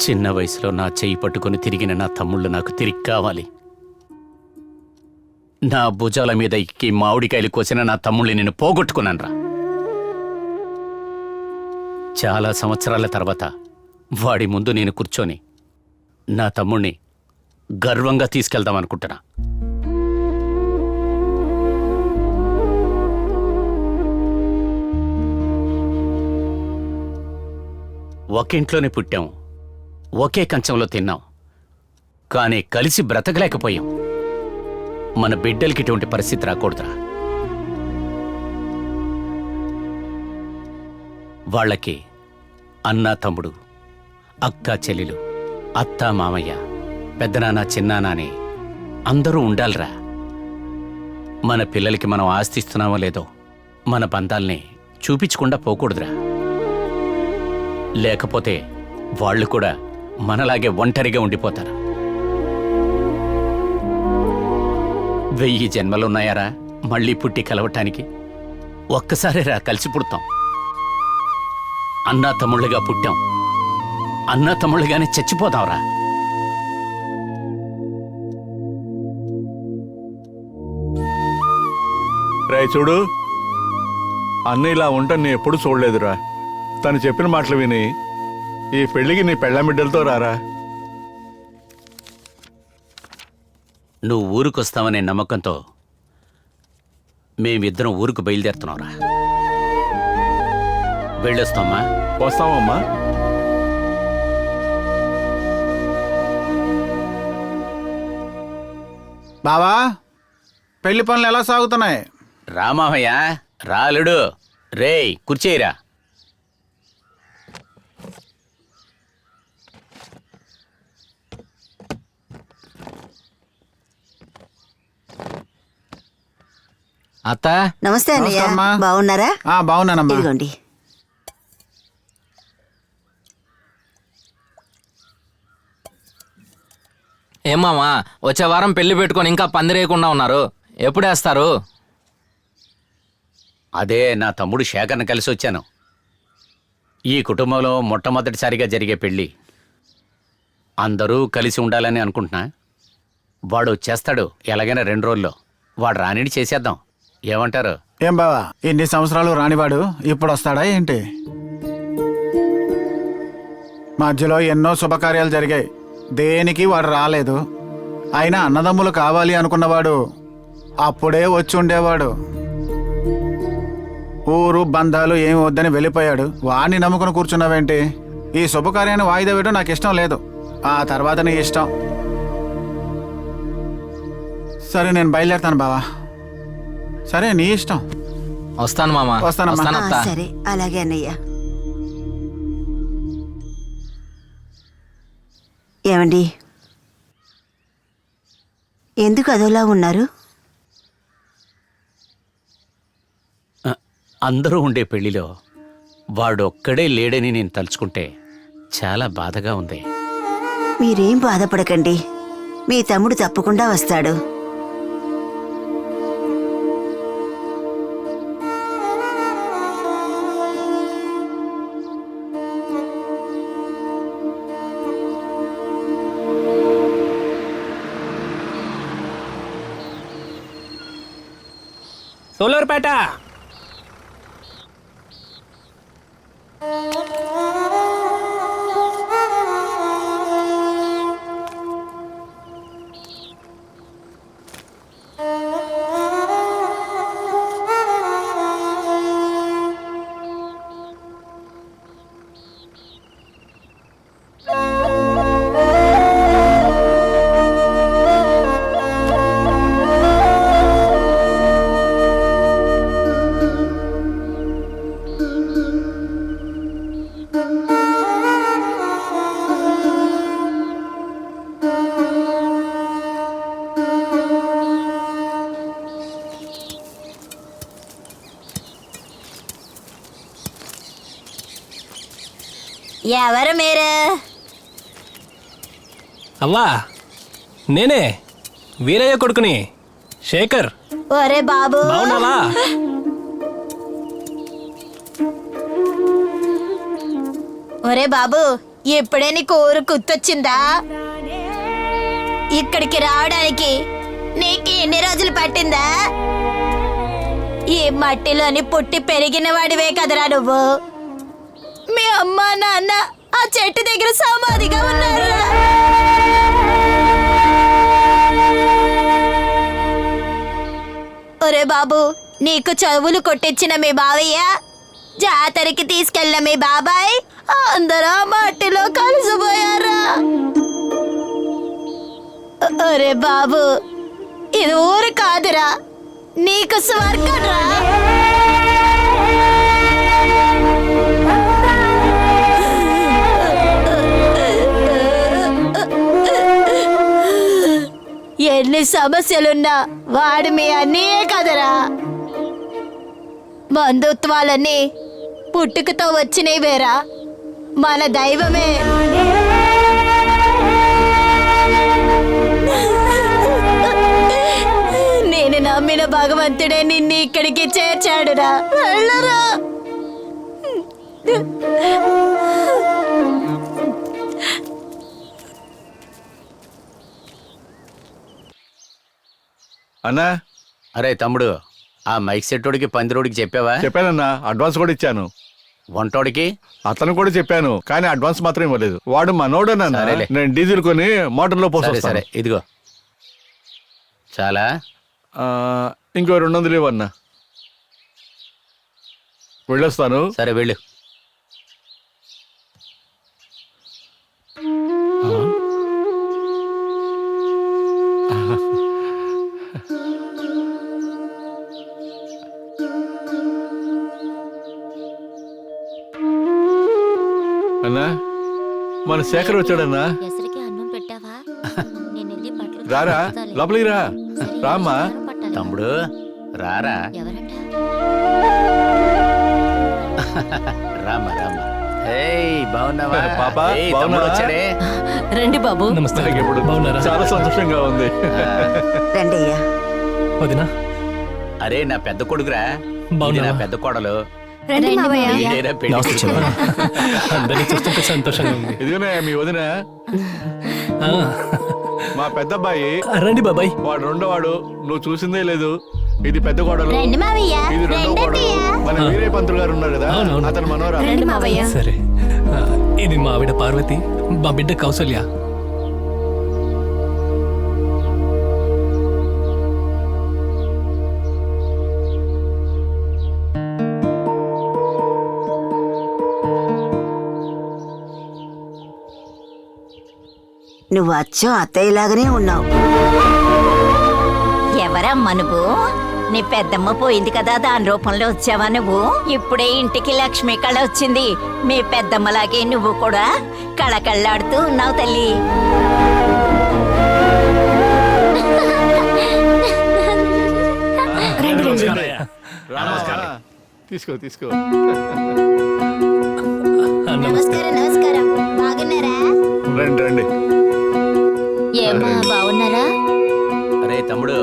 చిన్న వయసులో నా చెయ్యి పట్టుకుని తిరిగిన నా తమ్ముళ్ళు నాకు తిరిగి కావాలి. నా భుజాల మీద ఎక్కి మామిడికాయలు కోసిన నా తమ్ముళ్ళని నేను పోగొట్టుకున్నానురా. చాలా సంవత్సరాల తర్వాత వాడి ముందు నేను కూర్చొని నా తమ్ముణ్ణి గర్వంగా తీసుకెళ్దామనుకుంటున్నా. ఒకింట్లోనే పుట్టాం, ఒకే కంచంలో తిన్నాం, కానీ కలిసి బ్రతకలేకపోయాం. మన బిడ్డలకి ఇటువంటి పరిస్థితి రాకూడదురా. వాళ్ళకి అన్నా తమ్ముడు, అక్క చెల్లెలు, అత్త మామయ్య, పెద్దనాన్న చిన్నాన్న అని అందరూ ఉండాలిరా. మన పిల్లలకి మనం ఆస్తిస్తున్నామో లేదో మన బంధాల్ని చూపించకుండా పోకూడదురా. లేకపోతే వాళ్ళు కూడా మనలాగే ఒంటరిగా ఉండిపోతారు. 1000 జన్మలున్నాయారా మళ్ళీ పుట్టి కలవటానికి? ఒక్కసారి రా కలిసి పుడతాం. అన్నా తమ్ముళ్ళుగా పుట్టాం, అన్నా తమ్ముళ్ళుగానే చచ్చిపోతాంరా. రే చూడు, అన్న ఇలా ఉంటాను నేను ఎప్పుడు చూడలేదురా. తను చెప్పిన మాటలు విని ఈ పెళ్లికి నీ పెళ్ళాం బిడ్డలతో రారా. నువ్వు ఊరికొస్తావనే నమ్మకంతో మేమిద్దరం ఊరికి బయలుదేరుతున్నావురా. వెళ్ళొస్తామా? వస్తామమ్మా. బావా, పెళ్లి పనులు ఎలా సాగుతున్నాయి? రామయ్య రాలుడు. రేయ్ కుర్చేయిరా. అత్త నమస్తే అన్నయ్య. నమస్కారమ్మా. బాగున్నారా? బాగున్నానమ్మా. ఇదిగోండి. ఏమామా వచ్చే వారం పెళ్లి పెట్టుకొని ఇంకా పందిరేయకుండా ఉన్నారు, ఎప్పుడేస్తారు? అదే నా తమ్ముడు శేఖర్ని కలిసి వచ్చాను. ఈ కుటుంబంలో మొట్టమొదటిసారిగా జరిగే పెళ్ళి. అందరూ కలిసి ఉండాలని అనుకుంటున్నా. వాడు చేస్తాడు ఎలాగైనా 2 రోజుల్లో. వాడు రానిడి చేసేద్దాం, ఏమంటారు? ఏం బావా, ఇన్ని సంవత్సరాలు రానివాడు ఇప్పుడు వస్తాడా ఏంటి? మధ్యలో ఎన్నో శుభకార్యాలు జరిగాయి, దేనికి వాడు రాలేదు. అయినా అన్నదమ్ములు కావాలి అనుకున్నవాడు అప్పుడే వచ్చి ఉండేవాడు. ఊరు బంధాలు ఏమి వద్దని వెళ్ళిపోయాడు. వాడిని నమ్ముకుని కూర్చున్నావేంటి? ఈ శుభకార్యాన్ని వాయిదా వేయడం నాకు ఇష్టం లేదు. ఆ తర్వాత నీ ఇష్టం. సరే నేను బయలుదేరుతాను బావా. సరే నీ ఇష్టం. వస్తాను మామ. వస్తానమ్మా. సరే అలాగే అన్నయ్య. ఏమండి, ఎందుకు అదోలా ఉన్నారు? అందరూ ఉండే పెళ్లిలో వాడొక్కడే లేడని నేను తలుచుకుంటే చాలా బాధగా ఉంది. మీరేం బాధపడకండి, మీ తమ్ముడు తప్పకుండా వస్తాడు. సోలూరుపేట. ఎవరు మీరు? అవ్వా, నేనే వీరయ్య కొడుకుని శేఖర్. ఒరే బాబు, బావున్నావా? ఒరే బాబు, ఇప్పుడే నీకు ఊరు గుర్తొచ్చిందా? ఇక్కడికి రావడానికి నీకు ఎన్ని రోజులు పట్టిందా? ఈ మట్టిలోని పుట్టి పెరిగిన వాడివే కదరా నువ్వు. మీ అమ్మ నాన్న ఆ చెట్టు దగ్గర సమాధిగా ఉన్నారు. ఒరే బాబు, నీకు చదువులు కొట్టించిన మీ బావయ్య, జాతరకి తీసుకెళ్ళిన మీ బాబాయ్ అందరూ మట్టిలో కలిసిపోయారా? ఒరే బాబు, ఇది ఊరు కాదురా, నీకు స్వర్గం రా. ఎన్ని సమస్యలున్నా వాడు మీ అన్నయ్యే కదరా. బంధుత్వాలన్నీ పుట్టుకతో వచ్చినవి వేరా, మన దైవమే. నేను నమ్మిన భగవంతుడే నిన్ను ఇక్కడికి చేర్చాడురా. వెళ్ళరా. అన్నా. అరే తమ్ముడు, ఆ మైక్ సెట్టోడికి పందిరోడికి చెప్పావా? చెప్పానన్నా, అడ్వాన్స్ కూడా ఇచ్చాను. వంటోడికి అతను కూడా చెప్పాను, కానీ అడ్వాన్స్ మాత్రం ఇవ్వలేదు. వాడు మనోడన్నా. నేను డీజిల్ కొని మోటార్లో పోసి. సరే ఇదిగో చాలా. ఇంకో 200 ఇవ్వన్నా. వెళ్ళొస్తాను. సరే వెళ్ళు. అన్నా, మన శేఖర్ వచ్చాడన్నా. రారా, లోపలికి రా. రామ్మా. తమ్ముడు రారా. రామ్మా. ఏయ్ బాగున్నావా? పాప తమ్ముడు వచ్చాడే. రండి బాబు. నమస్తే. ఇప్పుడు బాగున్నారా? చాలా సంతోషంగా ఉంది. రండి అయ్యా. వదినా. అరే నా పెద్ద కొడుకురా, ఇది నా బాగున్నావా? పెద్ద కోడలు. రండి మావయ్య. వీడేరా పెళ్లి నమస్తే కొడుకు. చెల్లెమ్మ. అందరినీ చూస్తుంటే సంతోషంగా ఉంది. ఇదిగోనే మీ వదిన ఆ, మా పెద్ద అబ్బాయి. రండి బాబాయ్. వాడు రెండోవాడు, నువ్వు చూసిందే లేదు. ఇది పెద్ద కోడలు, రండి మావయ్య. ఇది రెండో రండి కోడలు. అత్తయ్య. మన వీరే పంతులు గారు ఉన్నారు కదా, అవునవును. అతను మనోరా. రండి మావయ్య. సరే. ఇది మా ఆవిడ పార్వతి, మా బిడ్డ కౌసల్య. నువ్వు అచ్చం అత్తయ్యలాగానే ఉన్నావు. ఎవరమ్మా నువ్వు? నీ పెద్దమ్మ పోయింది కదా, దాని రూపంలో వచ్చావా నువ్వు? ఇప్పుడే ఇంటికి లక్ష్మి కళ వచ్చింది. మీ పెద్దమ్మలాగే నువ్వు కూడా కళకళ్ళాడుతూ ఉన్నావు తల్లి. రామా, తీసుకో తీసుకో. నమస్కారం నమస్కారం. బాగున్నారా? రండి రండి. ఏమ్మా బాగున్నారా? అరే తమ్ముడు,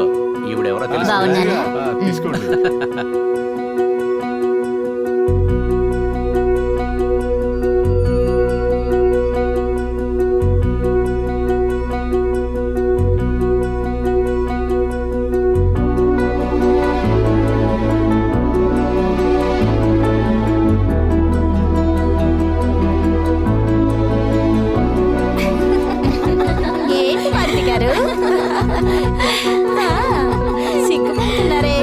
ఈవిడెవరో తెలుసు బాగున్నారా? తీసుకోండి. ఏంటి మారుతి గారు సిగ్గుపడుతున్నారే?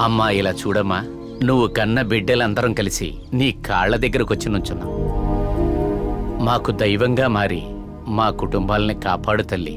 అమ్మా ఇలా చూడమ్మా, నువ్వు కన్న బిడ్డలందరం కలిసి నీ కాళ్ళ దగ్గరకు వచ్చి నుంచున్నాం. మాకు దైవంగా మారి మా కుటుంబాలని కాపాడు తల్లి.